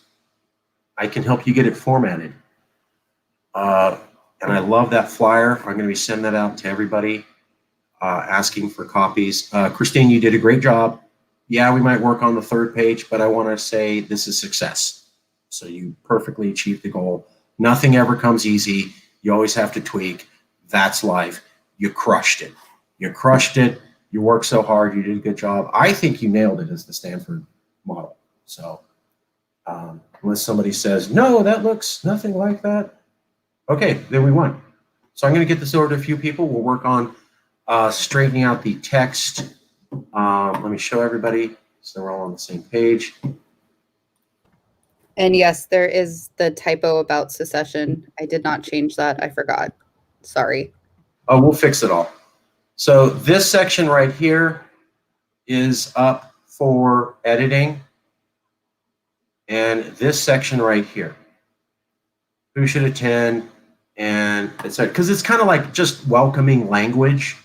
I can help you get it formatted. And I love that flyer. I'm going to be sending that out to everybody, asking for copies. Christine, you did a great job. Yeah, we might work on the 3rd page, but I want to say this is success. So you perfectly achieved the goal. Nothing ever comes easy. You always have to tweak. That's life. You crushed it. You crushed it. You worked so hard. You did a good job. I think you nailed it as the Stanford model. So unless somebody says, no, that looks nothing like that. Okay, then we won. So I'm going to get this over to a few people. We'll work on straightening out the text. Let me show everybody so we're all on the same page. And yes, there is the typo about secession. I did not change that. I forgot. Sorry. Oh, we'll fix it all. So this section right here is up for editing. And this section right here, who should attend, and etc. Because it's kind of like just welcoming language.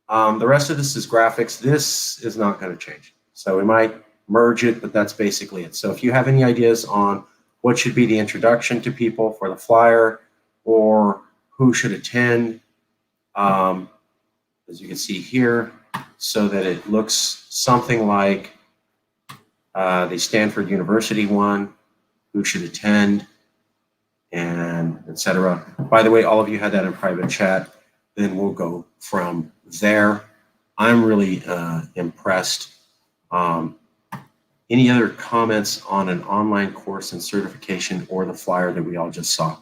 The rest of this is graphics. This is not going to change. So we might merge it, but that's basically it. So if you have any ideas on what should be the introduction to people for the flyer or who should attend, as you can see here, so that it looks something like the Stanford University one, who should attend, and etc. By the way, all of you had that in private chat. Then we'll go from there. I'm really impressed. Any other comments on an online course and certification or the flyer that we all just saw?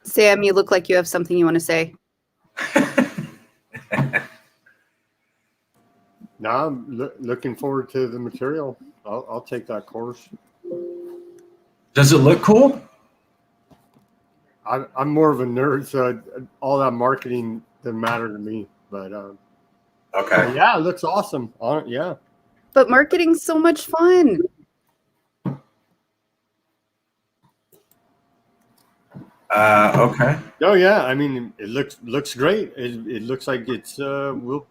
Sam, you look like you have something you want to say. No, I'm looking forward to the material. I'll take that course. Does it look cool? I'm more of a nerd, so all that marketing doesn't matter to me. But okay, yeah, it looks awesome. Yeah. But marketing's so much fun. Okay. Oh yeah, I mean it looks great. It looks like it's will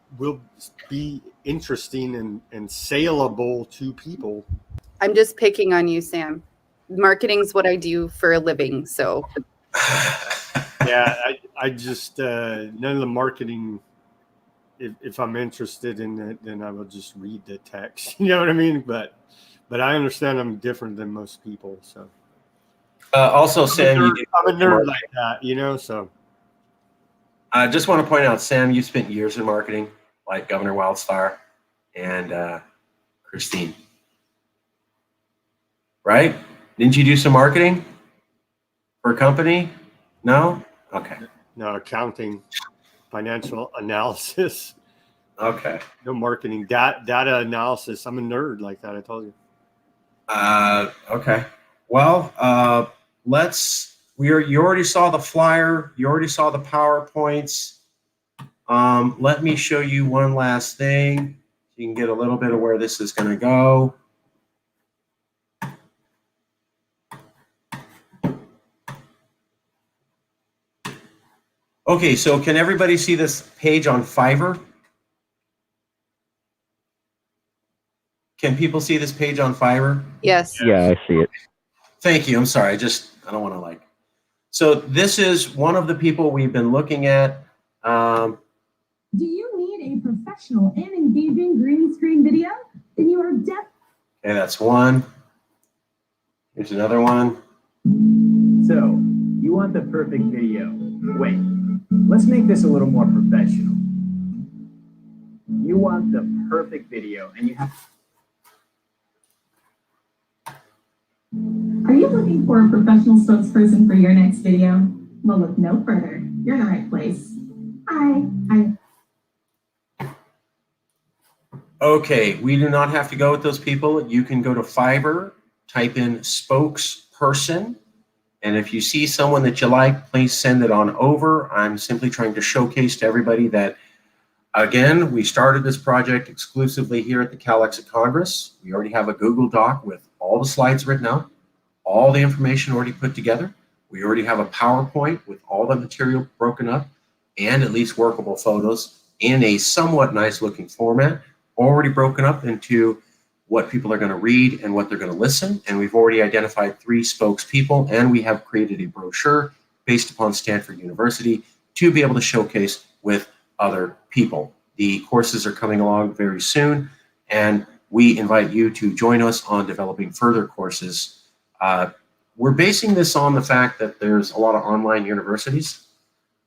be interesting and saleable to people. I'm just picking on you, Sam. Marketing's what I do for a living, so. Yeah, I just none of the marketing. If I'm interested in it, then I will just read the text. You know what I mean? But I understand I'm different than most people. So also, Sam, I'm a nerd like that, you know. So I just want to point out, Sam, you spent years in marketing, like Governor Wildfire and Christine, right? Didn't you do some marketing for a company? No? Okay. No, accounting, financial analysis. Okay. No marketing, data analysis. I'm a nerd like that. I told you. Okay. Well, you already saw the flyer. You already saw the PowerPoints. Let me show you one last thing. You can get a little bit of where this is going to go. Okay, so can everybody see this page on Fiverr? Can people see this page on Fiverr? Yes. Yeah, I see it. Thank you. I'm sorry. I don't want to like. So this is one of the people we've been looking at. Do you need a professional and engaging green screen video? Then you are definitely. Okay, that's one. Here's another one. So, you want the perfect video. Wait, let's make this a little more professional. You want the perfect video, and you have... Are you looking for a professional spokesperson for your next video? Well, look no further. You're in the right place. Hi. Okay, we do not have to go with those people. You can go to Fiverr, type in spokesperson, and if you see someone that you like, please send it on over. I'm simply trying to showcase to everybody that, again, we started this project exclusively here at the CALEXIT Congress. We already have a Google Doc with all the slides written out, all the information already put together. We already have a PowerPoint with all the material broken up and at least workable photos in a somewhat nice looking format, already broken up into what people are going to read and what they're going to listen. And we've already identified 3 spokespeople, and we have created a brochure based upon Stanford University to be able to showcase with other people. The courses are coming along very soon, and we invite you to join us on developing further courses. We're basing this on the fact that there's a lot of online universities,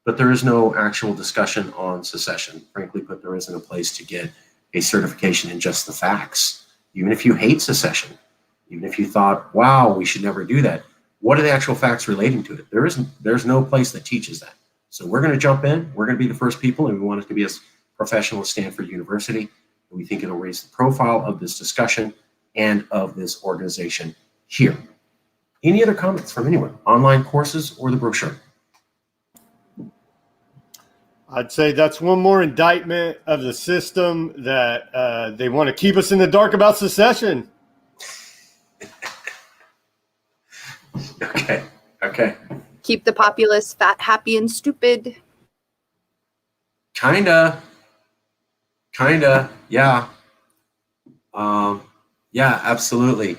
but there is no actual discussion on secession. Frankly put, there isn't a place to get a certification in just the facts. Even if you hate secession, even if you thought, wow, we should never do that, what are the actual facts relating to it? There's no place that teaches that. So we're going to jump in. We're going to be the first people, and we want it to be as professional as Stanford University. And we think it'll raise the profile of this discussion and of this organization here. Any other comments from anyone? Online courses or the brochure? I'd say that's one more indictment of the system that they want to keep us in the dark about secession. Okay. Keep the populace fat, happy, and stupid. Kinda, yeah. Yeah, absolutely.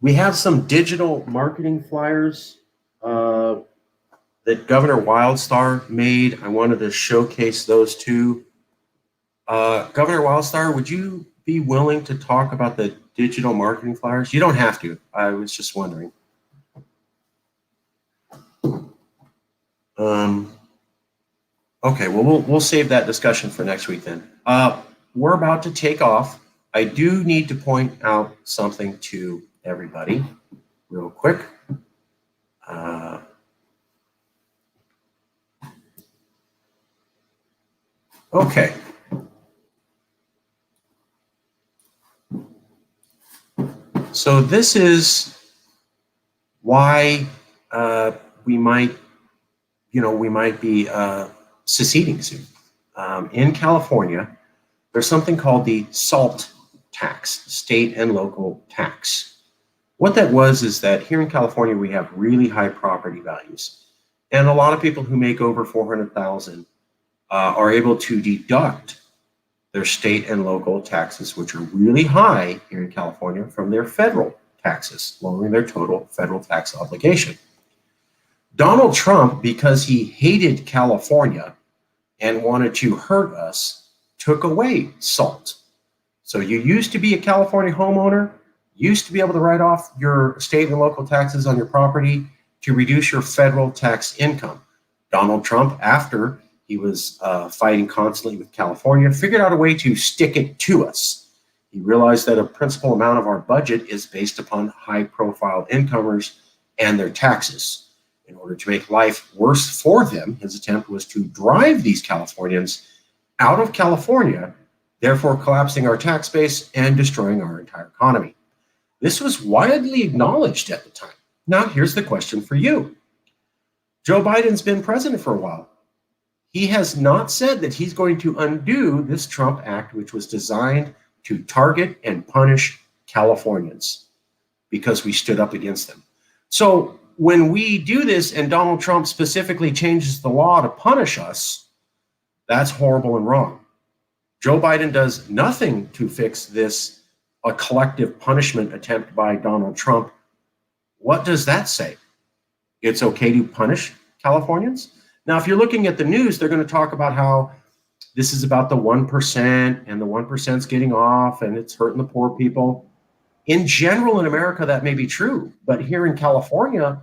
We have some digital marketing flyers that Governor Wildstar made. I wanted to showcase those too. Governor Wildstar, would you be willing to talk about the digital marketing flyers? You don't have to. I was just wondering. Okay, well, we'll save that discussion for next week then. We're about to take off. I do need to point out something to everybody real quick. Okay. So this is why we might be seceding soon. In California, there's something called the SALT tax, state and local tax. What that was is that here in California, we have really high property values. And a lot of people who make over $400,000 are able to deduct their state and local taxes, which are really high here in California, from their federal taxes, lowering their total federal tax obligation. Donald Trump, because he hated California and wanted to hurt us, took away SALT. So you used to be a California homeowner, used to be able to write off your state and local taxes on your property to reduce your federal tax income. Donald Trump, after he was fighting constantly with California, figured out a way to stick it to us. He realized that a principal amount of our budget is based upon high-profile incomers and their taxes. In order to make life worse for them, his attempt was to drive these Californians out of California, therefore collapsing our tax base and destroying our entire economy. This was widely acknowledged at the time. Now, here's the question for you. Joe Biden's been president for a while. He has not said that he's going to undo this Trump Act, which was designed to target and punish Californians because we stood up against them. So when we do this and Donald Trump specifically changes the law to punish us, that's horrible and wrong. Joe Biden does nothing to fix this, a collective punishment attempt by Donald Trump. What does that say? It's okay to punish Californians? Now, if you're looking at the news, they're going to talk about how this is about the 1% and the 1%'s getting off and it's hurting the poor people. In general, in America, that may be true. But here in California,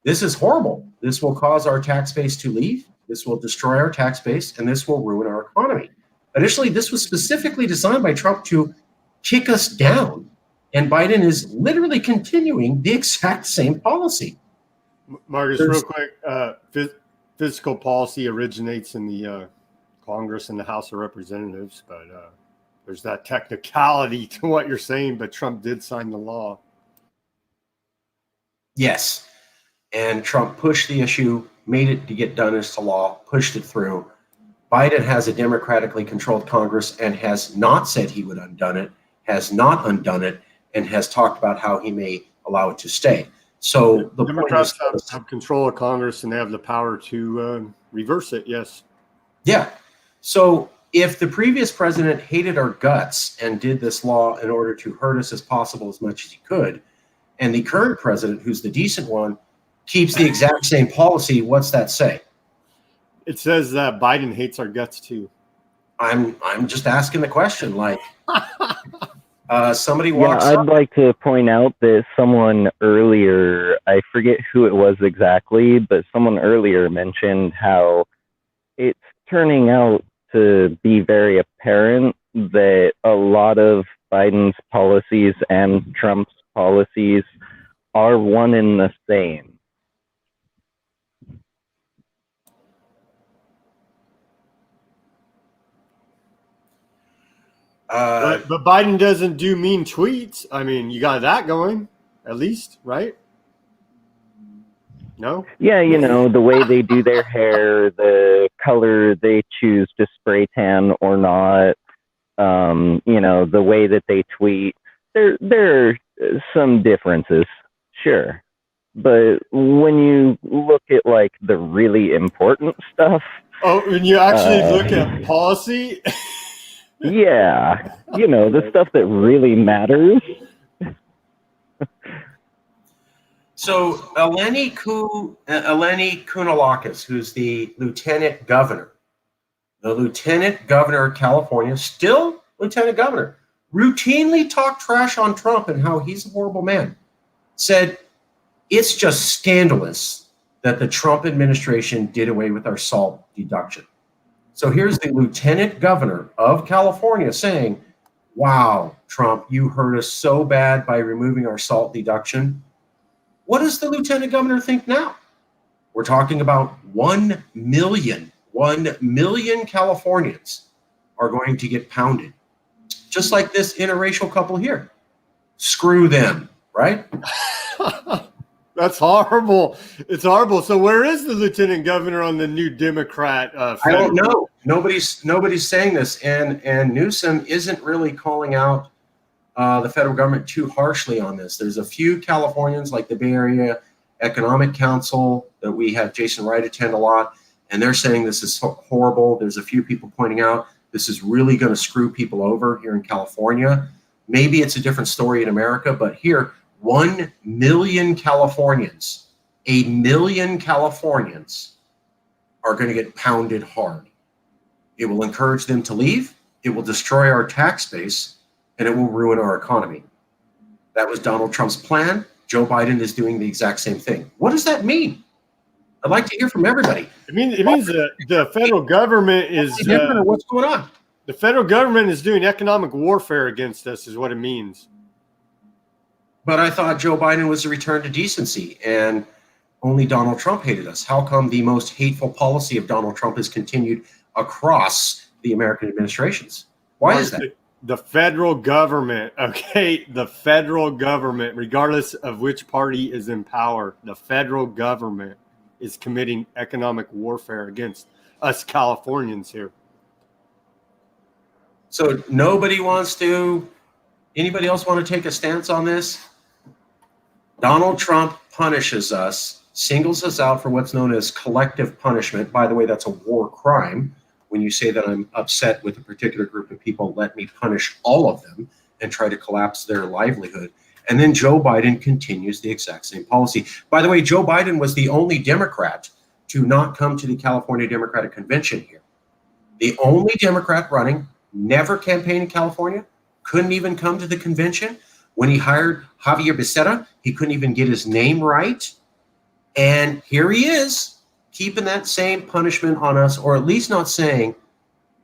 this is horrible. This will cause our tax base to leave. This will destroy our tax base, and this will ruin our economy. Additionally, this was specifically designed by Trump to kick us down. And Biden is literally continuing the exact same policy. Marcus, real quick, fiscal policy originates in the Congress and the House of Representatives, but there's that technicality to what you're saying, but Trump did sign the law. Yes. And Trump pushed the issue, made it to get done into law, pushed it through. Biden has a democratically controlled Congress and has not said he would undone it, has not undone it, and has talked about how he may allow it to stay. So the Democrats have control of Congress and they have the power to reverse it. Yes. Yeah. So if the previous president hated our guts and did this law in order to hurt us as possible as much as he could, and the current president, who's the decent one, keeps the exact same policy, what's that say? It says that Biden hates our guts too. I'm just asking the question. Like, somebody walks I'd up. like to point out that someone earlier, I forget who it was exactly, but someone earlier mentioned how it's turning out to be very apparent that a lot of Biden's policies and Trump's policies are one and the same. But Biden doesn't do mean tweets. I mean, you got that going, at least, right? No? Yeah, you know, the way they do their hair, the color they choose to spray tan or not, you know, the way that they tweet. There are some differences, sure. But when you look at, like, the really important stuff... Oh, when you actually look at policy... Yeah, you know, the stuff that really matters. So Eleni Kounalakis, who's the lieutenant governor of California, still lieutenant governor, routinely talked trash on Trump and how he's a horrible man, said it's just scandalous that the Trump administration did away with our SALT deduction. So here's the lieutenant governor of California saying, wow, Trump, you hurt us so bad by removing our SALT deduction. What does the lieutenant governor think now? We're talking about 1 million Californians are going to get pounded. Just like this interracial couple here. Screw them, right? That's horrible. It's horrible. So where is the lieutenant governor on the new Democrat? I don't know. Nobody's saying this, and Newsom isn't really calling out the federal government too harshly on this. There's a few Californians, like the Bay Area Economic Council, that we have Jason Wright attend a lot, and they're saying this is horrible. There's a few people pointing out this is really going to screw people over here in California. Maybe it's a different story in America, but here, 1 million Californians, 1 million Californians are going to get pounded hard. It will encourage them to leave. It will destroy our tax base, and it will ruin our economy. That was Donald Trump's plan. Joe Biden is doing the exact same thing. What does that mean? I'd like to hear from everybody. It means the federal government is... what's going on? The federal government is doing economic warfare against us is what it means. But I thought Joe Biden was a return to decency, and only Donald Trump hated us. How come the most hateful policy of Donald Trump is continued across the American administrations? Why is that? The federal government, okay? The federal government, regardless of which party is in power, the federal government is committing economic warfare against us Californians here. So anybody else want to take a stance on this? Donald Trump punishes us, singles us out for what's known as collective punishment. By the way, that's a war crime. When you say that I'm upset with a particular group of people, let me punish all of them and try to collapse their livelihood. And then Joe Biden continues the exact same policy. By the way, Joe Biden was the only Democrat to not come to the California Democratic Convention here. The only Democrat running, never campaigned in California, couldn't even come to the convention. When he hired Javier Becerra, he couldn't even get his name right. And here he is, keeping that same punishment on us, or at least not saying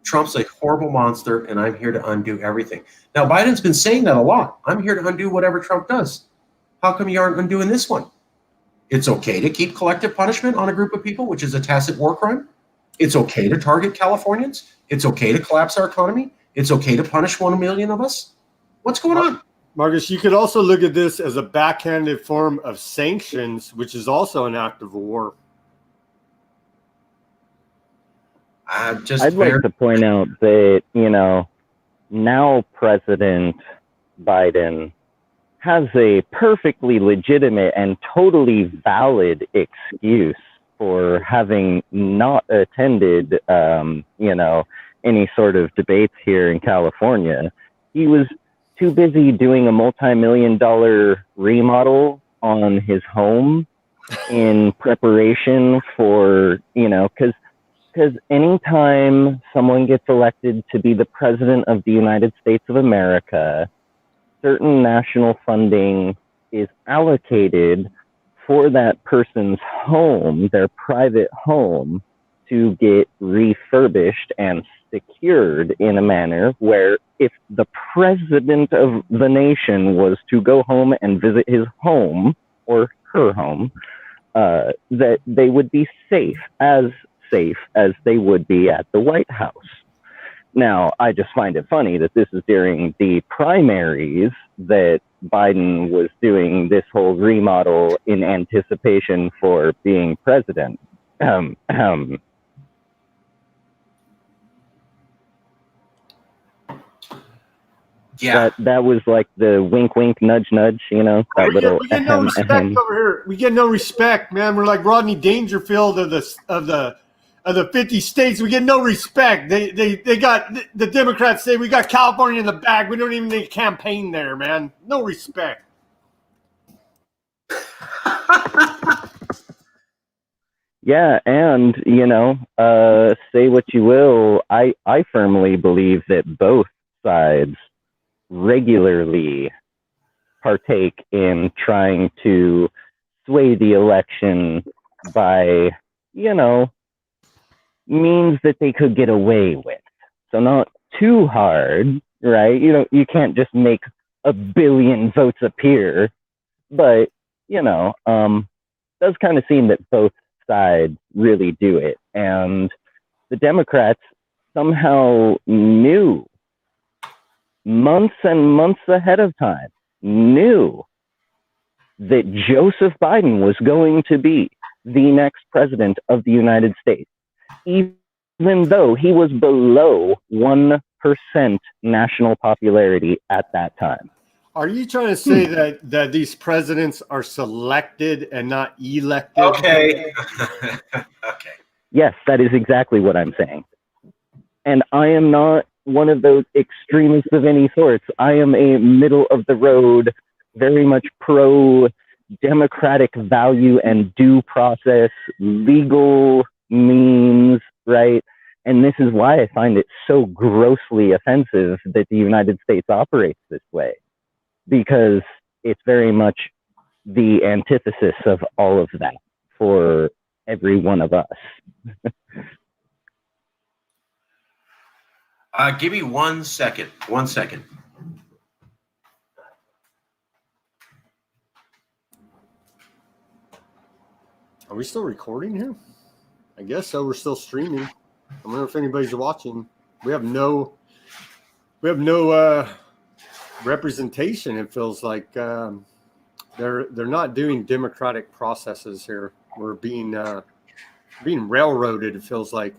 Trump's a horrible monster and I'm here to undo everything. Now, Biden's been saying that a lot. I'm here to undo whatever Trump does. How come you aren't undoing this one? It's okay to keep collective punishment on a group of people, which is a tacit war crime. It's okay to target Californians. It's okay to collapse our economy. It's okay to punish 1 million of us. What's going on? Marcus, you could also look at this as a backhanded form of sanctions, which is also an act of war. I'd like to point out that, you know, now President Biden has a perfectly legitimate and totally valid excuse for having not attended, you know, any sort of debates here in California. He was too busy doing a multi-million-dollar remodel on his home in preparation for, you know, because anytime someone gets elected to be the president of the United States of America, certain national funding is allocated for that person's home, their private home, to get refurbished and secured in a manner where if the president of the nation was to go home and visit his home or her home, that they would be safe as they would be at the White House. Now, I just find it funny that this is during the primaries that Biden was doing this whole remodel in anticipation for being president. Yeah. That was like the wink, wink, nudge, nudge, you know, that little we get no respect over here. We get no respect, man. We're like Rodney Dangerfield of the 50 states. We get no respect. They got the Democrats say we got California in the bag. We don't even need a campaign there, man. No respect. Yeah, and, you know, say what you will, I firmly believe that both sides regularly partake in trying to sway the election by, you know, means that they could get away with. So not too hard, right? You know, you can't just make 1 billion votes appear, but, you know, does kind of seem that both sides really do it. And the Democrats somehow knew months and months ahead of time, knew that Joseph Biden was going to be the next president of the United States, even though he was below 1% national popularity at that time. Are you trying to say that these presidents are selected and not elected? Okay. Yes, that is exactly what I'm saying. And I am not one of those extremists of any sorts. I am a middle of the road, very much pro democratic value and due process, legal means, right? And this is why I find it so grossly offensive that the United States operates this way, because it's very much the antithesis of all of that for every one of us. Give me 1 second. 1 second. Are we still recording here? I guess so. We're still streaming. I wonder if anybody's watching. We have no representation. It feels like they're not doing democratic processes here. We're being railroaded. It feels like.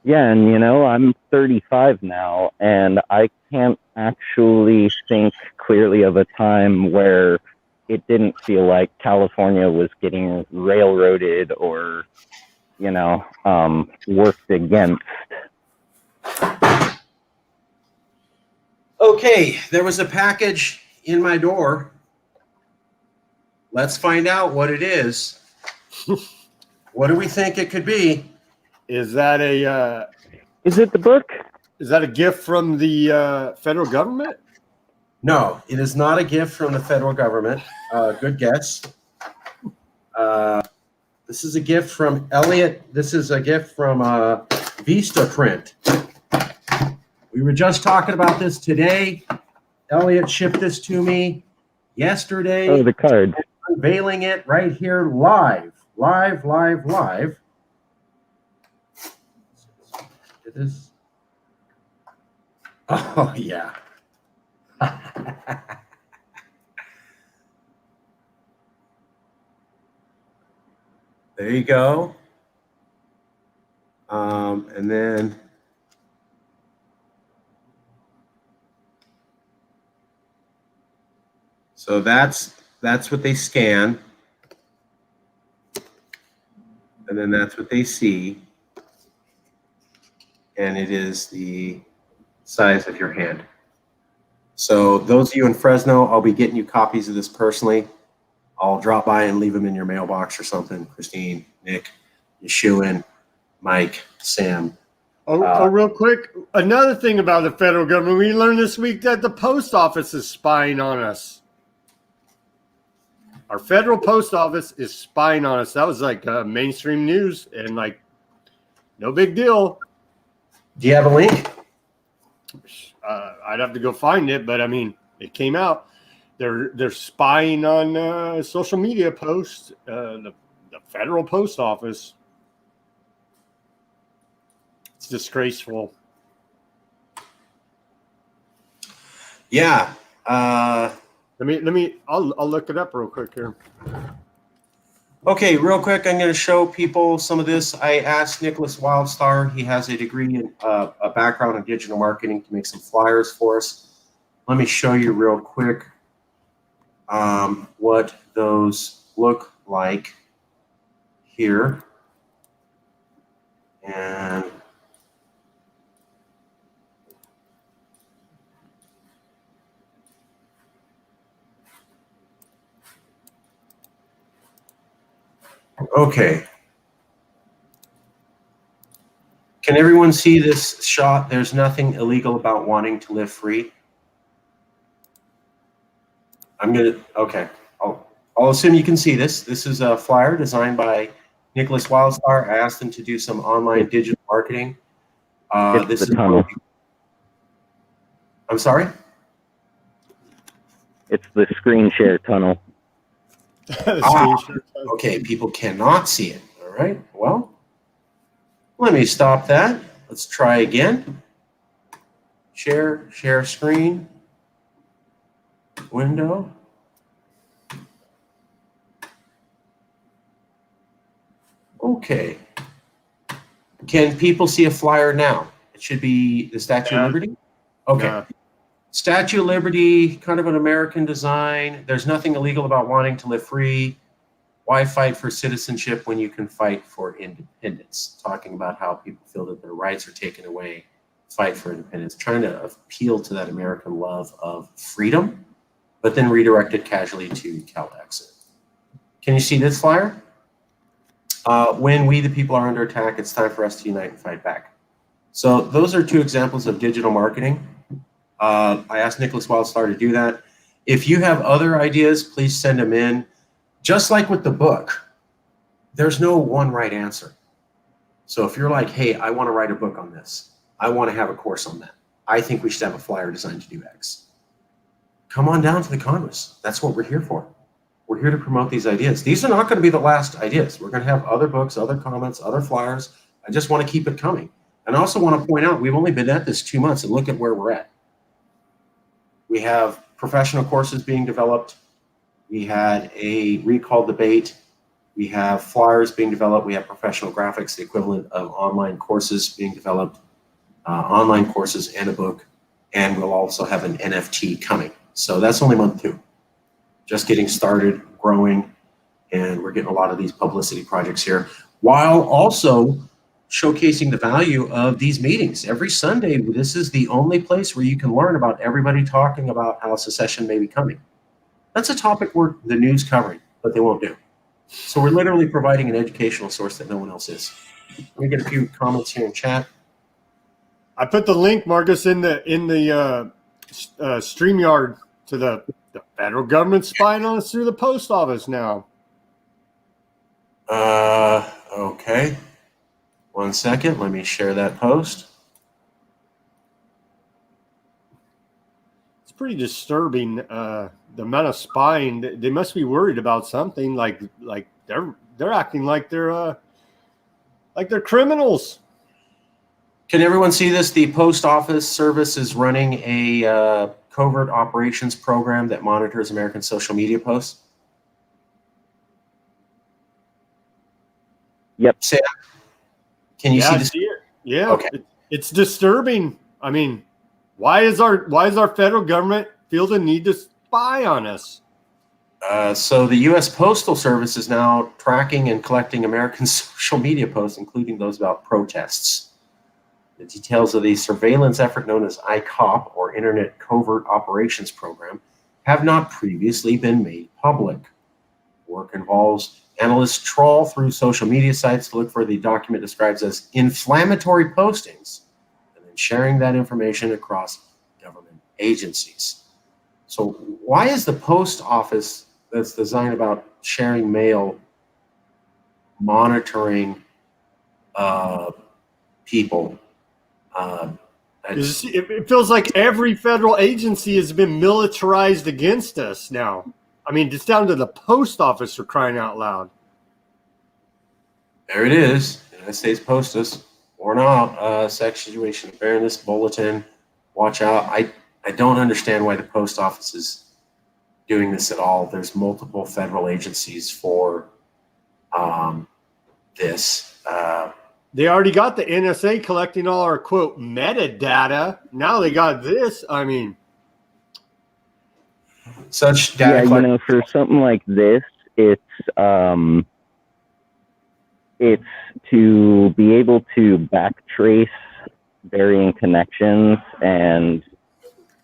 Yeah, and you know, I'm 35 now, and I can't actually think clearly of a time where it didn't feel like California was getting railroaded or, you know, worked against. Okay, there was a package in my door. Let's find out what it is. What do we think it could be? Is that a? Is it the book? Is that a gift from the federal government? No, it is not a gift from the federal government. Good guess. This is a gift from Elliot. This is a gift from Vista Print. We were just talking about this today. Elliot shipped this to me yesterday. Oh, the cards. Unveiling it right here live. Live. It is. Oh, yeah. There you go. And then so that's what they scan. And then that's what they see. And it is the size of your hand. So those of you in Fresno, I'll be getting you copies of this personally. I'll drop by and leave them in your mailbox or something. Christine, Nick, Yeshua, Mike, Sam. Real quick, another thing about the federal government, we learned this week that the post office is spying on us. Our federal post office is spying on us. That was like mainstream news and like no big deal. Do you have a link? I'd have to go find it, but I mean, it came out. They're spying on social media posts. The federal post office. It's disgraceful. Yeah. I'll look it up real quick here. Okay, real quick, I'm going to show people some of this. I asked Nicholas Wildstar. He has a degree in a background in digital marketing to make some flyers for us. Let me show you real quick what those look like here. And okay. Can everyone see this shot? There's nothing illegal about wanting to live free. Okay. I'll assume you can see this. This is a flyer designed by Nicholas Wildstar. I asked him to do some online digital marketing. This is the tunnel. I'm sorry? It's the screen share tunnel. Okay, people cannot see it. All right, well, let me stop that. Let's try again. Share screen, window. Okay. Can people see a flyer now? It should be the Statue of Liberty. Okay. Yeah. Statue of Liberty, kind of an American design. There's nothing illegal about wanting to live free. Why fight for citizenship when you can fight for independence? Talking about how people feel that their rights are taken away, fight for independence, trying to appeal to that American love of freedom, but then redirect it casually to CALEXIT. Can you see this flyer? When we, the people, are under attack, it's time for us to unite and fight back. So those are two examples of digital marketing. I asked Nicholas Wildstar to do that. If you have other ideas, please send them in. Just like with the book, there's no one right answer. So if you're like, hey, I want to write a book on this, I want to have a course on that, I think we should have a flyer designed to do X. Come on down to the Congress. That's what we're here for. We're here to promote these ideas. These are not going to be the last ideas. We're going to have other books, other comments, other flyers. I just want to keep it coming. And I also want to point out, we've only been at this 2 months, and look at where we're at. We have professional courses being developed. We had a recall debate. We have flyers being developed. We have professional graphics, the equivalent of online courses being developed, online courses and a book. And we'll also have an NFT coming. So that's only month 2. Just getting started, growing, and we're getting a lot of these publicity projects here, while also showcasing the value of these meetings. Every Sunday, this is the only place where you can learn about everybody talking about how secession may be coming. That's a topic where the news covering, but they won't do. So we're literally providing an educational source that no one else is. Let me get a few comments here in chat. I put the link, Marcus, in the StreamYard to the federal government spying on us through the post office now. Okay. 1 second. Let me share that post. It's pretty disturbing. The amount of spying. They must be worried about something. Like they're acting like they're criminals. Can everyone see this? The Post Office Service is running a covert operations program that monitors American social media posts. Yep. Sam, can you see this? Yeah. Okay. It's disturbing. I mean, why is our federal government feel the need to spy on us? So the U.S. Postal Service is now tracking and collecting American social media posts, including those about protests. The details of the surveillance effort known as ICOP, or Internet Covert Operations Program, have not previously been made public. Work involves analysts trawl through social media sites to look for the document describes as inflammatory postings, and then sharing that information across government agencies. So why is the post office that's designed about sharing mail monitoring people? It feels like every federal agency has been militarized against us now. I mean, it's down to the post office for crying out loud. There it is, United States Postus, worn out, sex situation, fairness, bulletin, watch out. I don't understand why the post office is doing this at all. There's multiple federal agencies for this. They already got the NSA collecting all our, quote, metadata. Now they got this. I mean, such data. Yeah, for something like this, it's to be able to backtrace varying connections, and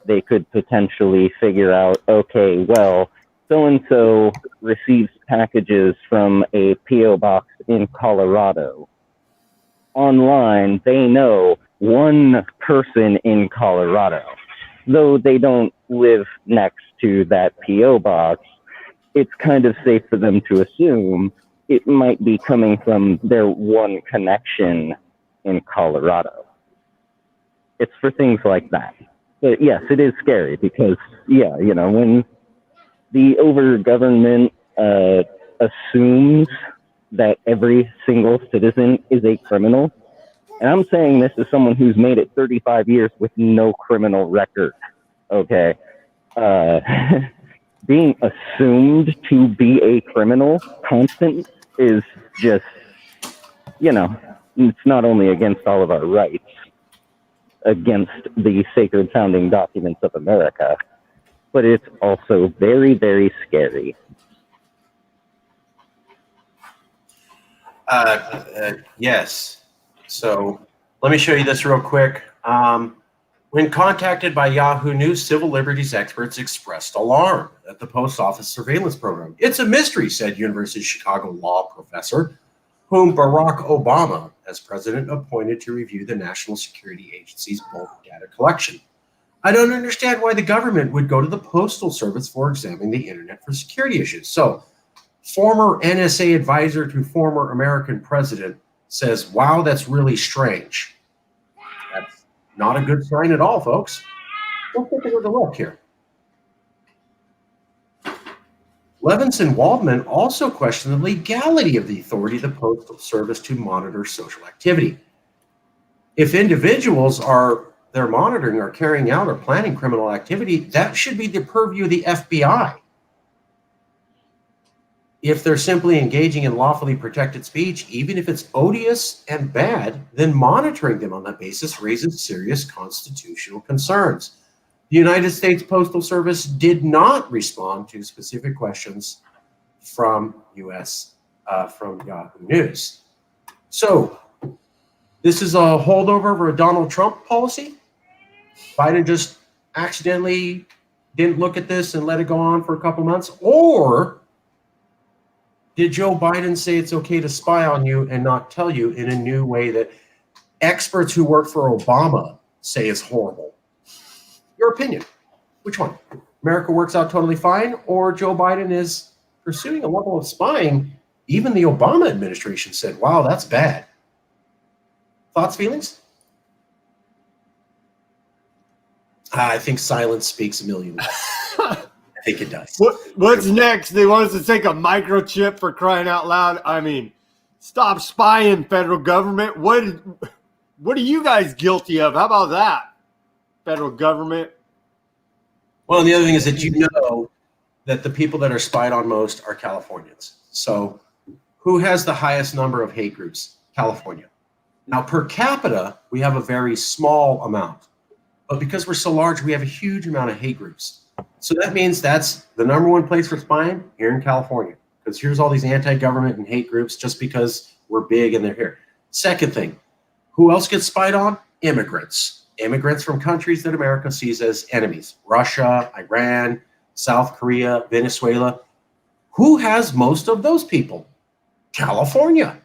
they could potentially figure out, okay, well, so-and-so receives packages from a P.O. box in Colorado. Online, they know one person in Colorado. Though they don't live next to that P.O. box, it's kind of safe for them to assume it might be coming from their one connection in Colorado. It's for things like that. But yes, it is scary because, when the over-government assumes that every single citizen is a criminal, and I'm saying this as someone who's made it 35 years with no criminal record, okay? Being assumed to be a criminal constant is just, it's not only against all of our rights, against the sacred founding documents of America, but it's also very, very scary. Yes. So let me show you this real quick. When contacted by Yahoo News, civil liberties experts expressed alarm at the post office surveillance program. It's a mystery, said University of Chicago law professor, whom Barack Obama, as president, appointed to review the National Security Agency's bulk data collection. I don't understand why the government would go to the Postal Service for examining the internet for security issues. So, former NSA advisor to former American president says, wow, that's really strange. That's not a good sign at all, folks. Let's take another look here. Levinson Waldman also questioned the legality of the authority of the Postal Service to monitor social activity. If individuals they're monitoring or carrying out or planning criminal activity, that should be the purview of the FBI. If they're simply engaging in lawfully protected speech, even if it's odious and bad, then monitoring them on that basis raises serious constitutional concerns. The United States Postal Service did not respond to specific questions from from Yahoo News. So this is a holdover of a Donald Trump policy. Biden just accidentally didn't look at this and let it go on for a couple months, or did Joe Biden say it's okay to spy on you and not tell you in a new way that experts who work for Obama say is horrible? Your opinion. Which one? America works out totally fine, or Joe Biden is pursuing a level of spying even the Obama administration said, wow, that's bad. Thoughts, feelings? I think silence speaks a million words. I think it does. What's next? They want us to take a microchip for crying out loud. I mean, stop spying, federal government. What are you guys guilty of? How about that, federal government? Well, and the other thing is that you know that the people that are spied on most are Californians. So who has the highest number of hate groups? California. Now, per capita, we have a very small amount. But because we're so large, we have a huge amount of hate groups. So that means that's the number one place for spying here in California. Because here's all these anti-government and hate groups just because we're big and they're here. Second thing, who else gets spied on? Immigrants. Immigrants from countries that America sees as enemies. Russia, Iran, South Korea, Venezuela. Who has most of those people? California.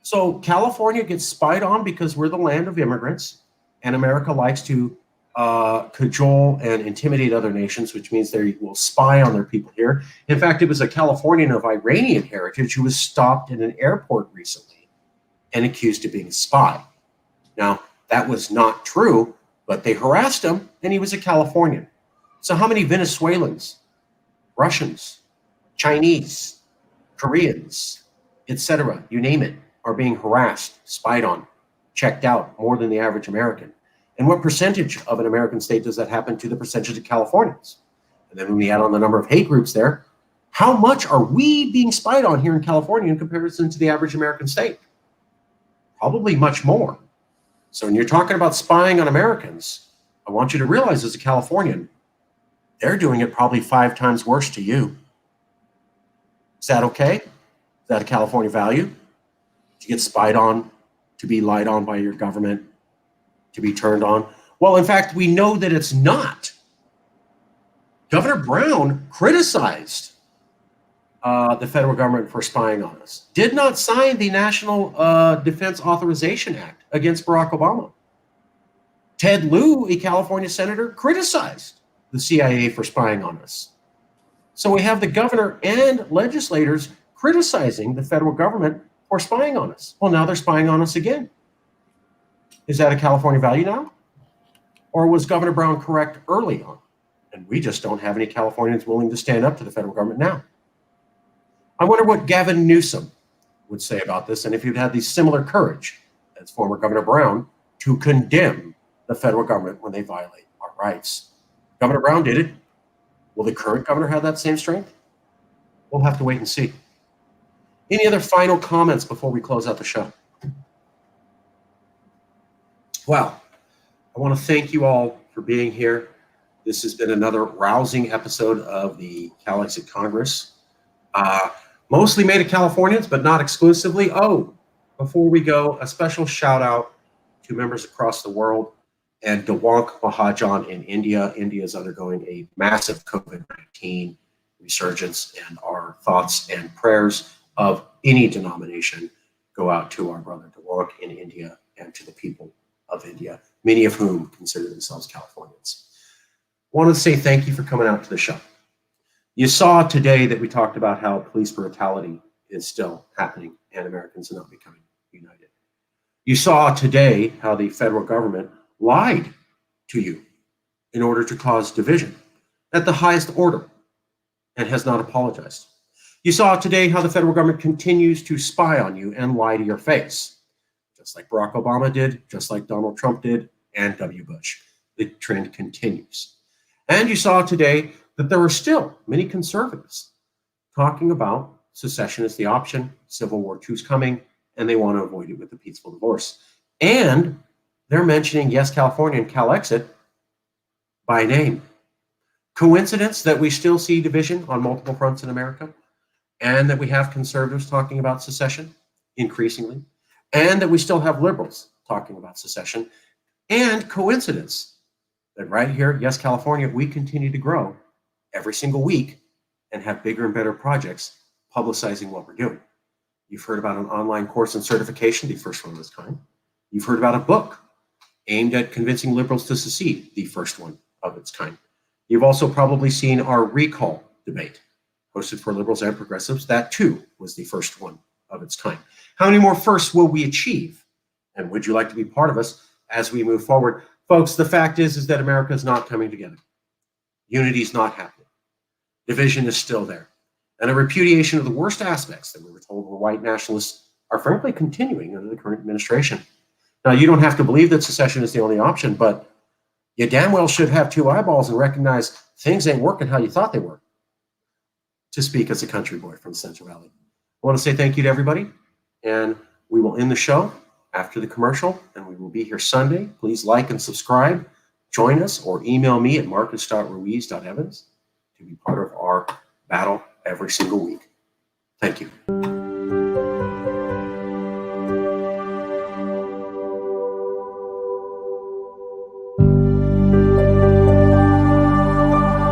So California gets spied on because we're the land of immigrants, and America likes to cajole and intimidate other nations, which means they will spy on their people here. In fact, it was a Californian of Iranian heritage who was stopped in an airport recently and accused of being a spy. Now, that was not true, but they harassed him, and he was a Californian. So how many Venezuelans, Russians, Chinese, Koreans, etc., you name it, are being harassed, spied on, checked out more than the average American? And what percentage of an American state does that happen to the percentage of Californians? And then when we add on the number of hate groups there, how much are we being spied on here in California in comparison to the average American state? Probably much more. So when you're talking about spying on Americans, I want you to realize as a Californian, they're doing it probably 5 times worse to you. Is that okay? Is that a California value? To get spied on, to be lied on by your government, to be turned on? Well, in fact, we know that it's not. Governor Brown criticized the federal government for spying on us, did not sign the National Defense Authorization Act against Barack Obama. Ted Lieu, a California senator, criticized the CIA for spying on us. So we have the governor and legislators criticizing the federal government for spying on us. Well, now they're spying on us again. Is that a California value now? Or was Governor Brown correct early on? And we just don't have any Californians willing to stand up to the federal government now. I wonder what Gavin Newsom would say about this, and if he'd had the similar courage as former Governor Brown to condemn the federal government when they violate our rights. Governor Brown did it. Will the current governor have that same strength? We'll have to wait and see. Any other final comments before we close out the show? Well, I want to thank you all for being here. This has been another rousing episode of the CALEXIT Congress. Mostly made of Californians, but not exclusively. Oh, before we go, a special shout out to members across the world and Dewang Mahajan in India. India is undergoing a massive COVID-19 resurgence, and our thoughts and prayers of any denomination go out to our brother Dewang in India and to the people of India, many of whom consider themselves Californians. I want to say thank you for coming out to the show. You saw today that we talked about how police brutality is still happening and Americans are not becoming united. You saw today how the federal government lied to you in order to cause division at the highest order and has not apologized. You saw today how the federal government continues to spy on you and lie to your face, just like Barack Obama did, just like Donald Trump did, and W. Bush. The trend continues. And you saw today that there are still many conservatives talking about secession as the option, Civil War II is coming, and they want to avoid it with a peaceful divorce. And they're mentioning Yes California and CALEXIT by name. Coincidence that we still see division on multiple fronts in America, and that we have conservatives talking about secession increasingly, and that we still have liberals talking about secession, and coincidence that right here at Yes California, we continue to grow every single week and have bigger and better projects publicizing what we're doing. You've heard about an online course and certification, the first one of its kind. You've heard about a book aimed at convincing liberals to secede, the first one of its kind. You've also probably seen our recall debate, hosted for liberals and progressives. That too was the first one of its kind. How many more firsts will we achieve? And would you like to be part of us as we move forward? Folks, the fact is that America is not coming together. Unity is not happening. Division is still there. And a repudiation of the worst aspects that we were told were white nationalists are frankly continuing under the current administration. Now, you don't have to believe that secession is the only option, but you damn well should have two eyeballs and recognize things ain't working how you thought they were. To speak as a country boy from Central Valley. I want to say thank you to everybody, and we will end the show after the commercial, and we will be here Sunday. Please like and subscribe, join us, or email me at marcus.ruiz.evans to be part of our battle every single week. Thank you.